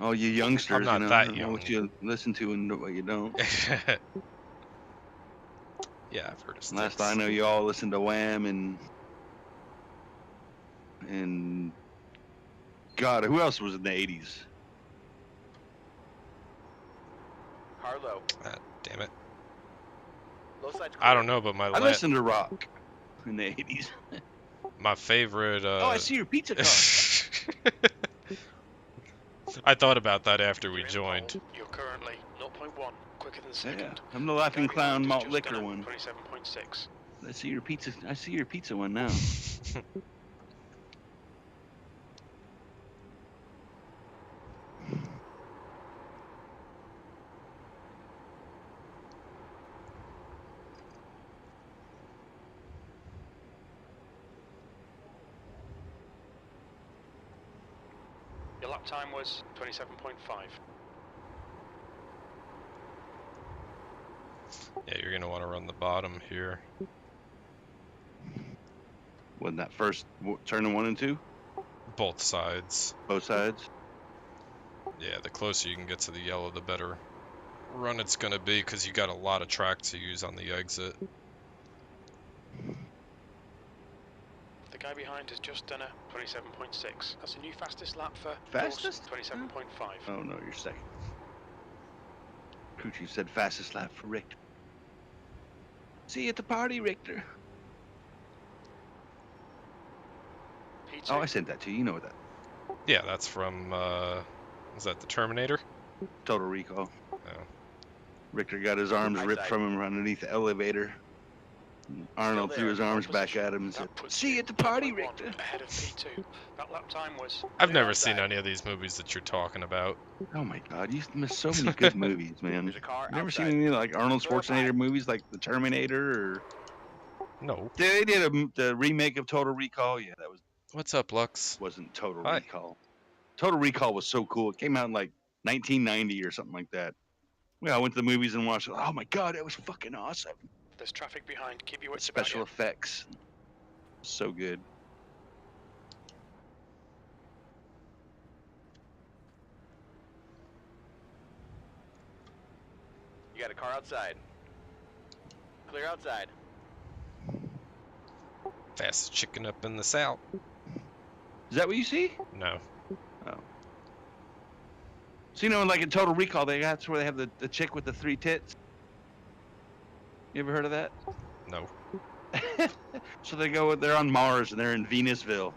Oh, you youngsters, I'm not you know, that I know young. what you listen to and what you don't. Yeah, I've heard of Styx. Last I know, you all listen to Wham and God, who else was in the 80s? Car low. Damn it. Low side's I don't know, but my I listened to rock in the 80s. my favorite. Oh, I see your pizza car. I thought about that after we joined. You're currently 0.1 quicker than second. Yeah, I'm the Laughing Clown malt liquor one. 27.6. I see your pizza. I see your pizza one now. Your lap time was 27.5. Yeah, you're gonna want to run the bottom here. Wasn't that first turning 1 and 2? Both sides. Both sides. Yeah, the closer you can get to the yellow, the better run it's gonna be, because you got a lot of track to use on the exit. The guy behind has just done a 27.6. That's a new fastest lap for Fastest? 27.5. Oh no, you're second. Crew chief said fastest lap for Richter. See you at the party, Richter. P2. Oh, I sent that to you. You know what that. Yeah, that's from, is that the Terminator? Total Recall. Oh. Richter got his arms ripped from him underneath the elevator. Arnold threw his arms back at him and said, "See you at the party, Richter." Ahead of P2. That lap time was... I've never seen any of these movies that you're talking about. Oh my God, you missed so many good movies, man. There's a car You never outside. seen any like Arnold Schwarzenegger movies like the Terminator or? No. They did the remake of Total Recall. Yeah, that was. What's up, Lux? Wasn't Total Hi. Recall. Total Recall was so cool. It came out in like 1990 or something like that. Well, I went to the movies and watched it. Oh my God, it was fucking awesome. There's traffic behind. Keep your wits Special about effects. So good. You got a car outside. Clear outside. Fastest chicken up in the South. Is that what you see? No. Oh. So you know, like in Total Recall, that's where they have the chick with the 3 tits. You ever heard of that? No. So they're on Mars and they're in Venusville,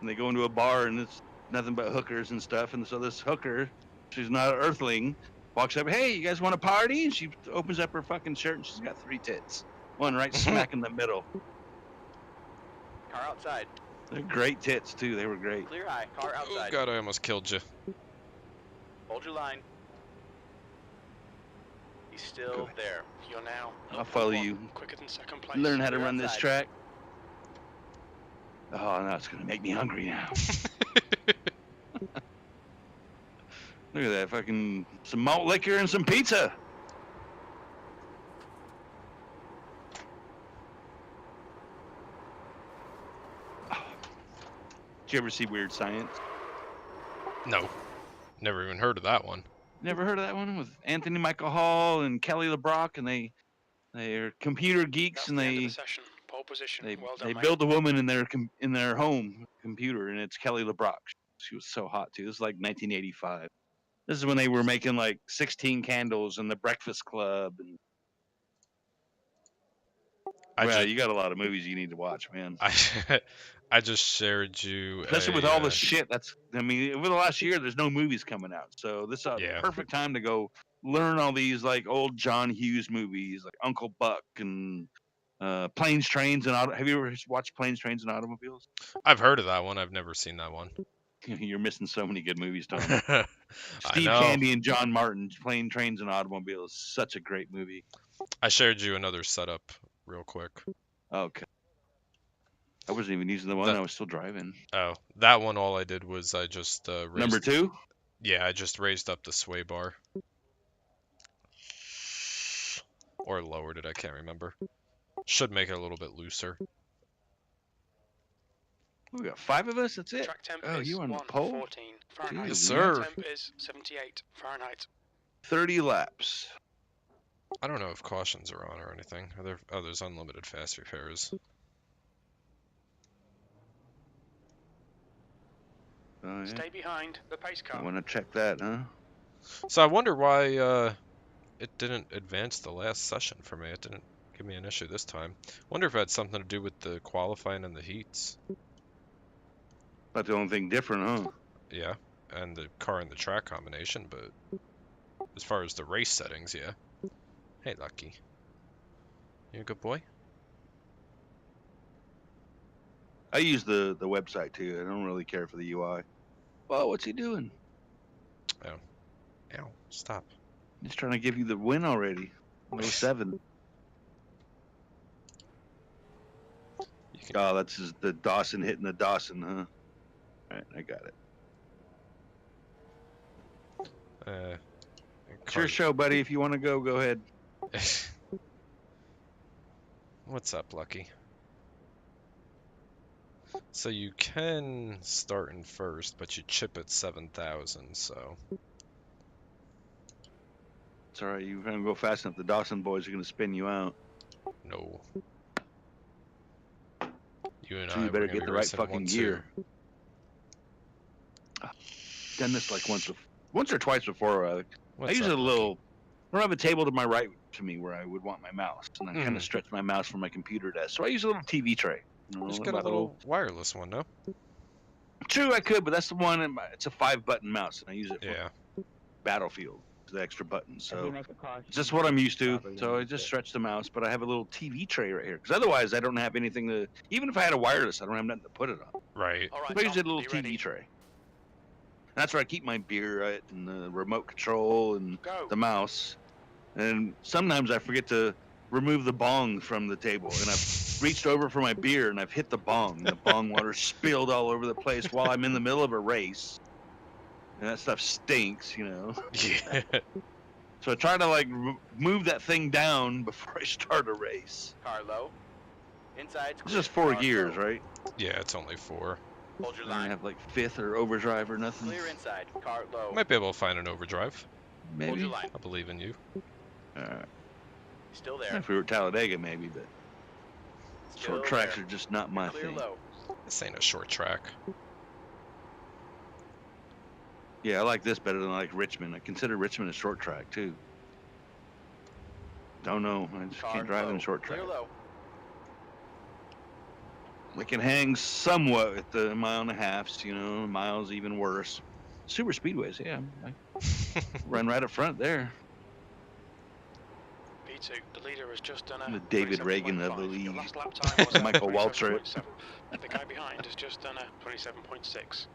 and they go into a bar and it's nothing but hookers and stuff. And so this hooker, she's not an Earthling, walks up, "Hey, you guys want a party?" And she opens up her fucking shirt and she's got 3 tits, one right smack in the middle. Car outside. They're great tits too. They were great. Clear high. Car outside. Oh God, I almost killed you. Hold your line. He's still there. You're now. I'll follow you. Quicker than second place. Learn how to Clear run this outside. track. Oh, now it's gonna make me hungry now. Look at that, fucking some malt liquor and some pizza. Did you ever see Weird Science? No. Never even heard of that one. Never heard of that one with Anthony Michael Hall and Kelly LeBrock, and they're computer geeks. That's And the end of they the session. Pole position. they Well done, they mate. build a woman in their home computer, and it's Kelly LeBrock. She was so hot too. This is like 1985. This is when they were making like 16 Candles and The Breakfast Club. And you got a lot of movies you need to watch, man. I just shared you. Especially with all the shit over the last year, there's no movies coming out. So this is a perfect time to go learn all these like old John Hughes movies, like Uncle Buck and Planes, Trains, and Have you ever watched Planes, Trains, and Automobiles? I've heard of that one. I've never seen that one. You're missing so many good movies, Tom. I Steve know. Candy and John Martin, Planes, Trains, and Automobiles. Such a great movie. I shared you another setup real quick. Okay. I wasn't even using the one. I was still driving. Oh, that one, all I did was I just raised... Number 2? Yeah, I just raised up the sway bar. Or lowered it, I can't remember. Should make it a little bit looser. We got 5 of us? That's it? Track temp Oh, is you on the 114 pole? Fahrenheit. Yes, sir. Temp is 78 Fahrenheit. 30 laps. I don't know if cautions are on or anything. There's unlimited fast repairs. Oh, yeah. Stay behind the pace car. I want to check that, huh? So I wonder why it didn't advance the last session for me. It didn't give me an issue this time. Wonder if it had something to do with the qualifying and the heats. That's the only thing different, huh? Yeah, and the car and the track combination, but as far as the race settings, yeah. Hey, Lucky. You a good boy? I use the website too. I don't really care for the UI. Whoa, what's he doing? Oh. Ow, stop. He's trying to give you the win already. 07. Oh, that's the Dawson hitting the Dawson, huh? Alright, I got it. It's your show, buddy. If you want to go ahead. What's up, Lucky? So you can start in first, but you chip at 7,000, so... It's alright, you're going to go fast enough. The Dawson boys are going to spin you out. No. You and So I you better were gonna get be the right racing fucking one, gear. too. Done this like once or twice before. I What's use up, a little. I don't have a table to my right to me where I would want my mouse, and I kind Mhm. of stretch my mouse from my computer desk. So I use a little TV tray. You know, Just get a about little wireless one, no? True, I could, but that's the one. It's a 5-button mouse, and I use it for Yeah. Battlefield. The extra buttons. If you So make a caution, it's just what I'm used to. probably So gonna I use just it. stretch the mouse, but I have a little TV tray right here because otherwise I don't have anything to. Even if I had a wireless, I don't have nothing to put it on. Right. All right, So I use a Tom, little be TV ready. tray. That's where I keep my beer at, and the remote control, and Go. the mouse. And sometimes I forget to remove the bong from the table, and I've reached over for my beer, and I've hit the bong, and the bong water spilled all over the place while I'm in the middle of a race. And that stuff stinks, you know. Yeah. So I try to like move that thing down before I start a race. Car low. Inside's It's clear. just 4 Car gears, low. right? Yeah, it's only 4. Hold your I don't line. have like 5th or overdrive or nothing. Clear inside. Car low. Might be able to find an overdrive. Hold Maybe. your line. I believe in you. Still there. If we were at Talladega, maybe, but Still short tracks there. are just not my Clear thing. low. This ain't a short track. Yeah, I like this better than I like Richmond. I consider Richmond a short track too. Don't know. I just Car can't drive low. in short track. Clear low. I can hang somewhat at the 1.5 miles, miles even worse. Super speedways, yeah. I run right up front there. P2, the leader has just done a The David 27.5. Reagan of the Your league. last lap time was Michael Waltrip. 27.7. The guy behind has just done a 27.6.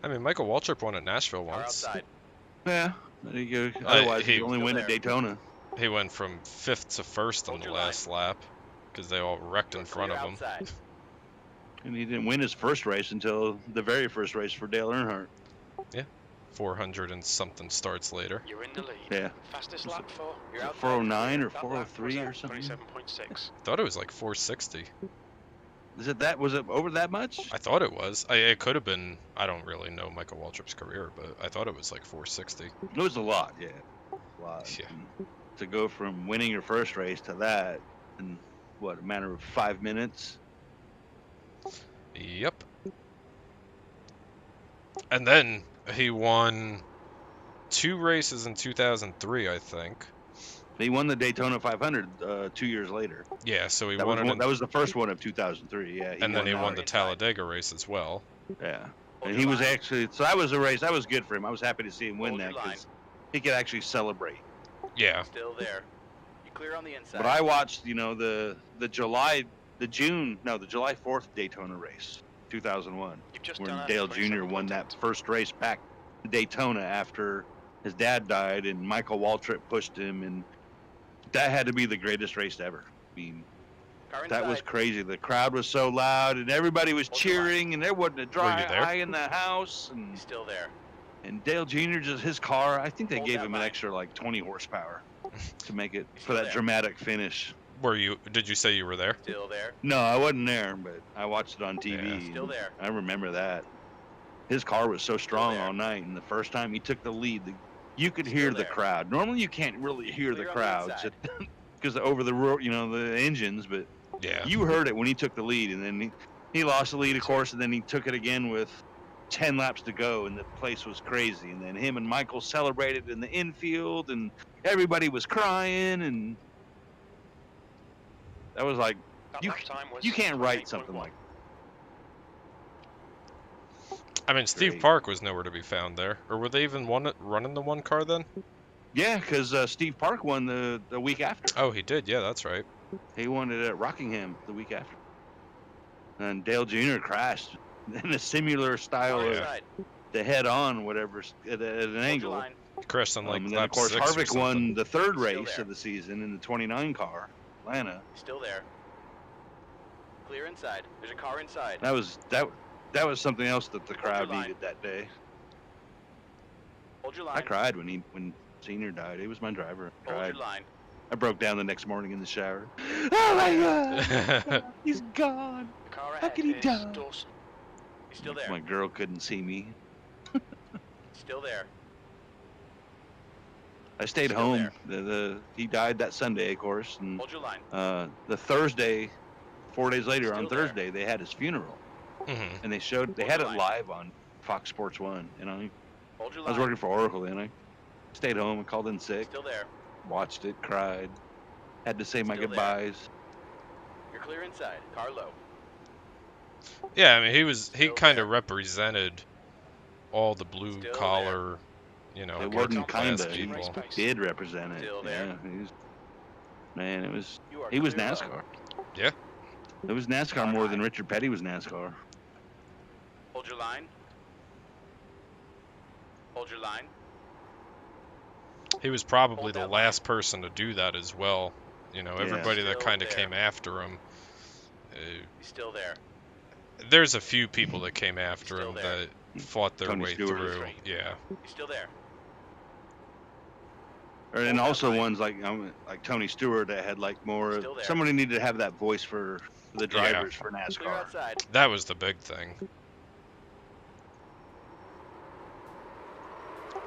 I mean, Michael Waltrip won at Nashville Car once. outside. Yeah, there you go. Otherwise, he- you only win at Daytona. He went from 5th to 1st on the last lap because they all wrecked in front of him. Outside. And he didn't win his first race until the very first race for Dale Earnhardt. Yeah. 400 and something starts later. You're in the lead. Yeah. Fastest lap for You're outside. 409 or that lap 403 or was something. 27.6. Thought it was like 460. Is it that? Was it over that much? I thought it was. It could have been. I don't really know Michael Waltrip's career, but I thought it was like 460. It was a lot, yeah. A lot. Yeah. And to go from winning your first race to that in, what, a matter of 5 minutes? Yep. And then he won 2 races in 2003, I think. He won the Daytona 500 2 years later. Yeah, so he That won was it. that was the first one of 2003. Yeah. And then he won the inside. Talladega race as well. Yeah. Hold And your he was line. actually, so that was a race. That was good for him. I was happy to see him win Hold your that line. because he could actually celebrate. Yeah. Still there. You clear on the inside. But I watched, the July 4th Daytona race, 2001, You've just when done a Dale Jr. won 27.8. that first race back to Daytona after his dad died and Michael Waltrip pushed him, and that had to be the greatest race ever. I mean, Car that was inside. crazy. The crowd was so loud, and everybody was Hold your line. cheering, and there wasn't a dry you there? eye in the house. And He's still there. Dale Jr. just his car. I think they Hold gave that him an line. extra like 20 horsepower to make it He's for still that there. dramatic finish. Did you say you were there? Still there. No, I wasn't there, but I watched it on TV. Yeah. Still there. I remember that. His car was so strong there. all night, and the first time he took the lead, you could Still hear the there. crowd. Normally, you can't really hear Clear the on the crowds inside. because over the engines, but Yeah. you heard it when he took the lead, and then he lost the lead, of course, and then he took it again with 10 laps to go, and the place was crazy. And then him and Michael celebrated in the infield, and everybody was crying, and that was like, That you lap time was you can't write 28.1. something like I mean, Steve Great. Park was nowhere to be found there. Or were they even running the one car then? Yeah, because Steve Park won the week after. Oh, he did. Yeah, that's right. He won it at Rockingham the week after. And Dale Jr. crashed in a similar style Oh, of yeah. Outside. the head-on, whatever, at an Hold your angle. line. He crashed on like And then, lap of course, 6 or Harvick something. won the third Still race there. of the season in the 29 car, Atlanta. Still there. Clear inside. There's a car inside. That was something else that the crowd line. needed that day. Hold your line. I cried when Senior died. He was my driver. I Hold cried. your line. I broke down the next morning in the shower. Oh my God! He's gone. The car How ahead can he is die? Dawson. He's still there. My girl couldn't see me. Still there. I stayed Still home. He died that Sunday, of course, and Hold your line. the Thursday 4 days later Still on there. Thursday, they had his funeral, Mhm. and they had it live on Fox Sports 1. You know, Hold your I was line. working for Oracle then. I stayed home and called in sick. Still there. Watched it, cried, had to say my Still there. goodbyes. You're clear inside. Car low. Yeah, I mean, he kind of represented all the blue Still collar, you know, It working wasn't class kinda. He people. did represent it. Still Yeah, there. man, it was. You are He was clear low. NASCAR. Yeah. It was NASCAR more than Richard Petty was NASCAR. Hold your line. Hold your line. He was probably the last person to do that as well. You know, everybody that Still kind of there. came after him. He's still there. There's a few people that came after Still him there. that fought their Tony way Stewart. through. Yeah. He's still there. And also ones like Tony Stewart that had like more. Still there. Somebody needed to have that voice for the drivers for Clear NASCAR. outside. That was the big thing.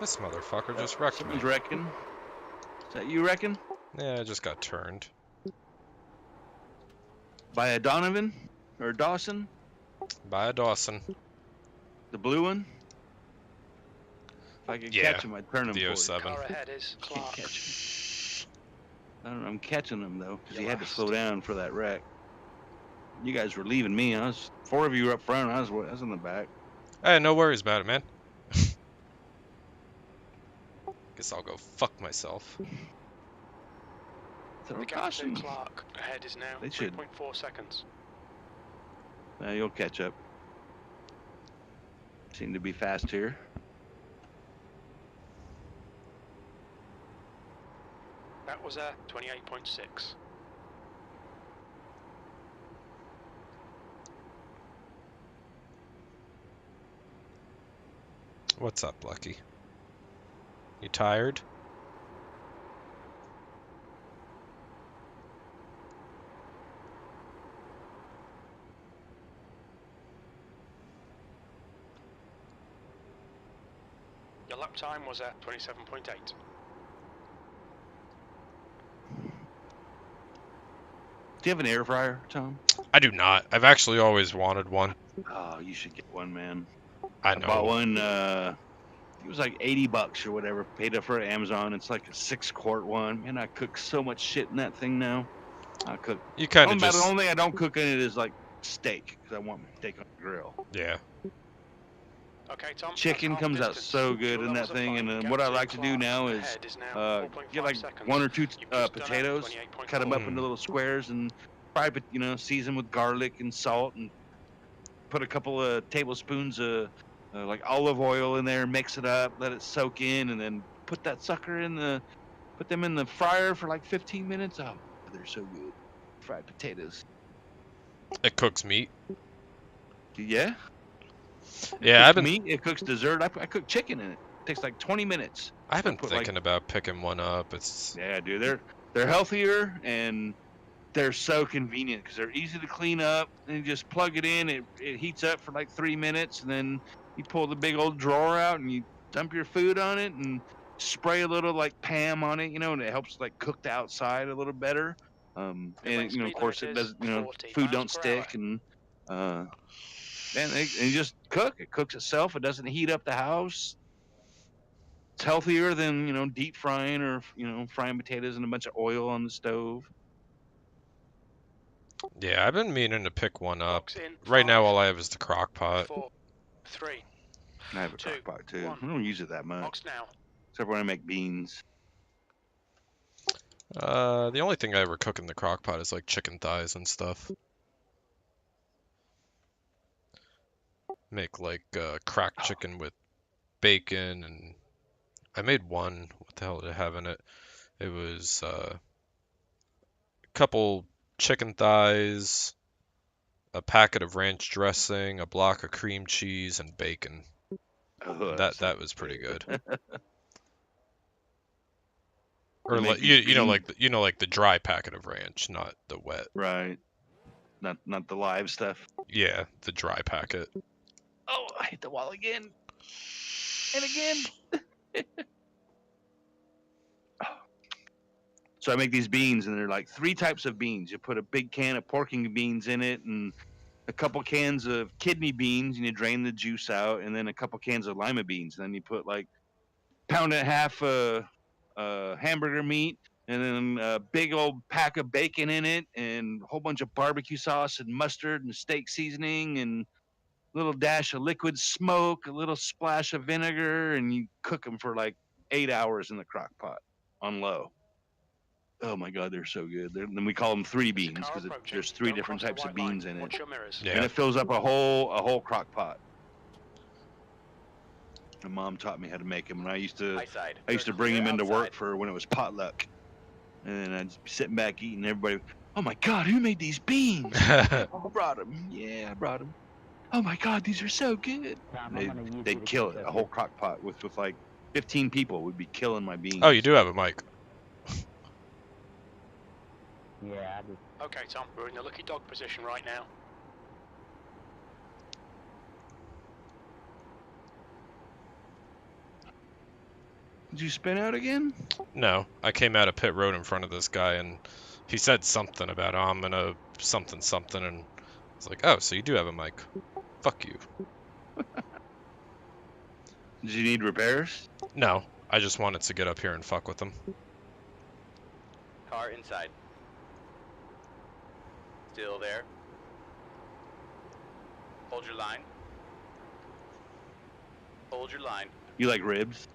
This motherfucker just wrecked me. Someone's wrecking. Is that you wrecking? Yeah, I just got turned. By a Donovan or Dawson? By a Dawson. The blue one? If I could catch him, I'd turn him the for you. 07. Car ahead is Can't Clark. catch him. I don't know, I'm catching him though, because he You're had to last. slow down for that wreck. You guys were leaving me. Four of you were up front. I was in the back. Hey, no worries about it, man. Guess I'll go fuck myself. Throw The gap to caution. Clark ahead is now They should. 3.4 seconds. You'll catch up. Seem to be fast here. That was 28.6. What's up, Lucky? You tired? Your lap time was 27.8. Do you have an air fryer, Tom? I do not. I've actually always wanted one. Oh, you should get one, man. I know. Bought one. It was like $80 or whatever. Paid up for Amazon. It's like a 6-quart one. Man, I cook so much shit in that thing now. I cook. You kind of The just. only thing I don't cook in it is like steak, because I want my steak on the grill. Yeah. Okay, Tom. Chicken half comes out distance. so good Your in levels that are thing, fine. and Gap what I to like to do Clark now is ahead now get 4.5 like seconds. 1 or 2 You've just done potatoes, 28.4. cut them up into little squares, and fry, season with garlic and salt, and put a couple of tablespoons of like olive oil in there, mix it up, let it soak in, and then put that sucker put them in the fryer for like 15 minutes. Oh, they're so good. Fried potatoes. It cooks meat. Yeah. Yeah, I've been. Meat. It cooks dessert. I cook chicken in it. It takes like 20 minutes. I've been put, thinking about picking one up. It's. Yeah, dude. They're healthier and they're so convenient because they're easy to clean up. And you just plug it in. It heats up for like 3 minutes, and then you pull the big old drawer out and you dump your food on it and spray a little like Pam on it, and it helps like cook the outside a little better. And of course it does. Food don't stick, and you just cook. It cooks itself. It doesn't heat up the house. It's healthier than deep frying or frying potatoes in a bunch of oil on the stove. Yeah, I've been meaning to pick one up. Right now, all I have is the crock pot. 4, 3. I have a crock pot too. I don't use it that much. Box now. Except when I make beans. The only thing I ever cook in the crock pot is like chicken thighs and stuff. Make like cracked chicken with bacon, and I made one. What the hell did I have in it? It was a couple chicken thighs, a packet of ranch dressing, a block of cream cheese, and bacon. Oh, that was pretty good. Or You like make like the dry packet of ranch, not the wet. Right. Not the live stuff. Yeah, the dry packet. Oh, I hit the wall again. And again. So I make these beans, and they're like 3 types of beans. You put a big can of porking beans in it, and a couple cans of kidney beans, and you drain the juice out, and then a couple cans of lima beans. And then you put like pound and a half hamburger meat, and then a big old pack of bacon in it, and a whole bunch of barbecue sauce and mustard and steak seasoning, and a little dash of liquid smoke, a little splash of vinegar, and you cook them for like 8 hours in the crock pot on low. Oh my God, they're so good. Then we call them 3 beans because there's 3 different types of beans in it, and it fills up a whole crock pot. My mom taught me how to make them, and I used to bring them into work for when it was potluck, and then I'd be sitting back eating. Everybody, oh my God, who made these beans? I brought them. Yeah, I brought them. Oh my God, these are so good. They'd kill it. A whole crock pot with like 15 people would be killing my beans. Oh, you do have a mic. Yeah, I just... Okay, Tom, we're in the lucky dog position right now. Did you spin out again? No, I came out of pit road in front of this guy, and he said something about, oh, I'm gonna something, and I was like, oh, so you do have a mic. Fuck you. Did you need repairs? No, I just wanted to get up here and fuck with them. Car inside. Still there. Hold your line. Hold your line. You like ribs?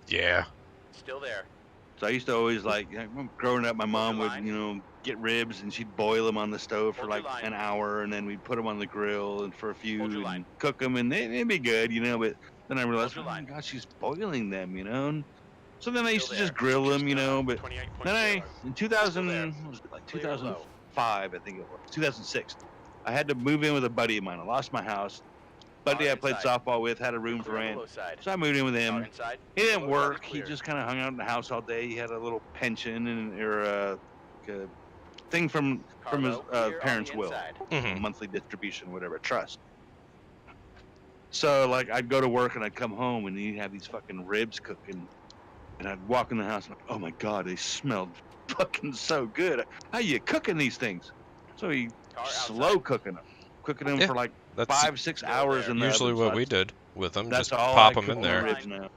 Yeah. Still there. So I used to always like, growing up, my mom would, get ribs, and she'd boil them on the stove for like an hour, and then we'd put them on the grill and for a few and cook them, and they'd be good, but then I realized, oh my God, she's boiling them, And so then I used to just grill them, but then in 2005, I think it was, 2006, I had to move in with a buddy of mine. I lost my house. Buddy I played softball with had a room for rent, so I moved in with him. He didn't work. He just kind of hung out in the house all day. He had a little pension or a thing from his parents' will, a monthly distribution, whatever, trust. So like I'd go to work and I'd come home and he'd have these fucking ribs cooking, and I'd walk in the house and I'm like, oh my God, they smelled fucking so good. How you cooking these things? So he slow cooking them for like 5-6 hours in the usually oven. what we did with them. That's just all pop I them in cook there. Ribs now.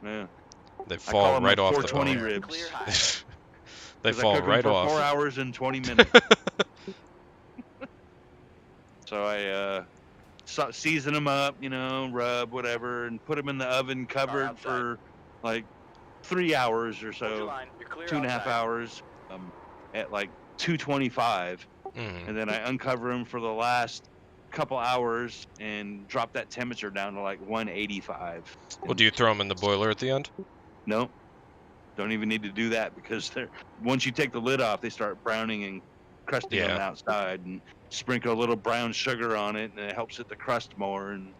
Yeah. They fall right off the 420 bone. ribs. They fall right off. 4 hours and 20 minutes. So I season them up, rub whatever, and put them in the oven covered for like 3 hours or so, 2.5 hours, at like 225, and then I uncover them for the last couple hours and drop that temperature down to like 185. Well, do you throw them in the boiler at the end? No, don't even need to do that, because once you take the lid off, they start browning and crusting on the outside, and sprinkle a little brown sugar on it, and it helps it to crust more, and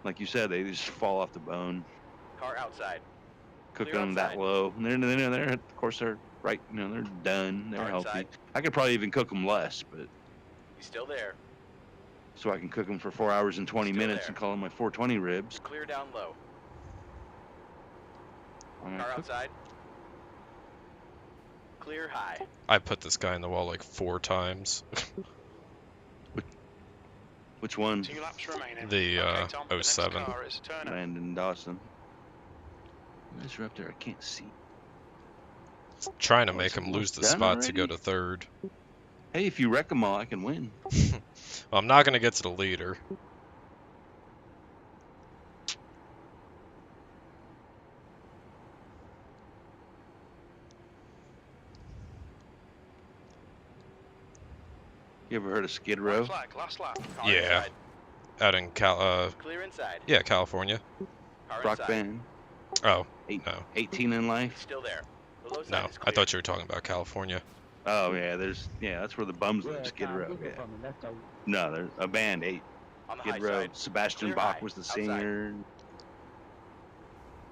like you said, they just fall off the bone. Car outside. Cooking them that low, and they're of course they're right, they're done, they're healthy. Outside. I could probably even cook them less, but he's still there. So I can cook them for 4 hours and 20 minutes and call them my 420 ribs. Clear down low. Car outside. Clear high. I put this guy in the wall like 4 times. Which one? 2 laps remaining. The 07. Landon Dawson. You guys are up there. I can't see. Trying to make him lose the spot to go to 3rd. Hey, if you wreck them all, I can win. Well, I'm not going to get to the leader. You ever heard of Skid Row? Last lap. Yeah. Out in Clear inside. Yeah, California. Rock band. Oh, no. 18 in life? Still there. No, I thought you were talking about California. Oh, yeah, that's where the bums live, Skid Row. Yeah. No, there's a band, Skid Row. Sebastian Bach was the singer.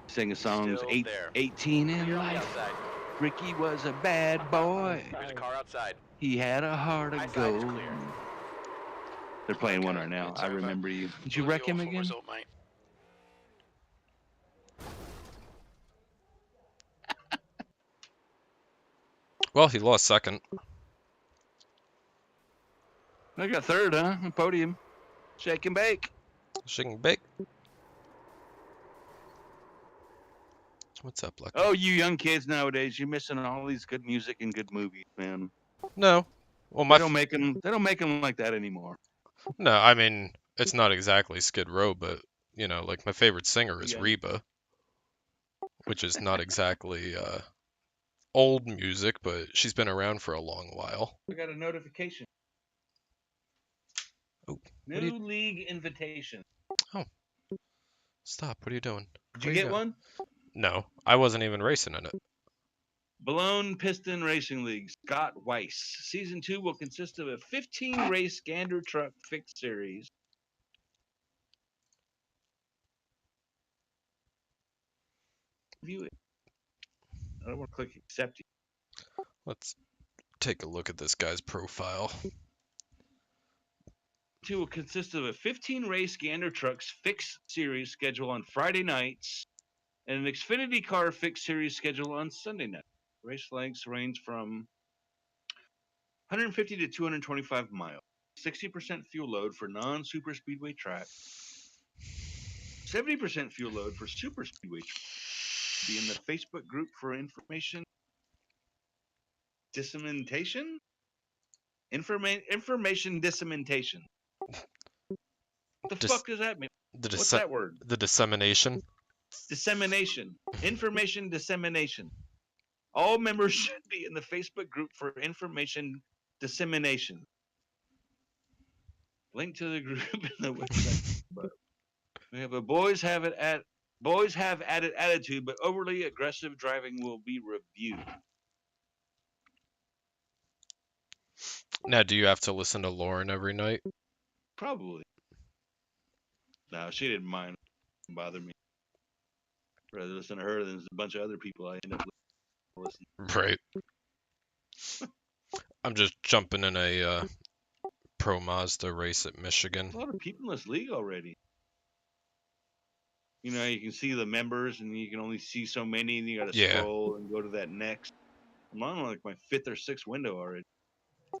Singing songs, 18 in life. Ricky was a bad boy. There's a car outside. He had a heart of gold. They're playing one right now. I remember you. Did you wreck him again? Result, mate. Well, he lost second. I got third, huh? Podium. Shake and bake. Shake and bake. What's up, Lucky? Oh, you young kids nowadays, you're missing all these good music and good movies, man. No. Well, they don't make them. They don't make them like that anymore. No, I mean it's not exactly Skid Row, but you know, like my favorite singer is Reba, which is not exactly old music, but she's been around for a long while. I got a notification. Oh, New league invitation. Oh, stop! What are you doing? Did you get one? No, I wasn't even racing in it. Balloon Piston Racing League, Scott Weiss. Season 2 will consist of a 15-race Gander Truck Fixed Series. View it. I don't want to click accept. Let's take a look at this guy's profile. 2 will consist of a 15-race Gander Trucks Fixed Series schedule on Friday nights and an Xfinity Car Fixed Series schedule on Sunday night. Race lengths range from 150 to 225 miles. 60% fuel load for non-super speedway track. 70% fuel load for super speedway track. Be in the Facebook group for information dissemination. Information dissemination. What the fuck does that mean? What's that word? The dissemination. Dissemination. Information dissemination. All members should be in the Facebook group for information dissemination. Link to the group in the website. We have a boys have added attitude, but overly aggressive driving will be reviewed. Now, do you have to listen to Lauren every night? Probably. No, she didn't mind. It didn't bother me. I'd rather listen to her than a bunch of other people I end up listening to. Right. I'm just jumping in a Pro Mazda race at Michigan. A lot of people in this league already. You know, you can see the members, and you can only see so many, and you got to scroll and go to that next. I'm on like my 5th or 6th window already.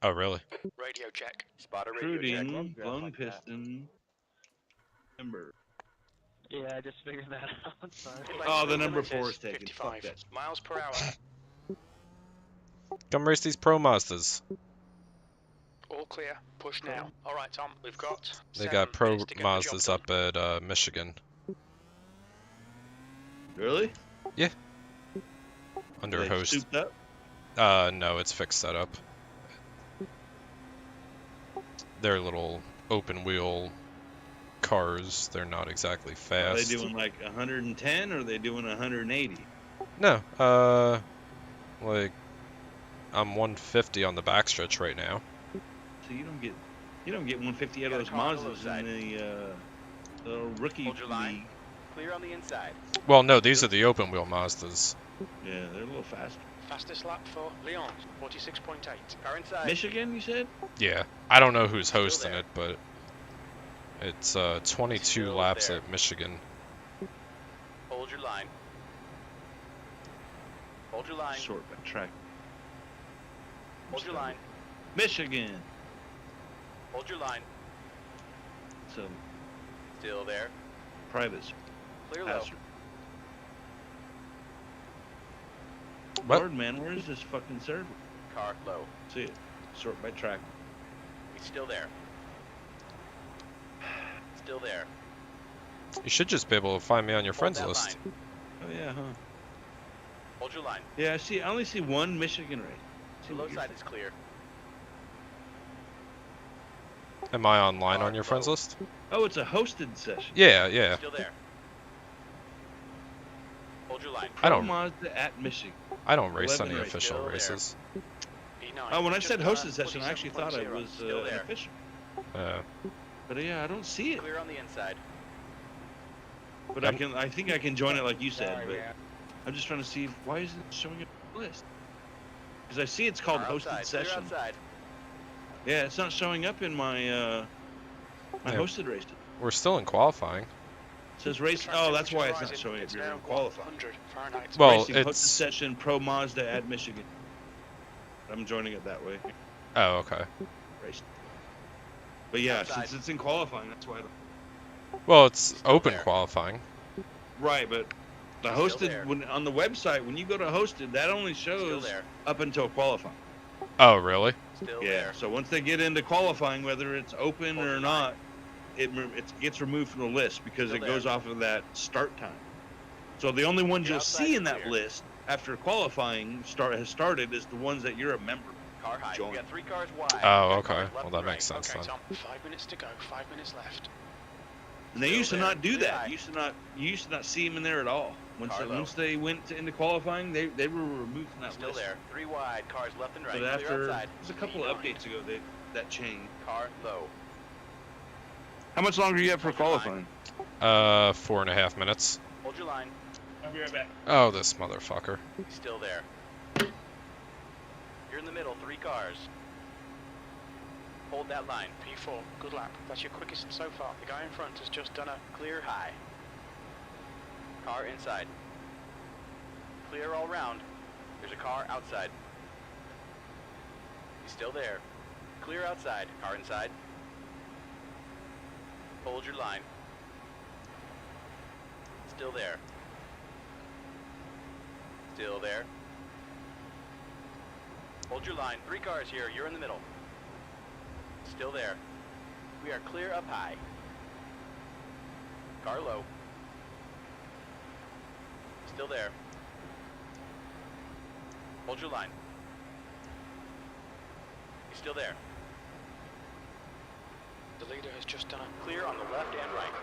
Oh, really? Radio check. Spotter radio Recruiting, check. blown piston, member. Yeah, I just figured that out. Sorry. Oh, the number 4 is taken. 55 miles per hour. Come race these Pro Mazdas. All clear. Push now. All right, Tom. We've got. They got Pro Mazdas up at Michigan. Really? Yeah. Under host. Souped up? No, it's fixed setup. They're little open wheel cars. They're not exactly fast. Are they doing like 110 or are they doing 180? No, like I'm 150 on the backstretch right now. So you don't get 150 out of those Mazdas in the rookie league. Clear on the inside. Well, no, these are the open wheel Mazdas. Yeah, they're a little faster. Fastest lap for Leon, 46.8. Car inside. Michigan, you said? Yeah, I don't know who's hosting it, but it's 22 laps at Michigan. Hold your line. Hold your line. Short back track. Hold your line. Michigan. Hold your line. So. Still there. Privates. Clear low. Lord, man, where is this fucking server? Car low. See it. Sort by track. He's still there. Still there. You should just be able to find me on your friends list. Oh yeah, huh? Hold your line. Yeah, I only see one Michigan race. The low side is clear. Am I online on your friends list? Oh, it's a hosted session. Yeah, yeah. Still there. Hold your line. I don't. Mazda at Michigan. I don't race any official races. Oh, when I said hosted session, I actually thought it was official. But yeah, I don't see it. Clear on the inside. But I think I can join it like you said. But I'm just trying to see why isn't it showing up on the list? Because I see it's called hosted session. Yeah, it's not showing up in my my hosted race. We're still in qualifying. It says race. Oh, that's why it's not showing up. You're in qualifying. Well, Racing, it's hosted session Pro Mazda at Michigan. I'm joining it that way. Oh, okay. Race. But yeah, since it's in qualifying, that's why. Well, it's open qualifying. Right, but the hosted on the website, when you go to hosted, that only shows up until qualifying. Oh, really? Yeah. So once they get into qualifying, whether it's open or not, it gets removed from the list because it goes off of that start time. So the only ones you'll see in that list after qualifying has started is the ones that you're a member. Car high. We got 3 cars wide. Oh, okay. Well, that makes sense then. Tom, 5 minutes to go. 5 minutes left. And they used to not do that. You used to not see them in there at all. Once they went into qualifying, they were removed from that Still list. there. 3 wide. Cars left and right. But after outside. it was a couple of updates ago, that changed. Car low. How much longer do you have for qualifying? 4.5 minutes. Hold your line. I'll be right back. Oh, this motherfucker. He's still there. You're in the middle. 3 cars. Hold that line. P4. Good lap. That's your quickest so far. The guy in front has just done a clear high. Car inside. Clear all round. There's a car outside. He's still there. Clear outside. Car inside. Hold your line. Still there. Still there. Hold your line. 3 cars here. You're in the middle. Still there. We are clear up high. Car low. Still there. Hold your line. He's still there. The leader has just done a clear on the left and right.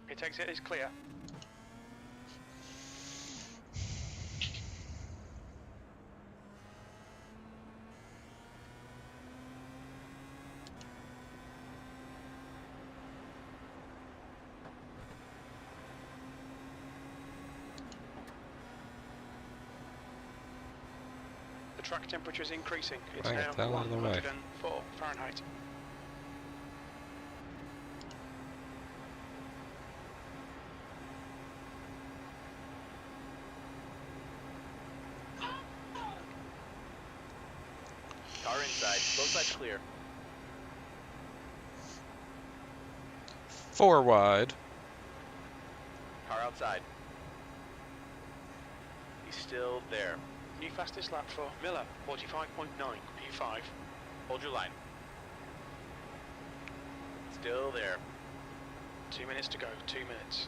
He takes it, he's clear. The track temperature is increasing. It's Bang it now down the way. 104 Fahrenheit. Car inside. Both sides clear. 4 wide. Car outside. He's still there. New fastest lap for Miller, 45.9, P5. Hold your line. Still there. 2 minutes to go, 2 minutes.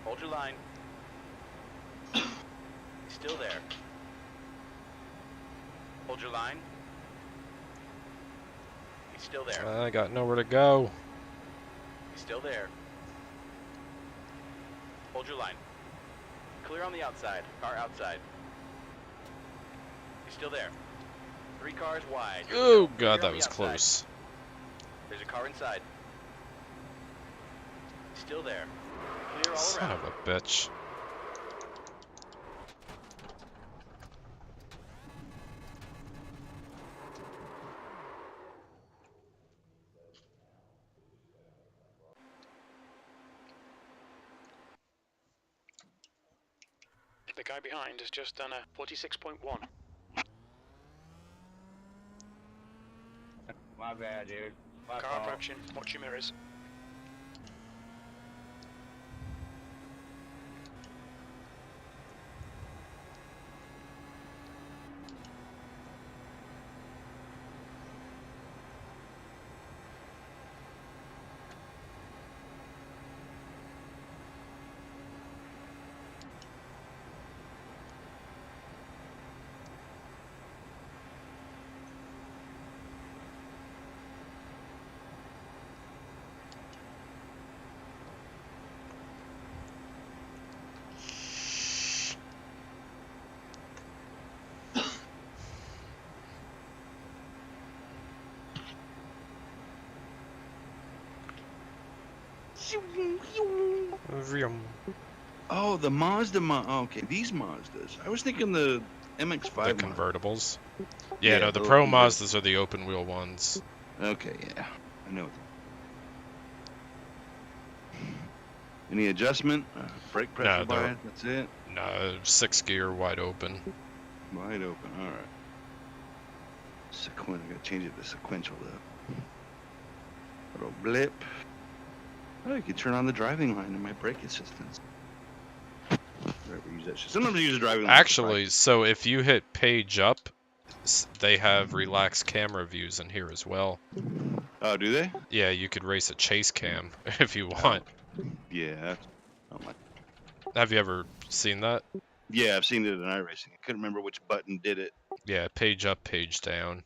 Hold your line. He's still there. Hold your line. He's still there. I got nowhere to go. He's still there. Hold your line. Clear on the outside. Car outside. He's still there. 3 cars wide. Oh god, that was close. There's a car inside. He's still there. Clear all Son around. of a bitch. The guy behind has just done a 46.1. My bad, dude. My Car fault. approaching, watch your mirrors. Vroom. Oh, the Mazda. Oh, okay, these Mazdas. I was thinking the MX-5. The convertibles. Yeah, no, the those Pro convertibles. Mazdas are the open wheel ones. Okay, yeah, I know. Any adjustment? Brake pressure No, by it? That's it? No, 6 gear, wide open. Wide open, alright. I gotta change it to sequential though. Little blip. Oh, you can turn on the driving line in my brake assistance. Never use that shit. Sometimes I use the driving line. Actually, so if you hit page up, they have relaxed camera views in here as well. Oh, do they? Yeah, you could race a chase cam if you want. Yeah, that's... Oh my... Have you ever seen that? Yeah, I've seen it in iRacing. I couldn't remember which button did it. Yeah, page up, page down.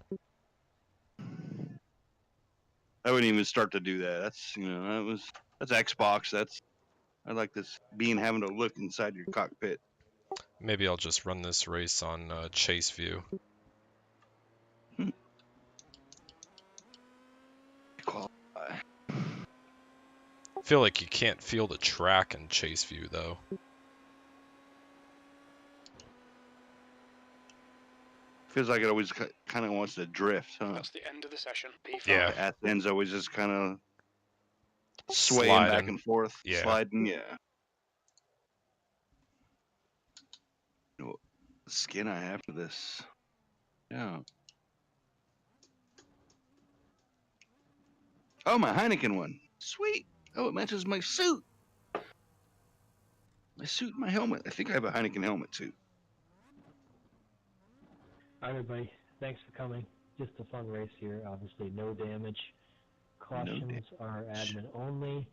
I wouldn't even start to do that. That's, you know, that's Xbox. I like this having to look inside your cockpit. Maybe I'll just run this race on chase view. I feel like you can't feel the track in chase view though. Feels like it always kind of wants to drift, huh? That's the end of the session. P5. Yeah. The end's always just kind of swaying back and forth, yeah. sliding. Yeah. You know, the skin I have for this. Yeah. Oh, my Heineken one. Sweet. Oh, it matches my suit. My suit and my helmet. I think I have a Heineken helmet too. All right, everybody. Thanks for coming. Just a fun race here. Obviously, no damage. Cautions are admin only.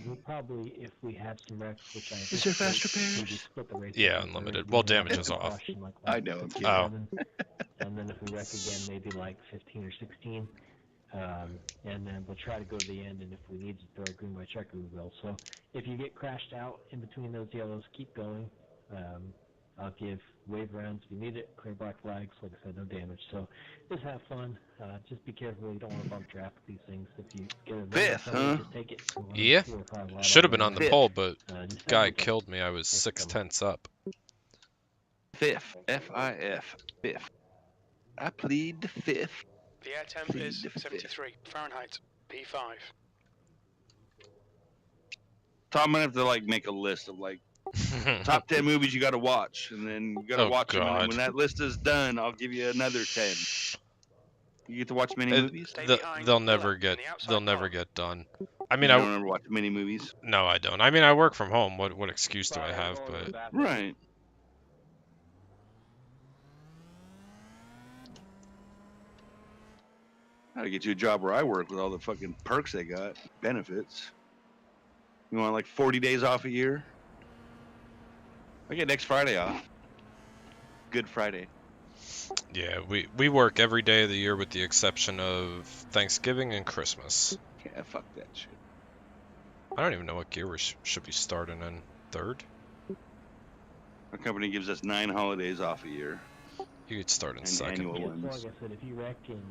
We'll probably, if we have some wrecks, which I Is there fast repairs? maybe split the race. Yeah, unlimited. Well, damage is off. Like I know. I'm kidding. Oh. And then if we wreck again, maybe like 15 or 16. And then we'll try to go to the end, and if we need to throw a green by checker, we will. So if you get crashed out in between those yellows, keep going. I'll give wave rounds if you need it, clear black flags, like I said, no damage. So just have fun. Just be careful. You don't want to bump traffic these things. If you get a Fifth, huh? just take it. Yeah. Should have been on the pole, but guy killed me. I was 6/10 up. Fifth. F-I-F. Fifth. I plead the fifth. The air temp is 73 Fahrenheit. P5. So I'm gonna have to like make a list of like top 10 movies you gotta watch, and then you gotta watch them. And when that list is done, I'll give you another 10. You get to watch many movies. They'll never get done. I mean, you don't ever watch many movies. No, I don't. I mean, I work from home. What excuse do I have? But right. How to get you a job where I work with all the fucking perks they got, benefits. You want like 40 days off a year? I get next Friday off. Good Friday. yeah, we work every day of the year with the exception of Thanksgiving and Christmas. Yeah, fuck that shit. I don't even know what gear we should be starting in. Third? Our company gives us 9 holidays off a year. You could start in second. Annual So ones. like I said, if you wreck in,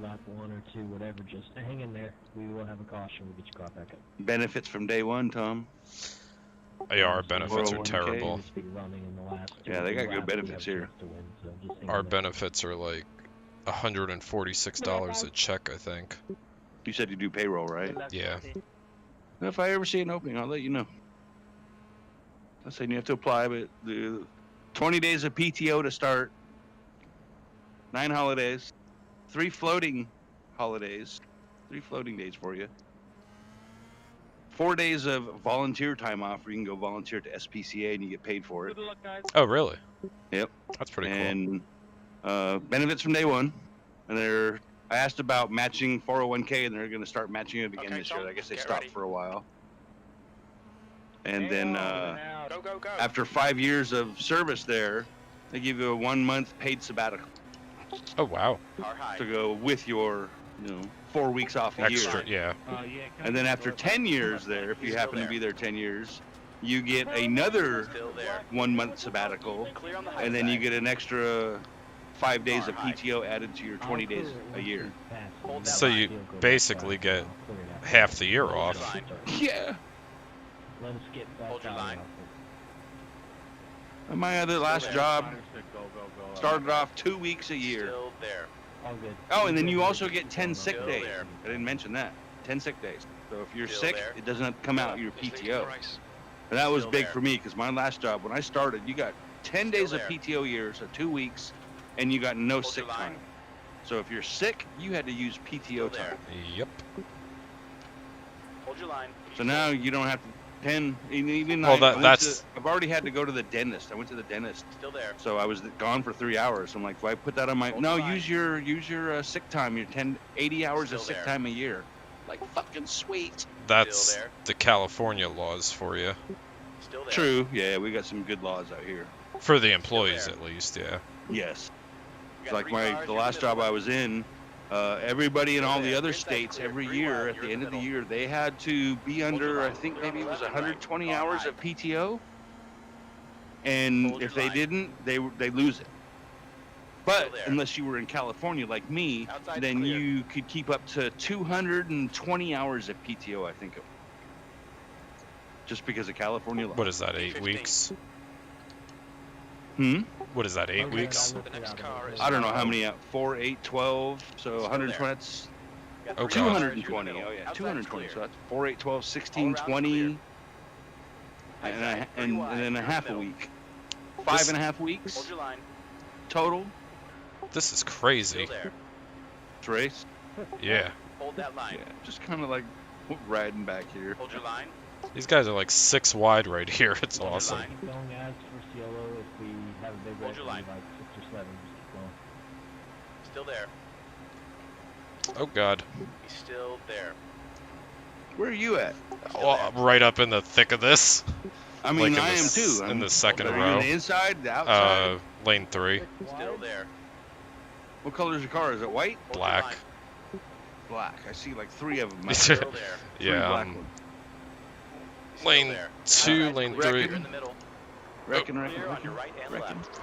lap 1 or 2, whatever, just hang in there. We will have a caution. We'll get your car back up. Benefits from day one, Tom. Yeah, our benefits are 401k. terrible. Yeah, they got good benefits here. Our benefits are like $146 a check, I think. You said you do payroll, right? Yeah. If I ever see an opening, I'll let you know. I'm saying you have to apply, but the 20 days of PTO to start, 9 holidays, 3 floating holidays, 3 floating days for you. 4 days of volunteer time off where you can go volunteer to SPCA and you get paid for it. Oh, really? Yep. That's pretty cool. And benefits from day one. And I asked about matching 401k, and they're going to start matching it again this year. I guess they stopped for a while. And then after 5 years of service there, they give you a 1-month paid sabbatical. Oh, wow. To go with your, 4 weeks off a Extra, year. yeah. And then after 10 years there, if you happen to be there 10 years, you get another 1 month sabbatical, and then you get an extra 5 days of PTO added to your 20 days a year. So you basically get half the year off. Yeah. Let us get back Hold your on line. And my other last job started off 2 weeks a year. Still there. All good. Oh, and then you also get 10 sick Still days. there. I didn't mention that. 10 sick days. So if you're Still sick, there. it doesn't come out your Just leading the PTO. race. And that was Still big there. for me because my last job, when I started, you got 10 Still days of there. PTO year, so 2 weeks, and you got no Hold sick your line. time. So if you're sick, you had to use PTO Still time. there. Yep. Hold your line. So now you don't have to 10. Even Well, I've already had to go to the dentist. I went to the dentist, Still there. so I was gone for 3 hours. I'm like, do I put that on my? Hold No, the line. use your sick time. Your 80 hours of Still sick there. time a year. Like fucking sweet. That's there. the California laws for you. Still there. True. Yeah, we got some good laws out here. For the employees, there. at least, yeah. Yes. You got Like 3 cars, the you're in the last job middle. I was in, everybody in Still all the there. other Inside states clear. every 3 year wide, at you're the in end the of the middle. year they had to be Hold your under line. I think Clear on maybe the it was left and right. 120 Long hours high. of PTO, and Hold if your they line. didn't, they lose it. But there. unless you were in California like me, Outside's then clear. you could keep up to 220 hours of PTO, I think. Just because of California law. What is that, 8 15. weeks? What is that, 8 Okay, weeks? I'll The look it next up. car is I don't know how many. 4, 8, 12. So 120. That's You got Oh, 3 God. cars, you're in the 220. middle. Oh yeah, Outside's 220. clear. So that's 4, 8, 12, 16, All around 20, clear. and, Outside, 3 and wide, then a you're in half the a middle. week. 5.5 weeks Hold your line. total. This is crazy. Still there. Race. Yeah. Hold that line. Yeah, just kind of like riding back here. Hold your line. These guys are like 6 wide right here. It's Hold your awesome. line. Keep going, guys. First yellow. If we have a big Hold race, your we'll line. be like 6 or 7. Just keep going. Still there. Oh, God. He's still there. Where are you at? Oh, right up in the thick of this. I mean, Like in I the am s- too. in the second Are you row. in the inside, the outside? Lane 3. Still there. What color is your car? Is it white? Hold your Black. line. Black. I see like 3 of them. Still there. Yeah, black um, ones. Still lane there. 2, Outside's lane clear. 3. You're in the middle. Reckon. Clear on your right and left.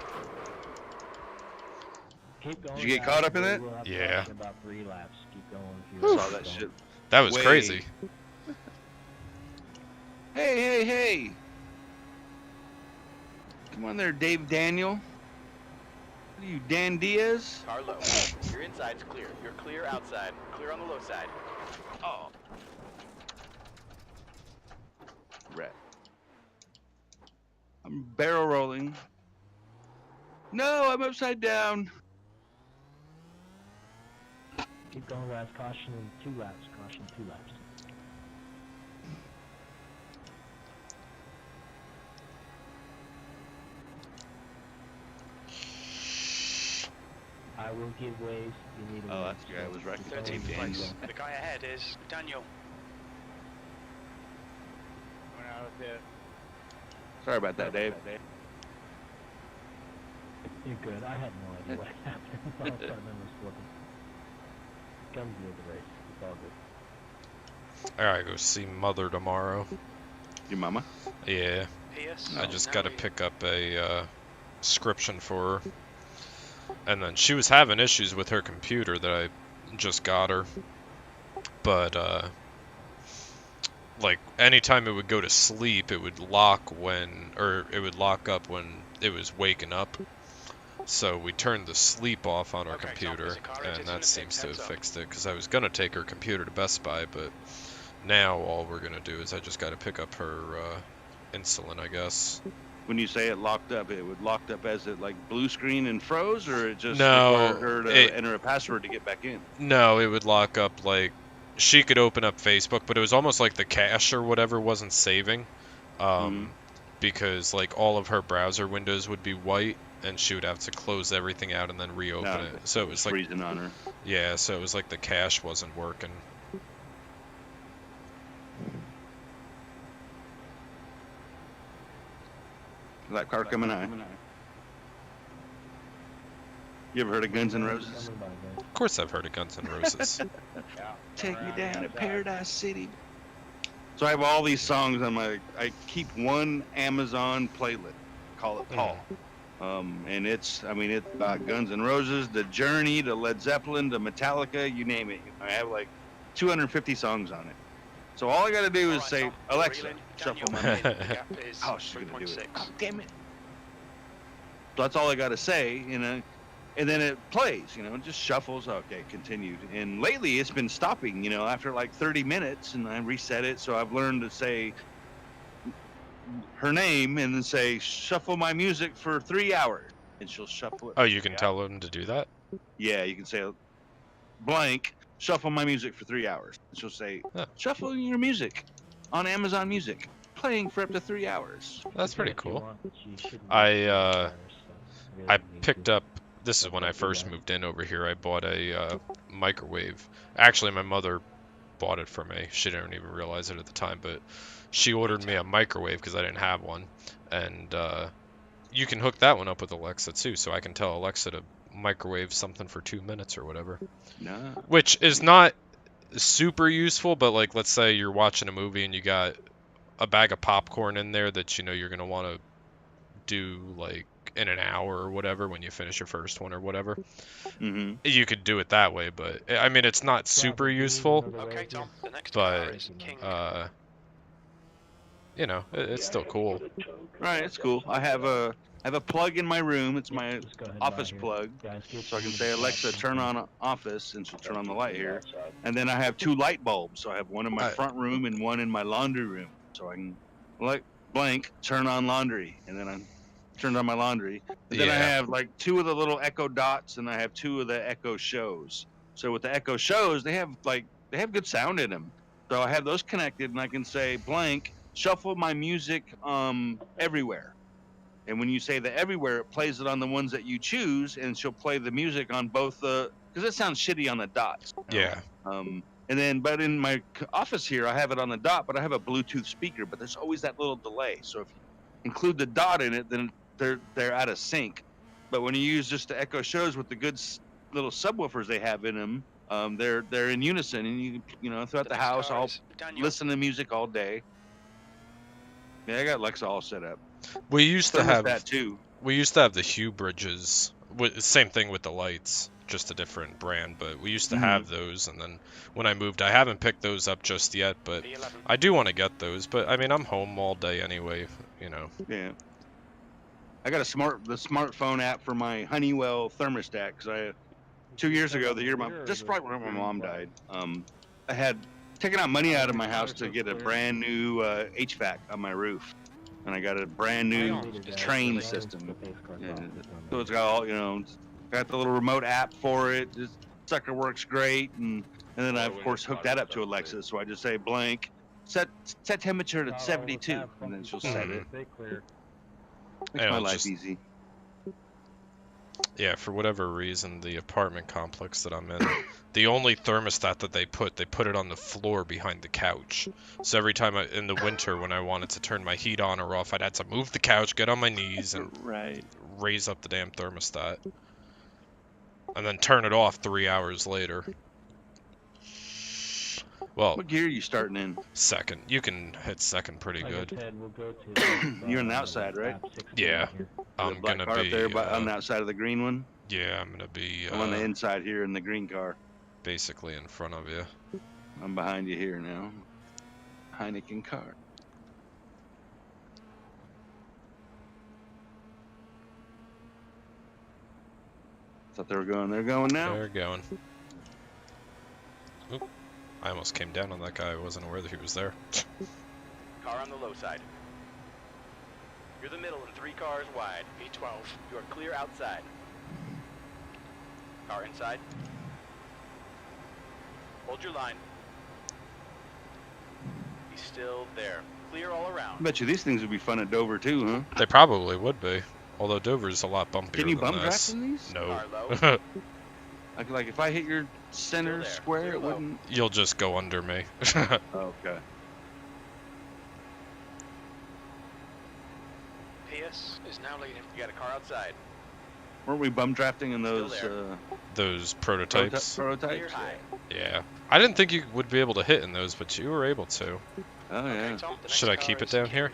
Keep going. Did you get guys. caught up in We'll- it? we'll have to Yeah. talk in about 3 laps. Keep going. If you Saw want to that keep shit. That was Way. crazy. Hey. Come on there, Dave Daniel. What are you, Dan Diaz? Car low. Your inside's clear. You're clear outside. Clear on the low side. Oh. Rat. I'm barrel rolling. No, I'm upside down. Keep going, guys. Caution in 2 laps. Caution 2 laps. I will give ways. You need a Oh, way. that's the guy I was wrecking. 13th Dave place. Daniel. The guy ahead is Daniel. When I was hit. Sorry about that, Dave. You're good. I had no idea what happened. All of a sudden I was looking. Comes with the race. It's all good. I gotta go see Mother tomorrow. Your mama? Yeah. Pierce. I just gotta pick up a description for her. And then she was having issues with her computer that I just got her. But, like, anytime it would go to sleep, it would lock up when it was waking up. So we turned the sleep off on our Okay, computer, Tom, there's a car and engine that in the seems to pit, have heads up. fixed it, because I was going to take her computer to Best Buy, but now all we're going to do is I just got to pick up her insulin, I guess. When you say it locked up, it would locked up as it like blue screen and froze, or it just No, required her to it- enter a password to get back in? No, it would lock up, like, she could open up Facebook, but it was almost like the cache or whatever wasn't saving, because, like, all of her browser windows would be white, and she would have to close everything out and then reopen No, it. So it was like freezing on her. Yeah, so it was like the cache wasn't working. That car coming high. You ever heard of Guns N' Roses? Of course I've heard of Guns N' Roses. Take me down to Paradise City. So I have all these songs on my. I keep one Amazon playlist. Call it Paul. And it's Guns N' Roses, The Journey, to Led Zeppelin, to Metallica, you name it. I have like 250 songs on it. So all I got to do is say, Alexa, shuffle my music. Oh, she's going to do it. Oh, damn it. So that's all I got to say, and then it plays, it just shuffles. Okay, continued. And lately it's been stopping, after like 30 minutes, and I reset it. So I've learned to say her name and then say, shuffle my music for 3 hours. And she'll shuffle it. Oh, you can tell them to do that? Yeah, you can say, blank, shuffle my music for 3 hours. And she'll say, shuffle your music on Amazon Music, playing for up to 3 hours. That's pretty cool. I picked up, this is when I first moved in over here, I bought a microwave. Actually, my mother bought it for me. She didn't even realize it at the time, but she ordered me a microwave because I didn't have one. And you can hook that one up with Alexa too, so I can tell Alexa to microwave something for 2 minutes or whatever. No. Which is not super useful, but like, let's say you're watching a movie and you got a bag of popcorn in there that you're going to want to do like in an hour or whatever when you finish your first one or whatever. Mm-hmm. You could do it that way, but I mean, it's not super useful. Okay, Tom, the next but car is King. It's still cool. Right, it's cool. I have a plug in my room. It's my office plug, so I can say, Alexa, turn on office, and she'll turn on the light here. And then I have 2 light bulbs. So I have one in my front room and one in my laundry room. So I can, blank, turn on laundry, and then I turned on my laundry. And then I have like 2 of the little Echo Dots, and I have 2 of the Echo Shows. So with the Echo Shows, they have good sound in them. So I have those connected, and I can say, blank, shuffle my music everywhere. And when you say the everywhere, it plays it on the ones that you choose, and she'll play the music on both because it sounds shitty on the dots. Yeah. But in my office here, I have it on the dot, but I have a Bluetooth speaker, but there's always that little delay. So if you include the dot in it, then they're out of sync. But when you use just the Echo Shows with the good little subwoofers they have in them, they're in unison, and throughout the house, I'll listen to music all day. Yeah, I got Alexa all set up. We used to have that too. We used to have the Hue bridges. Same thing with the lights, just a different brand. But we used to have those, and then when I moved, I haven't picked those up just yet. But I do want to get those. But I mean, I'm home all day anyway. Yeah. I got the smartphone app for my Honeywell thermostat because 2 years ago, the year just right when my mom died, I had taken out money out of my house to get a brand new HVAC on my roof, and I got a brand new train system. So it's got all got the little remote app for it. This sucker works great, and then I of course hooked that up to Alexa. So I just say blank, set temperature to 72, and then she'll set it. Makes my life easy. Yeah, for whatever reason, the apartment complex that I'm in, the only thermostat that they put it on the floor behind the couch. So every time in the winter when I wanted to turn my heat on or off, I'd have to move the couch, get on my knees, and raise up the damn thermostat. And then turn it off 3 hours later. Well, what gear are you starting in? Second. You can hit second pretty good. You're on the outside, right? Yeah. I'm gonna car be up there on the outside of the green one. Yeah, I'm gonna be. I'm on the inside here in the green car. Basically in front of you. I'm behind you here now. Heineken car. Thought they were going. They're going now. They're going. Oop. I almost came down on that guy. I wasn't aware that he was there. Car on the low side. You're the middle and 3 cars wide. P12. You are clear outside. Car inside. Hold your line. He's still there. Clear all around. I bet you these things would be fun at Dover too, huh? They probably would be. Although Dover's a lot bumpier Can you than bump this. draft in these? No. Like if I hit your center square, it wouldn't. You'll just go under me. Okay. PS is now leading. You got a car outside. Weren't we bum drafting in those prototypes? Prototypes. Yeah. I didn't think you would be able to hit in those, but you were able to. Oh yeah. Should I keep it down here?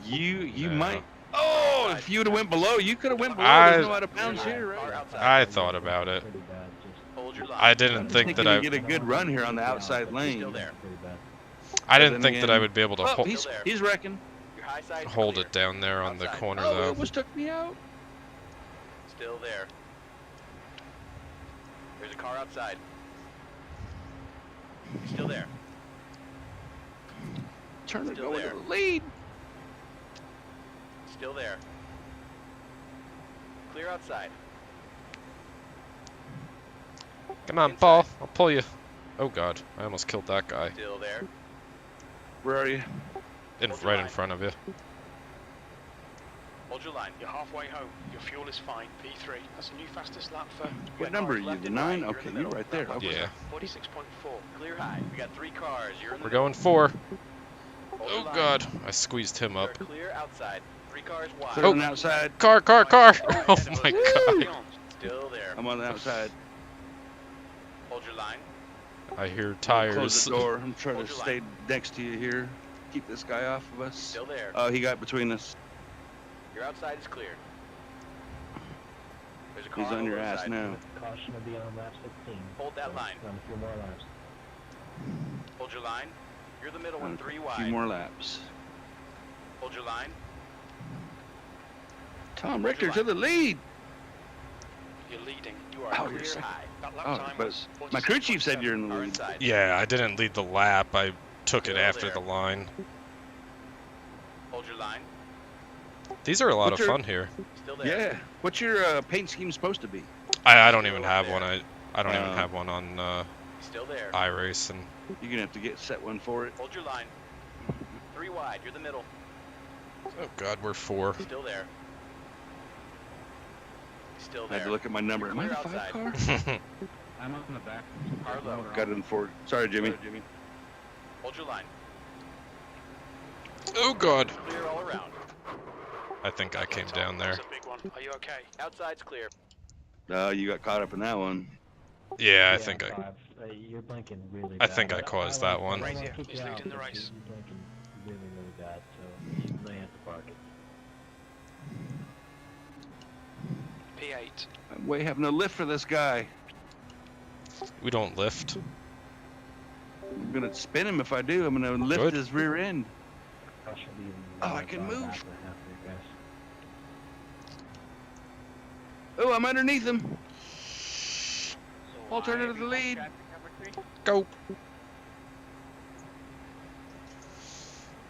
You might. Oh if you would have went below, you could have went below. There's no out of bounds here, right? I thought about it. I didn't think that I get a good run here on the outside lane. I didn't think that I would be able to hold. He's wrecking. Hold it down there on the corner though. It almost took me out. Still there. There's a car outside. He's still there. Turn to go into the lead. Still there. Clear outside. Come on, Paul. I'll pull you. Oh God, I almost killed that guy. Still there. Where are you? Right in front of you. Hold your line. You're halfway home. Your fuel is fine. P3. That's a new fastest lap for. What number are you? The 9? Okay, you're right there. Okay. Yeah. 46.4. Clear high. We got 3 cars. You're in the We're going 4. Oh God, I squeezed him up. clear outside. 3 cars wide. Clear on the outside. Car! Oh my God. Still there. I'm on the outside. Hold your line. I hear tires. Close the door. I'm trying to stay next to you here. Keep this guy off of us. Still there. Oh, he got between us. Your outside is clear. There's a car He's on your ass side. now. Caution will be on lap 16. Hold that line. Run a few more laps. Hold your line. You're the middle one, 3 wide. A few more laps. Hold your line. Tom Richter to the lead. You're leading. You are clear high. That lap time but was my crew chief said you're in the lead. Yeah, I didn't lead the lap. I took it after the line. Hold your line. These are a lot of fun here. Still there. Yeah. What's your paint scheme supposed to be? I don't even have one. I don't even have one on Still there. iRacing. You're gonna have to get set one for it. Hold your line. 3 wide. You're the middle. Oh God, we're 4. Still there. Still I there. had to look at my number. Am I in a 5 car? I'm up in the back. Car low. Got it in 4. Sorry, Jimmy. Hold your line. Oh God. Clear all around. I think I came down there. That's a big one. Are you okay? Outside's clear. You got caught up in that one. Yeah, I think You're blinking really I bad. think I caused that one. He's leading the race. You're blinking really, really bad, so you may have to park it. P8. I'm way having to lift for this guy. We don't lift. I'm gonna spin him if I do. I'm gonna lift his rear end. Oh, I can move. Oh, I'm underneath him. Alternative to the lead. Go.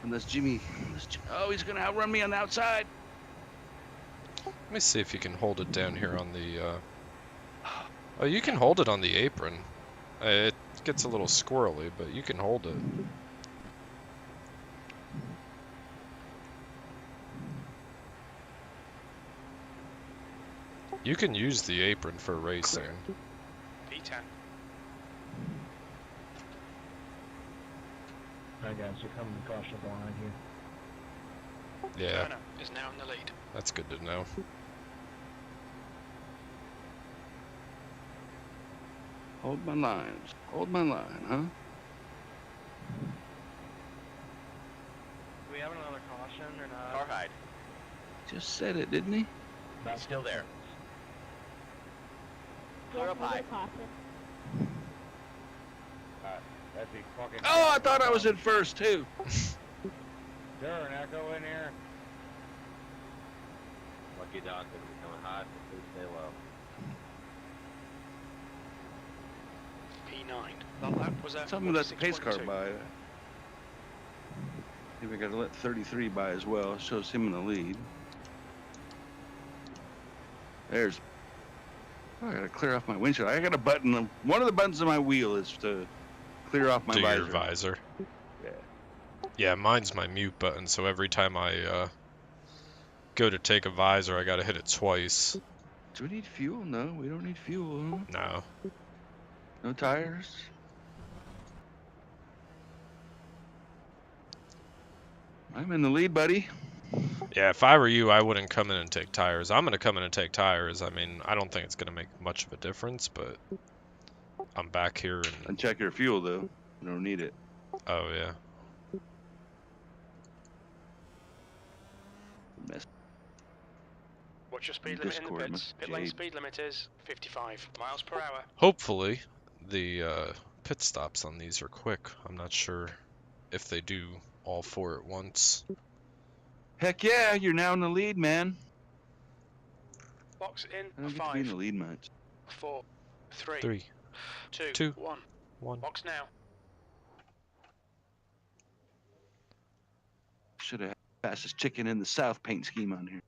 And this Jimmy. Oh, he's gonna outrun me on the outside. Let me see if you can hold it down here on the. Oh, you can hold it on the apron. It gets a little squirrely, but you can hold it. You can use the apron for racing. P10. Alright guys, you're coming to caution the line here. Yeah. Turner is now in the lead. That's good to know. Hold my lines. Hold my line, huh? Do we have another caution or not? Car hide. Just said it, didn't he? He's still there. Clear up high. That's the fucking. Oh, I thought I was in first too. Sure, an echo in here. Lucky Dog's gonna be coming high, so please stay low. P9. That lap was at Tell me let the pace car 46.2. by. Maybe we gotta let 33 by as well. Shows him in the lead. There's. Oh, I gotta clear off my windshield. I got a button. One of the buttons on my wheel is to clear off my visor. Your visor. Yeah. Yeah, mine's my mute button, so every time I go to take a visor, I gotta hit it twice. Do we need fuel? No, we don't need fuel. Huh? No. No tires? I'm in the lead, buddy. Yeah, if I were you, I wouldn't come in and take tires. I'm gonna come in and take tires. I mean, I don't think it's gonna make much of a difference, but I'm back here and check your fuel though. You don't need it. Oh yeah. What's your speed limit in the pits? Pit lane speed limit is 55 miles per hour. Hopefully, the pit stops on these are quick. I'm not sure if they do all 4 at once. Heck yeah, you're now in the lead, man. Box in. I don't get to 5. be in the lead much. 4, 3, 3, 2, 2, 1. Box now. Should have had the fastest chicken in the South paint scheme on here.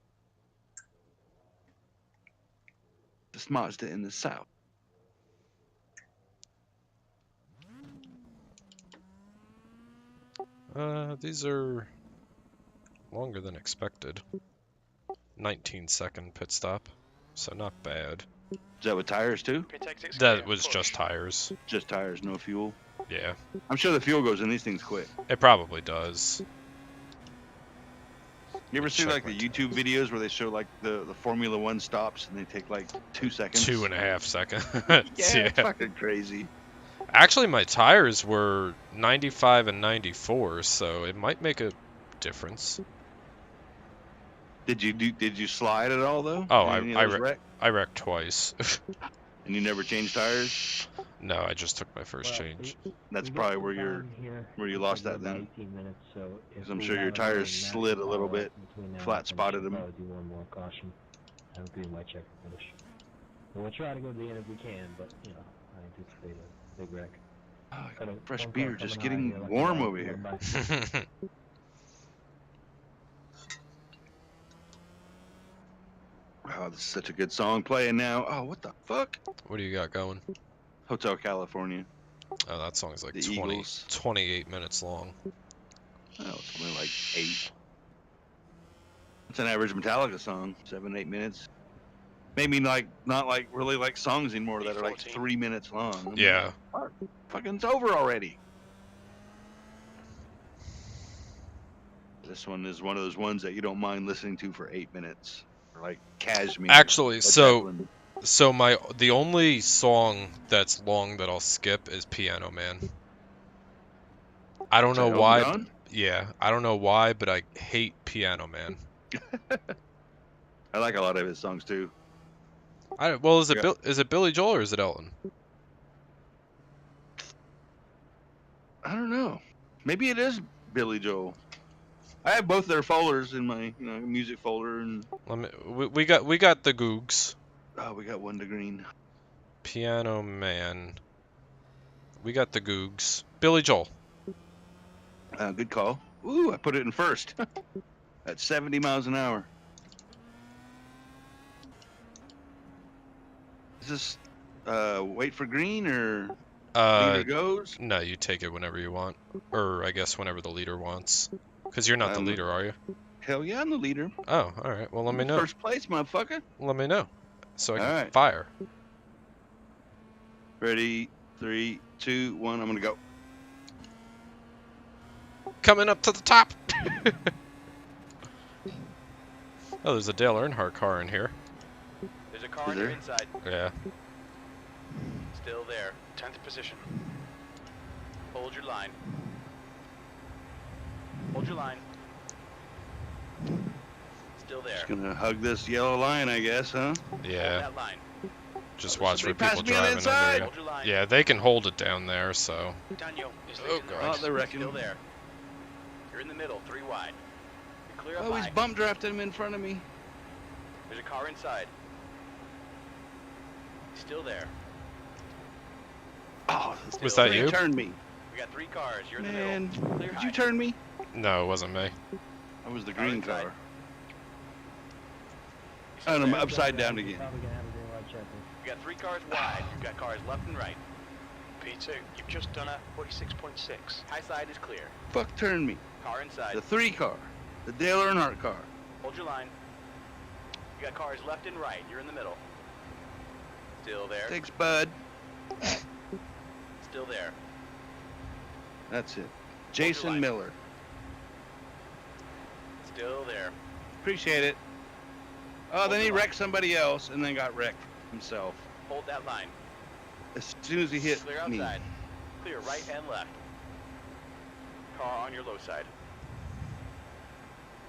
This Mazda in the South. These are longer than expected. 19-second pit stop, so not bad. Is that with tires too? That was just tires. Just tires, no fuel. Yeah. I'm sure the fuel goes in these things quick. It probably does. You ever see like the YouTube videos where they show like the Formula One stops and they take like 2 seconds? 2.5 seconds. Yeah, fucking crazy. Actually, my tires were 95 and 94, so it might make a difference. Did you slide at all though? Oh, I wrecked twice. And you never changed tires? No, I just took my first change. That's probably where you lost that then. Because I'm sure your tires slid a little bit, flat spotted them. Do one more caution. I would do my check finish. And we'll try to go to the end if we can, but you know, I anticipate a big wreck. Oh, fresh beer, just getting warm over here. Oh, this is such a good song playing now. Oh, what the fuck? What do you got going? Hotel California. Oh, that song's like The 28 minutes long. Oh, it's only like 8. It's an average Metallica song, 7-8 minutes. Maybe like not like really like songs anymore that are like 3 minutes long. Yeah. Like, fucking it's over already. This one is one of those ones that you don't mind listening to for 8 minutes. Or like Cashmere. Actually, so the only song that's long that I'll skip is Piano Man. I don't know why. Yeah, I don't know why, but I hate Piano Man. I like a lot of his songs too. Well, is it Billy Joel or is it Elton? I don't know. Maybe it is Billy Joel. I have both their folders in my music folder, and we got the Googs. Oh, we got One to Green. Piano Man. We got the Googs. Billy Joel. Good call. Ooh, I put it in first. At 70 miles an hour. Is this wait for green or leader goes? No, you take it whenever you want, or I guess whenever the leader wants. Because you're not the leader, are you? Hell yeah, I'm the leader. Oh, all right. Well, let me know. First place, motherfucker. Let me know, so I can fire. Ready? 3, 2, 1. I'm gonna go. Coming up to the top. Oh, there's a Dale Earnhardt car in here. There's a car on your inside. Yeah. Still there. 10th position. Hold your line. Hold your line. Still there. Just gonna hug this yellow line, I guess, huh? Yeah. That line. Just watch for people driving under you. Yeah, they can hold it down there, so. Daniel is oh, God. Oh, they're wrecking. Still there. You're in the middle, 3 wide. You're clear up Oh, he's high. bump drafting him in front of me. There's a car inside. Still there. Oh, was that you? Turned me. We got 3 cars. You're in Man, the middle. Clear did high. you turn me? No, it wasn't me. I was the green inside. car. And I'm upside down again. You got 3 cars wide. You've got cars left and right. P2, you've just done a 46.6. High side is clear. Fuck turned me. Car inside. The 3 car. The Dale Earnhardt car. Hold your line. You got cars left and right. You're in the middle. Still there. Thanks, bud. Still there. That's it. Jason Miller. Still there. Appreciate it. Oh, then he wrecked somebody else and then got wrecked himself. Hold that line. As soon as he hit Clear me. outside. Clear right and left. Car on your low side.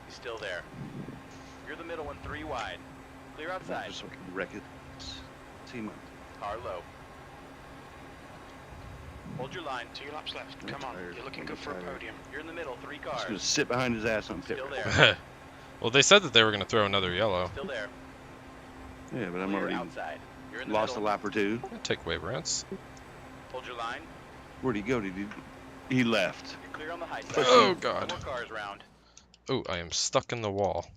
He's still there. You're the middle one, 3 wide. Clear outside. Just so I can wreck it. See my Car low. Hold your line. 2 laps left. Come on, you're looking good for a podium. You're in the middle, 3 Just gonna cars. sit behind his ass on pit. Still there. Well, they said that they were going to throw another yellow. Still there. Yeah, but I'm Clear already outside. You're in the lost a middle. lap or two. Take wave rants. Hold your line. Where'd he go? He left? You're clear on the high side. Oh, No God. more cars round. Oh, I am stuck in the wall.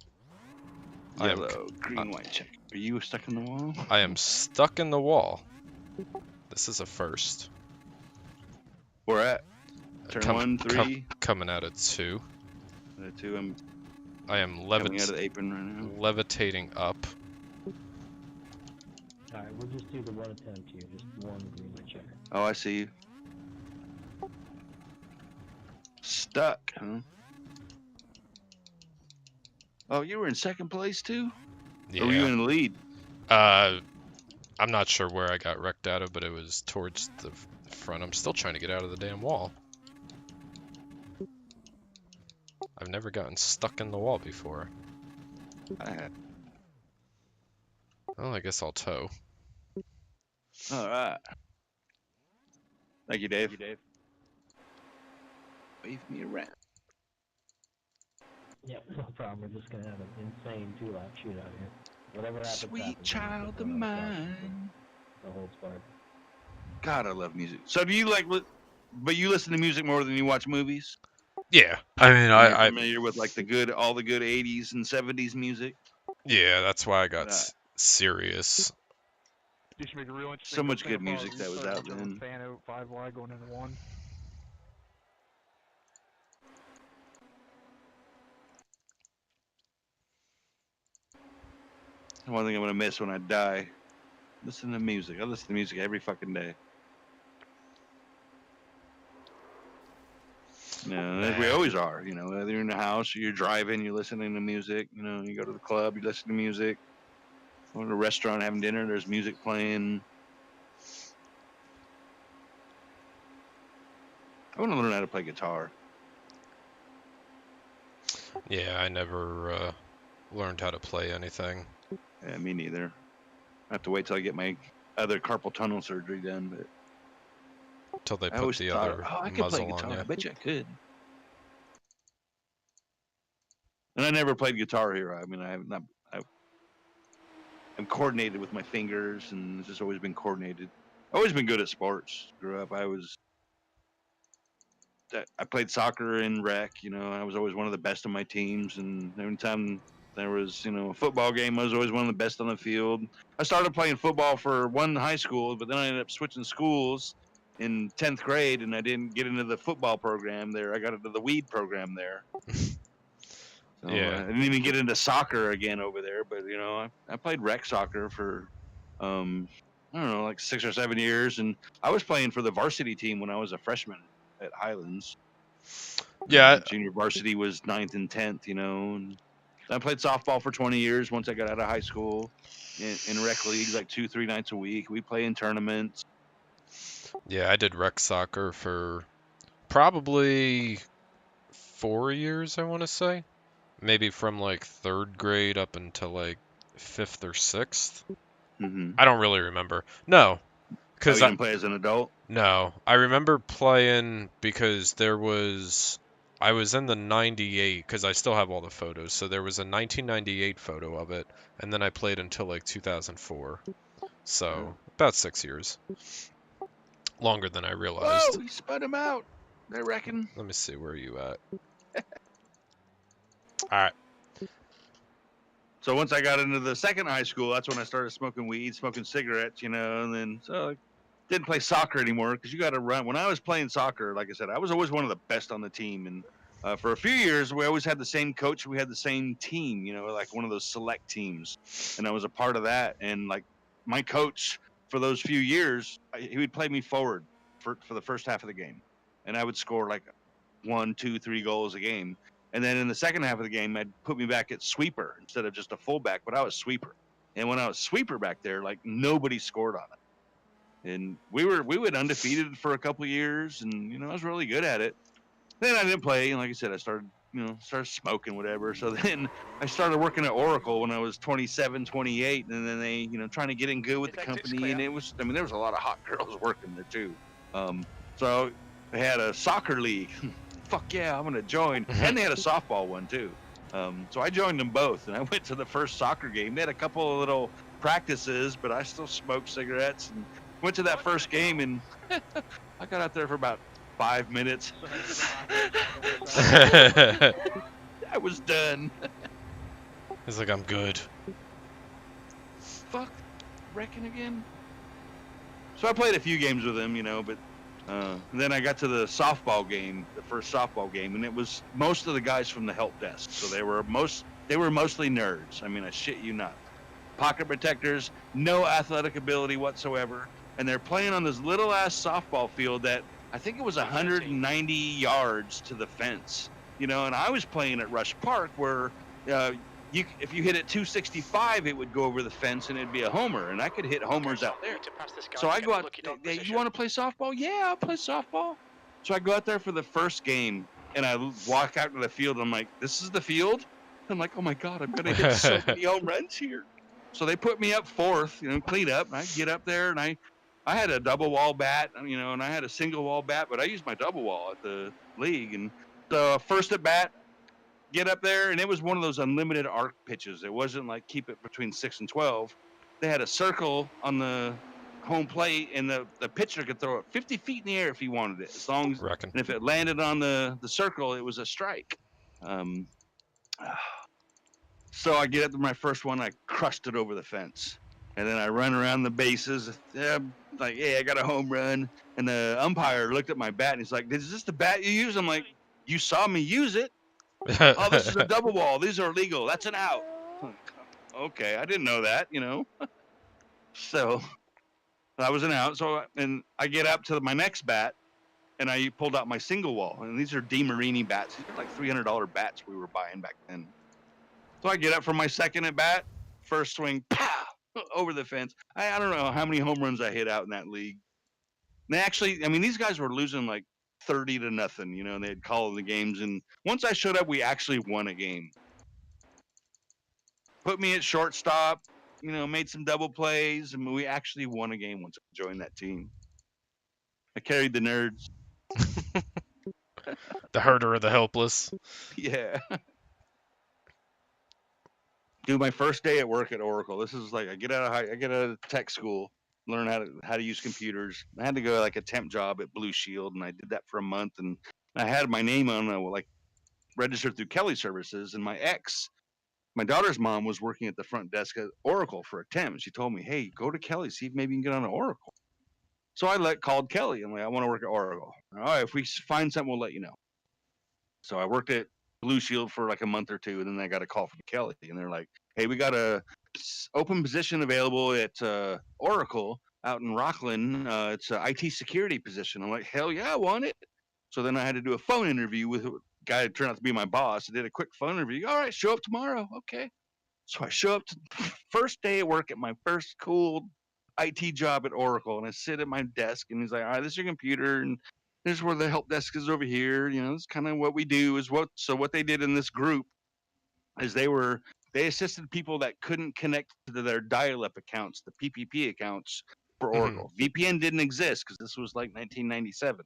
Yellow, green, white check. Are you stuck in the wall? I am stuck in the wall. This is a first. Where at? Turn 1, 3. Coming out at 2. 2. I am coming out of the apron right now. levitating up. Alright, we'll just do the one attempt here. Just one green light checker. Oh, I see you. Stuck, huh? Oh, you were in second place too? Yeah. Or were you in the lead? I'm not sure where I got wrecked out of, but it was towards the front. I'm still trying to get out of the damn wall. I've never gotten stuck in the wall before. I have. Well, I guess I'll tow. Alright. Thank you, Dave. Wave me around. Yep, no problem. We're just gonna have an insane 2-lap shootout here. Whatever happens. Sweet happens. child of mine. The whole spark. God, I love music. So do you but you listen to music more than you watch movies? Yeah. I mean, You're familiar with like all the good 80s and 70s music? Yeah, that's why I got serious. You should make a real interesting So much good music that was out then. Fan out 5 wide going into 1. One thing I'm gonna miss when I die. Listen to music. I listen to music every fucking day. As we always are, whether you're in the house or you're driving, you're listening to music. You go to the club, you listen to music. Go to a restaurant, having dinner, there's music playing. I want to learn how to play guitar. Yeah, I never learned how to play anything. Yeah, me neither. I have to wait till I get my other carpal tunnel surgery done, but Till they I put always the thought, other I could play muzzle guitar. on you. I bet you I could. And I never played guitar here. I mean, I'm coordinated with my fingers, and it's just always been coordinated. I've always been good at sports. Grew up, I played soccer in rec. I was always one of the best on my teams, and every time there was, a football game, I was always one of the best on the field. I started playing football for one high school, but then I ended up switching schools in 10th grade, and I didn't get into the football program there. I got into the weed program there. So, Yeah. I didn't even get into soccer again over there, but I played rec soccer for I don't know, like 6 or 7 years, and I was playing for the varsity team when I was a freshman at Highlands. Yeah. Junior varsity was 9th and 10th, and I played softball for 20 years once I got out of high school in rec leagues, like 2-3 nights a week. We play in tournaments. Yeah, I did rec soccer for probably 4 years, I want to say. Maybe from like 3rd grade up until like 5th or 6th. Mm-hmm. I don't really remember. No. You didn't play as an adult? No. I remember playing because I was in the 98, because I still have all the photos. So there was a 1998 photo of it, and then I played until like 2004. So about 6 years. Longer than I realized. Whoa, he spun him out. I reckon. Let me see, where are you at? Alright. So once I got into the second high school, that's when I started smoking weed, smoking cigarettes, and then I didn't play soccer anymore because you got to run. When I was playing soccer, like I said, I was always one of the best on the team, and for a few years we always had the same coach. We had the same team, like one of those select teams, and I was a part of that. And like my coach for those few years, he would play me forward for the first half of the game, and I would score like 1, 2, 3 goals a game. And then in the second half of the game, I'd put me back at sweeper instead of just a fullback, but I was sweeper. And when I was sweeper back there, like nobody scored on it. And we went undefeated for a couple of years, and I was really good at it. Then I didn't play, and like I said, I started started smoking, whatever. So then I started working at Oracle when I was 27, 28, and then they, trying to get in good with the company. And it was, there was a lot of hot girls working there too. So they had a soccer league. Fuck yeah, I'm gonna join. And they had a softball one too. So I joined them both, and I went to the first soccer game. They had a couple of little practices, but I still smoked cigarettes and went to that first game, and I got out there for about 5 minutes. I was done. He's like, I'm good. Fuck, wrecking again. So I played a few games with him, but then I got to the softball game, the first softball game, and it was most of the guys from the help desk. So they were mostly nerds. I mean, I shit you not. Pocket protectors, no athletic ability whatsoever, and they're playing on this little ass softball field that I think it was 190 yards to the fence. And I was playing at Rush Park where if you hit it 265, it would go over the fence and it'd be a homer, and I could hit homers out there. So I go out, hey, you want to play softball? Yeah, I'll play softball. So I go out there for the first game, and I walk out to the field, and I'm like, this is the field? I'm like, oh my God, I'm going to hit so many home runs here. So they put me up fourth, clean up, and I get up there, and I had a double wall bat, and I had a single wall bat, but I used my double wall at the league. And so first at bat, get up there, and it was one of those unlimited arc pitches. It wasn't like keep it between 6 and 12. They had a circle on the home plate, and the pitcher could throw it 50 feet in the air if he wanted it, as long as, and if it landed on the circle, it was a strike. So I get up to my first one, I crushed it over the fence. And then I run around the bases, like, hey, I got a home run. And the umpire looked at my bat, and he's like, is this the bat you use? I'm like, you saw me use it. Oh, this is a double wall. These are illegal. That's an out. Okay, I didn't know that, So that was an out. So, and I get up to my next bat, and I pulled out my single wall. And these are DeMarini bats. These are like $300 bats we were buying back then. So I get up for my second at bat, first swing, pow, over the fence. I don't know how many home runs I hit out in that league. And they actually, these guys were losing like 30-0, and they'd call the games. And once I showed up, we actually won a game. Put me at shortstop, made some double plays, and we actually won a game once I joined that team. I carried the nerds. The herder of the helpless. Yeah. Dude, my first day at work at Oracle. This is like I get out of tech school, learn how to use computers. I had to go like a temp job at Blue Shield, and I did that for a month. And I had my name on like registered through Kelly Services, and my daughter's mom was working at the front desk at Oracle for a temp. She told me, hey, go to Kelly, see if maybe you can get on an Oracle. So I called Kelly. I'm like, I want to work at Oracle. All right, if we find something, we'll let you know. So I worked at Blue Shield for like a month or two, and then I got a call from Kelly, and they're like, hey, we got a open position available at Oracle out in Rockland. It's an IT security position. I'm like, hell yeah, I want it. So then I had to do a phone interview with a guy who turned out to be my boss. I did a quick phone interview. All right, show up tomorrow. Okay. So I show up to first day at work at my first cool IT job at Oracle, and I sit at my desk, and he's like, all right, this is your computer, and here's where the help desk is over here. It's kind of what we do is what they did in this group is they assisted people that couldn't connect to their dial-up accounts, the PPP accounts for Oracle. VPN didn't exist because this was like 1997.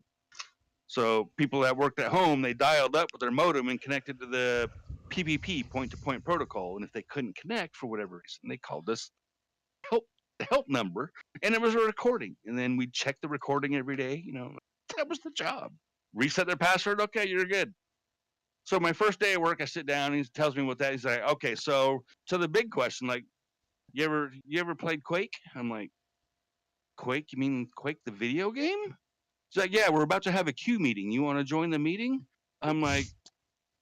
So people that worked at home, they dialed up with their modem and connected to the PPP, point-to-point protocol. And if they couldn't connect for whatever reason, they called us help number, and it was a recording. And then we'd check the recording every day. That was the job. Reset their password. Okay, you're good. So my first day at work, I sit down, and he tells me what that is. He's like, okay, so the big question, like, you ever played Quake? I'm like, Quake? You mean Quake the video game? He's like, yeah, we're about to have a queue meeting. You want to join the meeting? I'm like,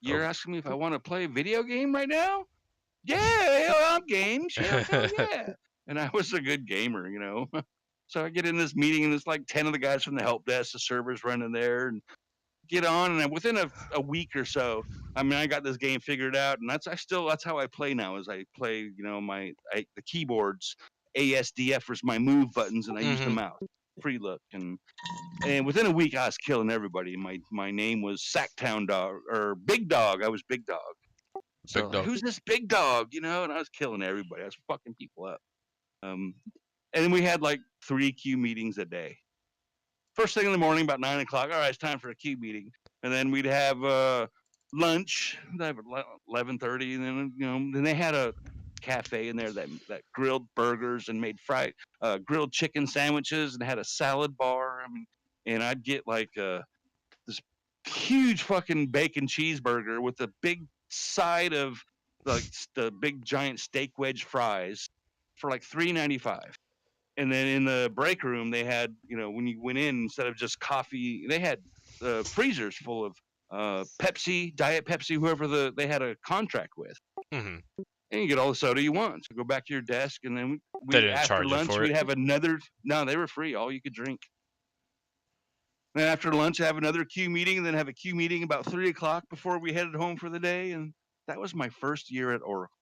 you're asking me if I want to play a video game right now? Yeah, I'm game. Hell yeah. And I was a good gamer, So I get in this meeting, and it's like 10 of the guys from the help desk, the servers running there, and get on. And within a week or so, I got this game figured out, and that's how I play now. Is I play, the keyboards ASDF was my move buttons, and I used the mouse. Free look, and within a week I was killing everybody. My name was Sacktown Dog or Big Dog. I was Big Dog. So Big Dog. who's this Big Dog? And I was killing everybody. I was fucking people up. And then we had like 3 queue meetings a day. First thing in the morning, about 9 o'clock. All right, it's time for a queue meeting, and then we'd have lunch. We'd have 11:30, and then they had a cafe in there that grilled burgers and made grilled chicken sandwiches and had a salad bar. And I'd get like this huge fucking bacon cheeseburger with a big side of like the big giant steak wedge fries for like $3.95. And then in the break room, they had, when you went in, instead of just coffee, they had freezers full of Pepsi, Diet Pepsi, whoever they had a contract with. Mm-hmm. And you get all the soda you want. So go back to your desk, and then They didn't after charge you lunch, for we'd it? have another. No, they were free. All you could drink. Then after lunch, have another queue meeting, and then have a queue meeting about 3 o'clock before we headed home for the day. And that was my first year at Oracle.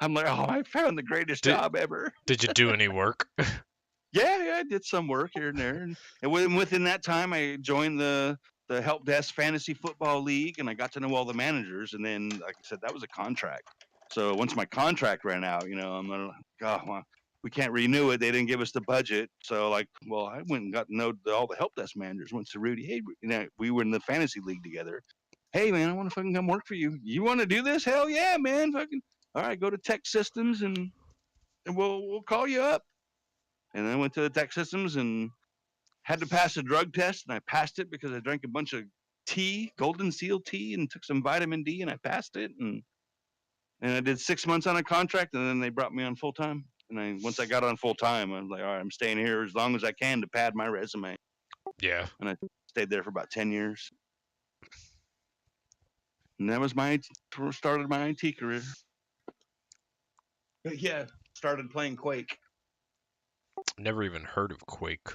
I'm like, oh, I found the greatest job ever. Did you do any work? Yeah, I did some work here and there, and within that time, I joined the Help Desk Fantasy Football League, and I got to know all the managers. And then, like I said, that was a contract. So once my contract ran out, I'm like, oh, well, we can't renew it. They didn't give us the budget. So I went and got to know all the Help Desk managers. Went to Rudy. Hey, we were in the fantasy league together. Hey, man, I want to fucking come work for you. You want to do this? Hell yeah, man. Fucking all right. Go to Tech Systems and we'll call you up. And then I went to the Tech Systems and had to pass a drug test, and I passed it because I drank a bunch of tea, Golden Seal tea, and took some vitamin D, and I passed it. And I did 6 months on a contract, and then they brought me on full time. And once I got on full time, I was like, all right, I'm staying here as long as I can to pad my resume. Yeah. And I stayed there for about 10 years. And that was started my IT career. But yeah, started playing Quake. Never even heard of Quake.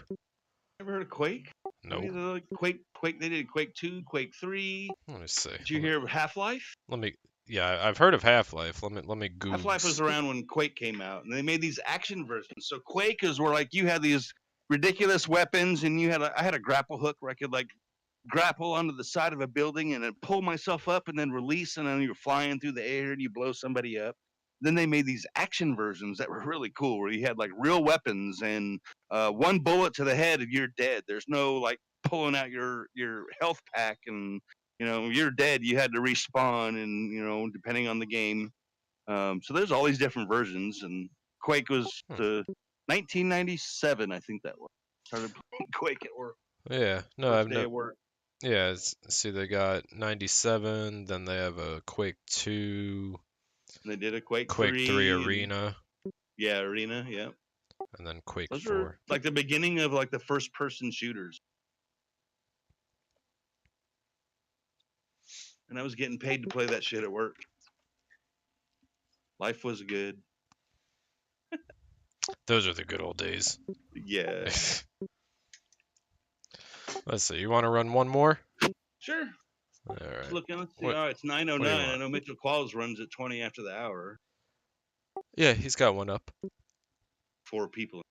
Ever heard of Quake? No. Quake. They did Quake 2, Quake 3. Let me see. Did you hear of Half-Life? Yeah, I've heard of Half-Life. Let me Google. Half-Life was around when Quake came out, and they made these action versions. So Quake is where like you had these ridiculous weapons, and I had a grapple hook where I could like grapple onto the side of a building and then pull myself up and then release, and then you're flying through the air and you blow somebody up. Then they made these action versions that were really cool, where you had like real weapons and one bullet to the head and you're dead. There's no like pulling out your health pack and you're dead. You had to respawn, and depending on the game. So there's all these different versions, and Quake was the 1997, I think that was. Started playing Quake at work. Yeah, no, First I've day never. at work. Yeah, see, they got 97. Then they have a Quake 2. They did a Quake 3 Arena. Yeah, Arena. Yeah. And then Quake Those 4. are like the beginning of like the first-person shooters. And I was getting paid to play that shit at work. Life was good. Those are the good old days. Yeah. Let's see. You want to run one more? Sure. All right. Let's see. What- Oh, it's what do 9:09. you I want? know Mitchell Qualls runs at 20 after the hour. Yeah, he's got one up. 4 people.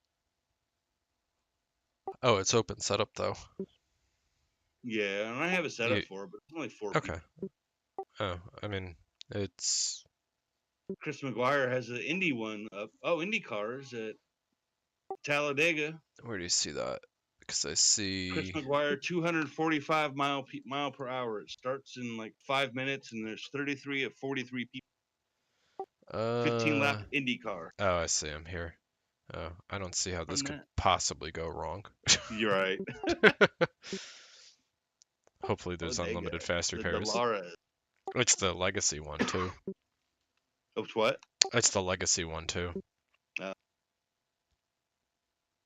Oh, it's open setup though. Yeah, and I have a setup You- for it, but it's only 4 Okay. Oh, I mean, it's people. Chris McGuire has an Indy one up. Oh, Indy cars at Talladega. where do you see that? Because I Chris see. McGuire, 245 mile per hour. It starts in like 5 minutes, and there's 33 of 43 people. 15 lap Indy car. Oh, I see him here. Oh, I don't see how this Run could that. possibly go wrong. You're right. Hopefully, there's Talladega, unlimited fast the repairs. Dolores. It's the legacy one too. Oops, what? It's the legacy one too. I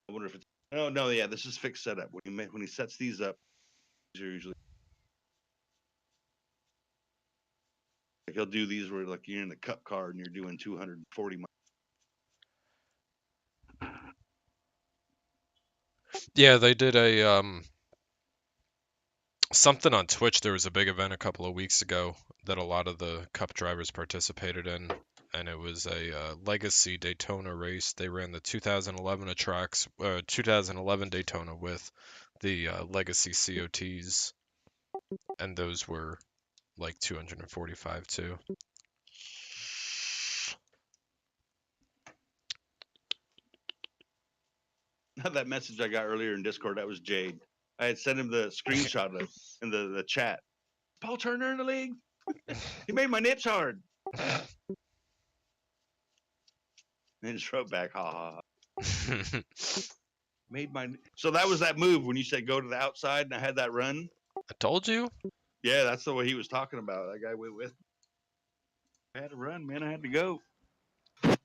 wonder if it's. Oh no, yeah, this is fixed setup. When he sets these up, these are usually. Like he'll do these where like you're in the cup car and you're doing 240 miles. Yeah, they did a something on Twitch. There was a big event a couple of weeks ago that a lot of the Cup drivers participated in, and it was a legacy Daytona race. They ran the 2011 Daytona with the legacy COTs, and those were like 245 too. That message I got earlier in Discord, that was Jade. I had sent him the screenshot of in the chat. Paul Turner in the league. He made my nips hard. And he just wrote back, ha ha. Made my. So that was that move when you said go to the outside, and I had that run. I told you. Yeah, that's the way he was talking about. That guy went with. I had to run, man. I had to go.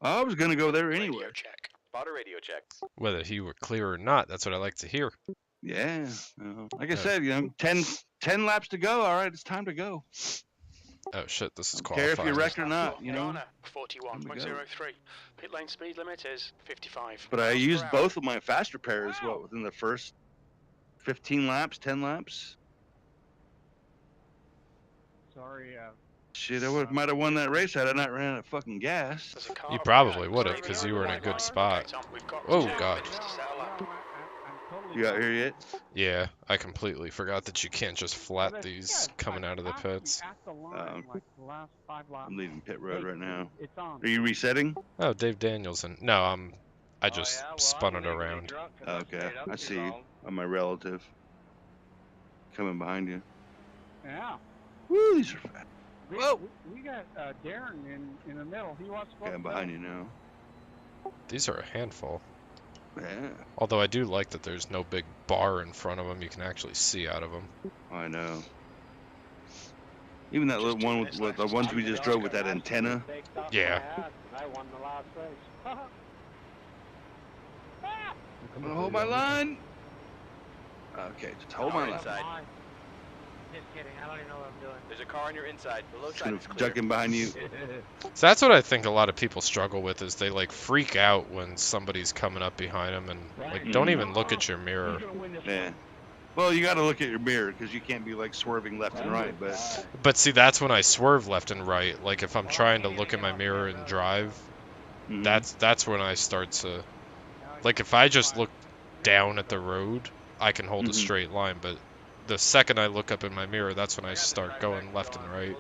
I was gonna go there anyway. Radio check. Spotter radio check. Whether he were clear or not, that's what I like to hear. Yeah. Like I said, 10 laps to go. All right, it's time to go. Oh shit, this is Care if qualifying. you're wrecked or not, you know. 41.03. Pit lane speed limit is 55. But I used both of my faster pairs, within the first 15 laps, 10 laps? Sorry, Shit, I might have won that race had I not ran out of fucking gas. You probably would have, because you were in a good spot. Oh god. You out here yet? Yeah, I completely forgot that you can't just flat these coming out of the pits. I'm leaving pit road right now. Are you resetting? Oh, Dave Danielson. No, I just spun it around. Okay, I see you. I'm my relative. Coming behind you. Yeah. Woo, these are fat. Whoa! We got Darren in the middle. He wants to go. Okay, I'm behind you now. These are a handful. Yeah. Although I do like that there's no big bar in front of them. You can actually see out of them. I know. Even that little one with the ones we just drove with that antenna. Yeah. I won the last race. I'm gonna hold my line. Okay, just hold my line. Just kidding. I don't even know what I'm doing. There's a car on your inside. The low Just side gonna is clear. duck in behind you. So that's what I think a lot of people struggle with, is they like freak out when somebody's coming up behind them and like don't even look at your mirror. Yeah. Well, you got to look at your mirror because you can't be like swerving left and right. But see, that's when I swerve left and right. Like if I'm trying to look in my mirror and drive, that's when I start to, like if I just look down at the road, I can hold a straight line. But the second I look up in my mirror, that's when I start going left and right.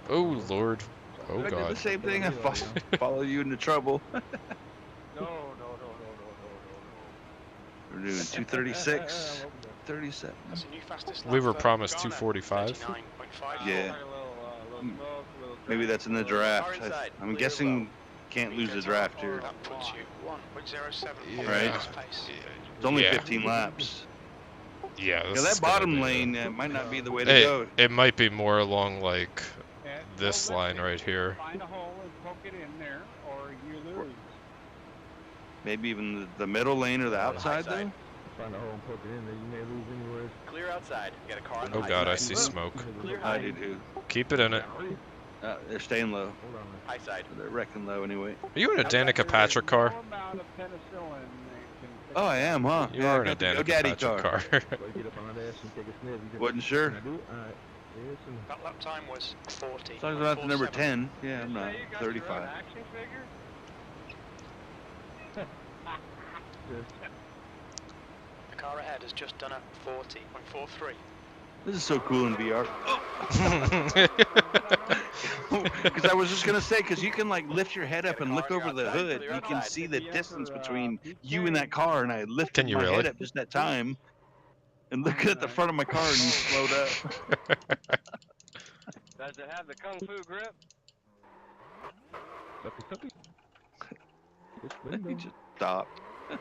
Oh Lord. Oh I God. did the same thing. I follow you into trouble. No. We're doing 236, 37. We were promised 245. Yeah. Maybe that's in the draft. I'm guessing can't lose the draft here. Right? It's only 15 laps. Yeah, Yeah, that bottom lane might not be the way to go. It might be more along like this line right here. Find a hole and poke it in there, or you lose. Maybe even the middle lane or the outside though. Find a hole and poke it in there. You may lose anywhere. Clear outside. You got a car on the Oh high God, side. I see smoke. Clear I high. do too. Keep it in it. They're staying low. High side. They're wrecking low anyway. Are you in a Danica Patrick car? Oh, I am, huh? You Yeah, are I in a got the Danica GoDaddy Patrick car. Wasn't sure. That lap time was 40. As long as I'm not the number 10. Yeah, I'm not. 35. The car ahead has just done a 40.43. This is so cool in VR. Because I was just gonna say, because you can like lift your head up and look over the hood, you can see the distance between you and that car. And I lifted my head up just that time, and looking at the front of my car, and you slowed up. Does it have the kung fu grip? He just stopped. Yeah.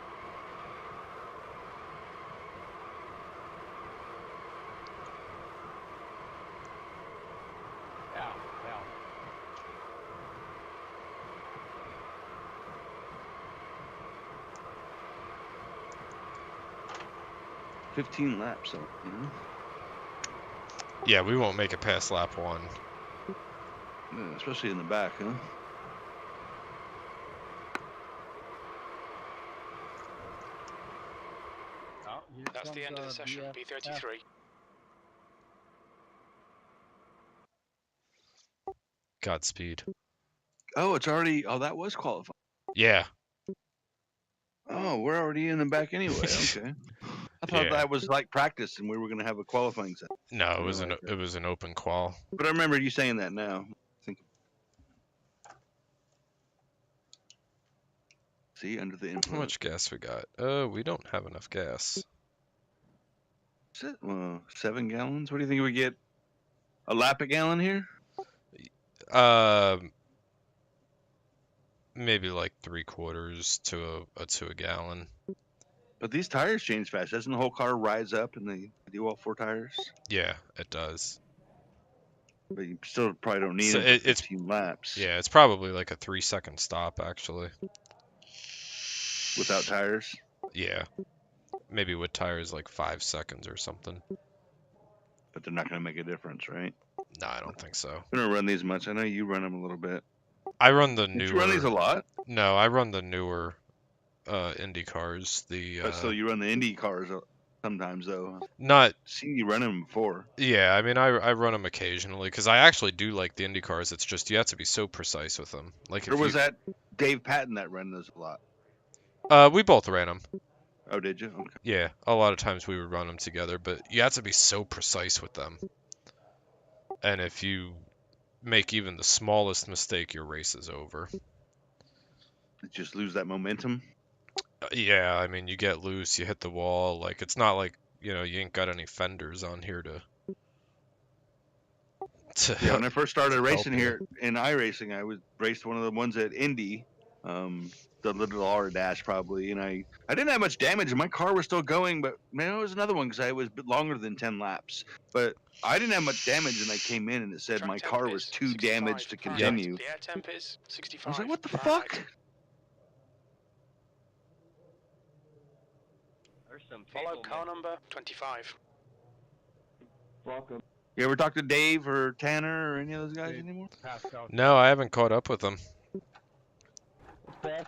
15 laps, so you know. Yeah, we won't make it past lap 1. Yeah, especially in the back, huh? That's the end of the session. B33. Godspeed. Oh, it's already. Oh, that was qualifying. Yeah. Oh, we're already in the back anyway. Okay. I thought Yeah. that was like practice, and we were gonna have a qualifying set. No, it was it was an open qual. But I remember you saying that now. See, under the influence. How much gas we got? We don't have enough gas. Is it? 7 gallons. What do you think we get? A lap a gallon here? Maybe like 3/4 to a gallon. But these tires change fast. Doesn't the whole car rise up and they do all 4 tires? Yeah, it does. But you still probably don't need So it for it's 15 laps. Yeah, it's probably like a 3-second stop actually. Without tires? Yeah. Maybe with tires like 5 seconds or something. But they're not going to make a difference, right? No, I don't think so. I don't run these much. I know you run them a little bit. I run the newer. Did you run these a lot? No, I run the newer Indy cars. So you run the Indy cars sometimes, though. Not. Seen you run them before. Yeah, I mean, I run them occasionally because I actually do like the Indy cars. It's just you have to be so precise with them. Like, Or was that Dave Patton that ran those a lot? We both ran them. Oh, did you? Okay. Yeah, a lot of times we would run them together, but you have to be so precise with them. And if you make even the smallest mistake, your race is over. Just lose that momentum? Yeah, I mean, you get loose, you hit the wall. Like, it's not like, you ain't got any fenders on here to Yeah, when I first started racing here in iRacing, I raced one of the ones at Indy, the little R dash probably, and I didn't have much damage, and my car was still going, but man, it was another one because I was longer than 10 laps. But I didn't have much damage, and I came in and it said my car was too damaged to continue. The air temp is 65. I was like, what the fuck? There's some follow car number 25. Welcome. You ever talk to Dave or Tanner or any of those guys anymore? No, I haven't caught up with them.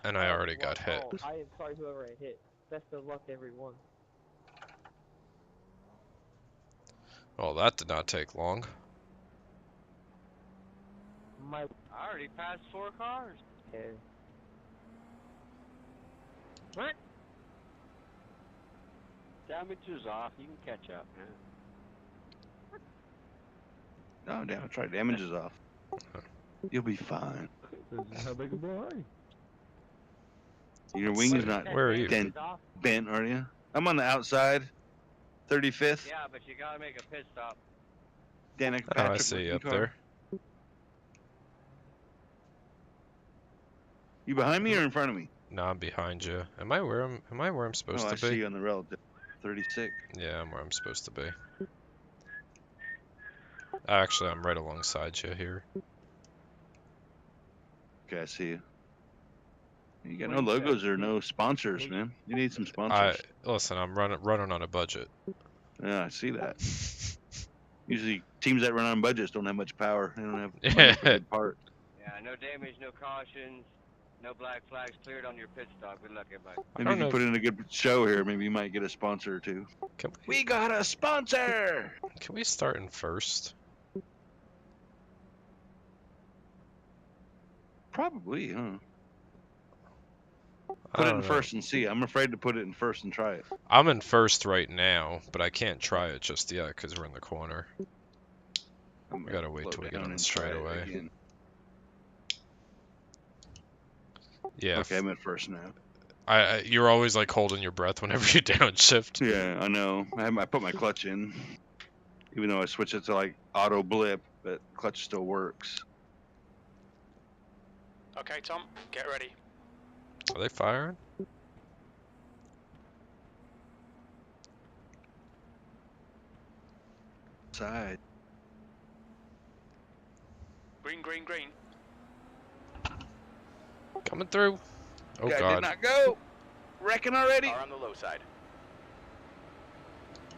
And I already got hit. Oh, I am sorry whoever I hit. Best of luck, everyone. Well, that did not take long. I already passed 4 cars. Okay. What? Damage is off. You can catch up, man. Oh, damn, I tried damages off. You'll be fine. How big a boy? Your wing is not Where are you? bent, are you? I'm on the outside, 35th. Yeah, but you gotta make a pit stop. Danik Oh, I see you up there. You behind me or in front of me? No, I'm behind you. Am I where I'm supposed Oh, to I be? see you on the relative. 36. Yeah, I'm where I'm supposed to be. Actually, I'm right alongside you here. Okay, I see you. You got no logos or no sponsors, man. You need some sponsors. Listen, I'm running on a budget. Yeah, I see that. Usually, teams that run on budgets don't have much power. They don't have money for good part. Yeah, no damage, no cautions, no black flags cleared on your pit stop. Good luck, everybody. Maybe if you put in a good show here, maybe you might get a sponsor or two. We got a sponsor! Can we start in first? Probably, huh? Put it in first and see. I'm afraid to put it in first and try it. I'm in first right now, but I can't try it just yet because we're in the corner. We gotta wait till we get on the straightaway. Yeah. Okay, I'm at first now. You're always like holding your breath whenever you downshift. Yeah, I know. I put my clutch in, even though I switch it to like auto blip, but clutch still works. Okay, Tom, get ready. Are they firing? Side. Green, green, green. Coming through. Oh Guy God. did not go. Wrecking already. Car on the low side.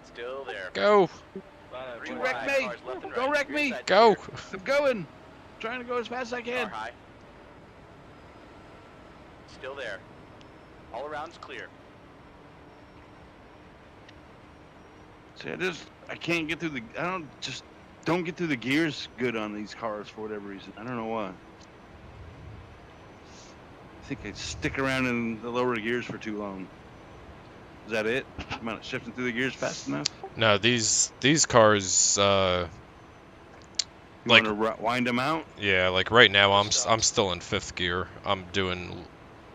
Still there. Go. You wreck me. Don't wreck me. Go. I'm going. Trying to go as fast as I can. Car high. Still there. All around's clear. See, I can't get through the. I don't just don't get through the gears good on these cars for whatever reason. I don't know why. I think I stick around in the lower gears for too long. Is that it? Am I not shifting through the gears fast enough? No, these cars, You like, want to wind them out? yeah, like right now I'm still in 5th gear. I'm doing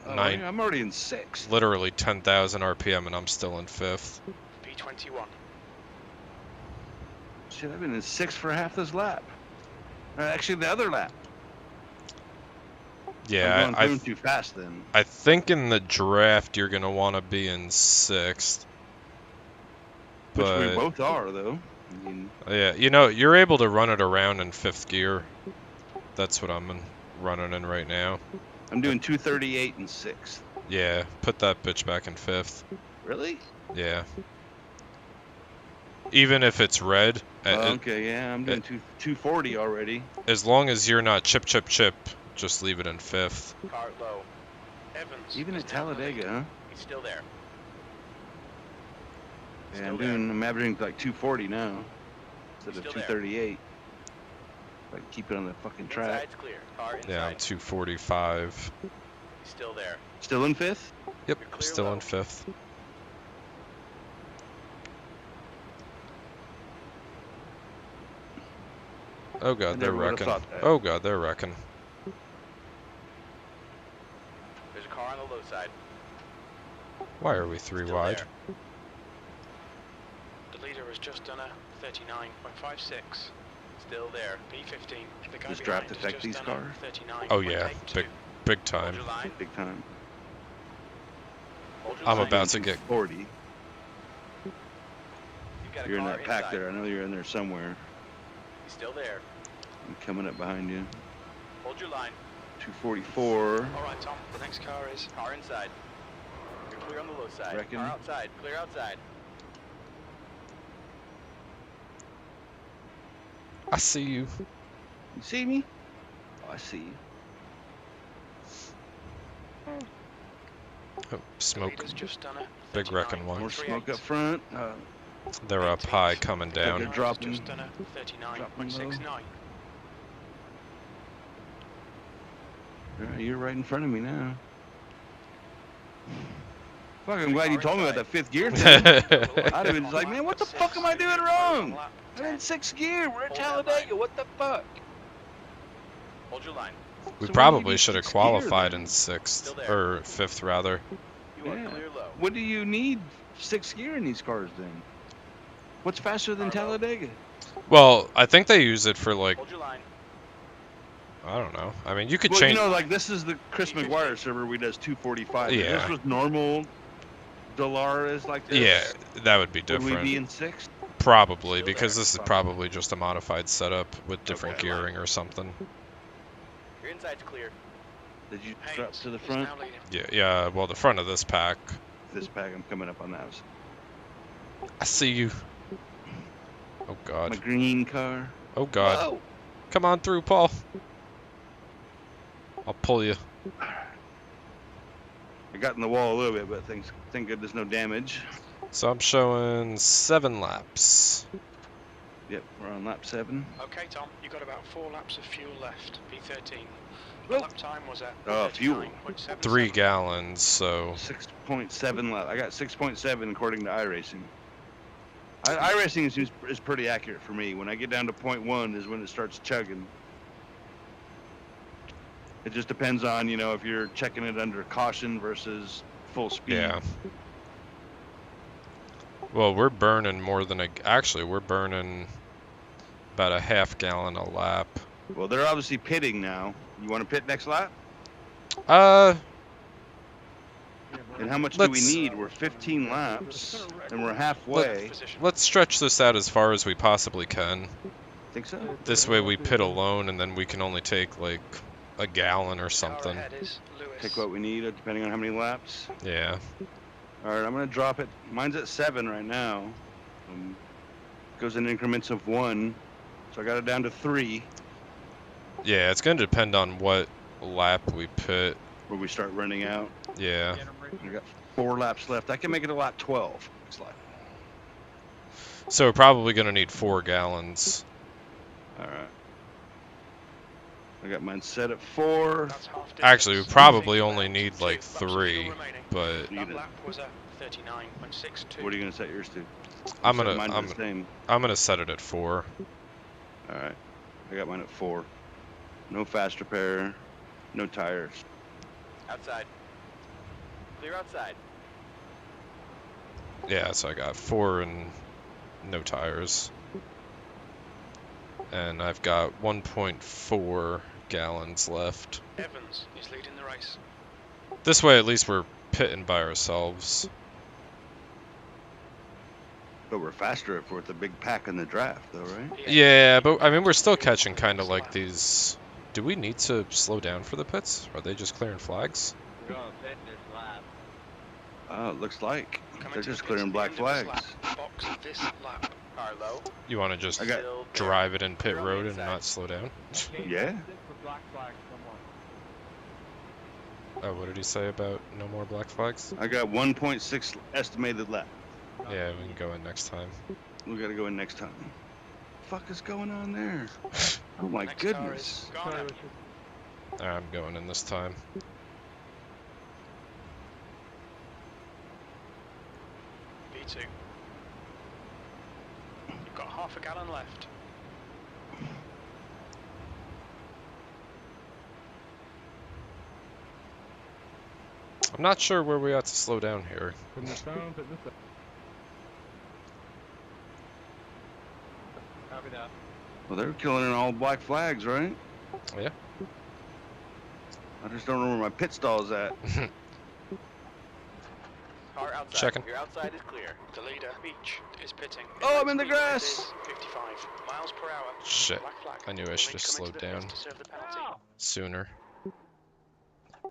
I'm already in 6th. literally 10,000 RPM, and I'm still in 5th. P21. Shit, I've been in 6th for half this lap. Actually, the other lap. Yeah, I'm going too fast then. I think in the draft you're gonna want to be in 6th. Which But we both are, though. I mean, yeah, you know, you're able to run it around in 5th gear. That's what I'm running in right now. I'm doing 238 and 6th. Yeah, put that bitch back in 5th. Really? Yeah. Even if it's red. Okay, yeah, I'm doing 240 already. As long as you're not chip, just leave it in 5th. Car low. Evans. Even at Talladega, huh? He's still there. Yeah, I'm averaging like 240 now instead of 238. If I keep it on the fucking track. Inside's clear. Car inside. Yeah, I'm 245. He's still there. Still in 5th? Yep, still in 5th. Oh god, they're wrecking. Oh god, they're wrecking. There's a car on the low side. Why are we 3 wide? The leader has just done a 39.56. Still there. P15. The guy Does draft behind has affect just these done cars? a 39. Oh yeah, big time. Big time. I'm about to get 40. You're in that pack there. I know you're in there somewhere. He's still there. I'm coming up behind you. Hold your line. 244. All right, Tom. The next car is car inside. You're clear on the low side. Reckon. Car outside. Clear outside. I see you. You see me? Oh, I see you. Oh, smoke. Just done a Big wrecking one. More smoke up front. They're up high, coming down. They're dropping. Just done a 39.69. You're right in front of me now. Fuck, I'm glad you told me about that 5th gear thing. I'd have been just like, man, what the fuck am I doing wrong? I'm in 6th gear. We're at Talladega. What the fuck? Hold your line. We probably should have qualified in 6th, or 5th rather. You are clear low. What do you need 6th gear in these cars then? What's faster than Talladega? Well, I think they use it for like, Hold your line. I don't know. I mean, you could Well, change. you know, like this is the Chris McGuire server. We does 245. If Yeah. this was normal Dolares like this. Yeah, that would be different. Would we be in 6th? Probably, because this is probably just a modified setup with different gearing or something. Your inside's clear. Did you drop to the front? Yeah. Well, the front of this pack. This pack, I'm coming up on that. I see you. Oh god. My green car. Oh god. Whoa. Come on through, Paul. I'll pull you. I got in the wall a little bit, but thank goodness no damage. So I'm showing 7 laps. Yep, we're on lap 7. Okay, Tom, you got about 4 laps of fuel left. P13. Oh. Lap time was at Fuel. 3 gallons, so 6.7 lap. I got 6.7 according to iRacing. iRacing is pretty accurate for me. When I get down to 0.1 is when it starts chugging. It just depends on, you know, if you're checking it under caution versus full speed. yeah. Well, we're burning more than actually, we're burning about a half gallon a lap. Well, they're obviously pitting now. You want to pit next lap? And how much do we need? We're 15 laps, and we're halfway. Let's stretch this out as far as we possibly can. Think so? This way we pit alone, and then we can only take like a gallon or something. Take what we need, depending on how many laps. Yeah. All right, I'm gonna drop it. Mine's at 7 right now. Goes in increments of 1, so I got it down to 3. Yeah, it's gonna depend on what lap we pit. Where we start running out. Yeah. I got 4 laps left. I can make it to lap 12. Looks like. So we're probably gonna need 4 gallons. All right. I got mine set at 4. Actually, we probably only need like 3, but That lap was a 39.62. what are you gonna set yours to? I'm set gonna mine to the same. I'm gonna set it at 4. All right. I got mine at 4. No fast repair. No tires. Outside. Clear outside. Yeah, so I got 4 and no tires. And I've got 1.4 gallons left. Evans is leading the race. This way, at least we're pitting by ourselves. But we're faster if we're at the big pack in the draft, though, right? Yeah, but I mean, we're still catching kind of like these. Do we need to slow down for the pits? Are they just clearing flags? We're going to pit this lap. Oh, it looks like they're just clearing black flags. Box this lap. Carlo. You want to just drive it in pit road and not slow down? Yeah. Oh, what did he say about no more black flags? I got 1.6 estimated left. Yeah, we can go in next time. We gotta go in next time. What the fuck is going on there? Oh my goodness. I'm going in this time. V2. You've got half a gallon left. I'm not sure where we ought to slow down here. Copy that. Well, they're killing in all black flags, right? Yeah. I just don't know where my pit stall is at. Car outside. Checking. Your outside is clear. The leader, Beach, is pitting. Oh, I'm in the grass! 55 miles per hour. Shit. Black flag. I knew I should have slowed down sooner.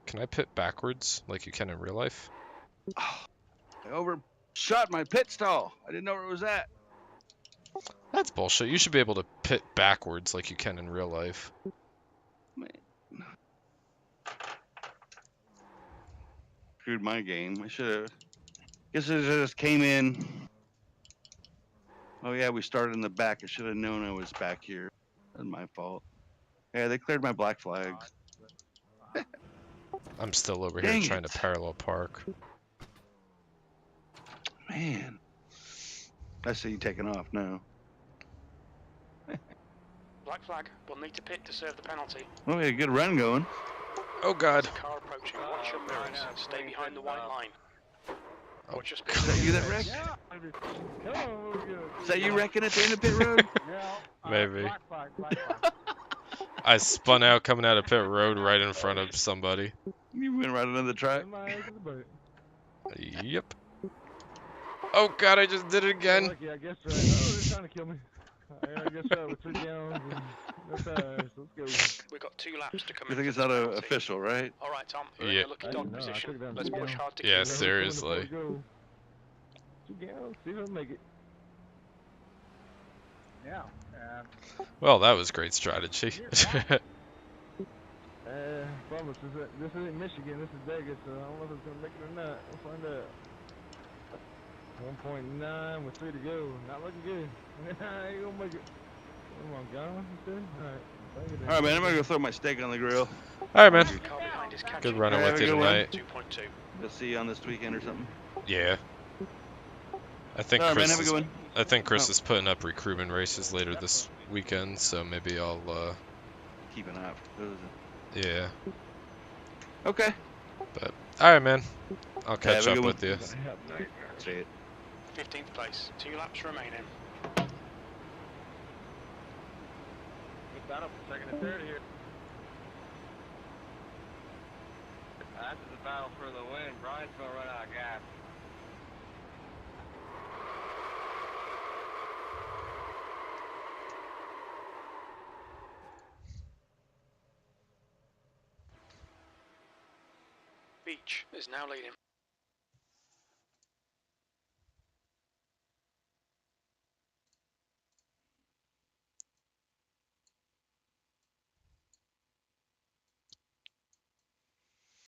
Can I pit backwards like you can in real life? I overshot my pit stall. I didn't know where it was at. That's bullshit. You should be able to pit backwards like you can in real life. Man. Screwed my game. I should have. Guess I just came in. Oh yeah, we started in the back. I should have known I was back here. That's my fault. Yeah, they cleared my black flags. I'm still over Dang here trying it. to parallel park. Man. I see you taking off now. Black flag. We'll need to pit to serve the penalty. Well, we had a good run going. Oh god. Car approaching. Watch your mirrors. Stay behind the white line. Watch your Is that you that wrecked? Is that you wrecking at the end of pit road? Maybe. I spun out coming out of pit road right in front of somebody. You went right under the track. Yep. Oh god, I just did it again. Yeah, I guess right. Oh, they're trying to kill me. I guess right. With 3 gallons and no tires. Let's go. We've got 2 laps to come I in. think it's not official, right? All right, Tom. We're in Yeah. a lucky dog position. Let's push hard to Yeah, keep seriously. 2 gallons. See if I make it. Yeah. Well, that was great strategy. Promise, this isn't Michigan, this is Vegas, so I don't know if it's going to make it or not. We'll find out. 1.9 with 3 to go. Not looking good. Ain't going to make it. Come on, gone. All right, man. I'm going to go throw my steak on the grill. Alright, man. Good running Have with a you good one. tonight. 2.2. We'll see you on this weekend or something. Yeah. I think All right, man, Chris have a is, good one. I think Chris Oh. is putting up recruitment races later this weekend, so maybe I'll Keep an eye out for those. yeah. Okay. But alright, man. I'll have catch a up good with one. you. See it. 15th place. 2 laps remaining. Get that up for second and third here. After the battle for the win, Brian's gonna run out of gas. Beach is now leading.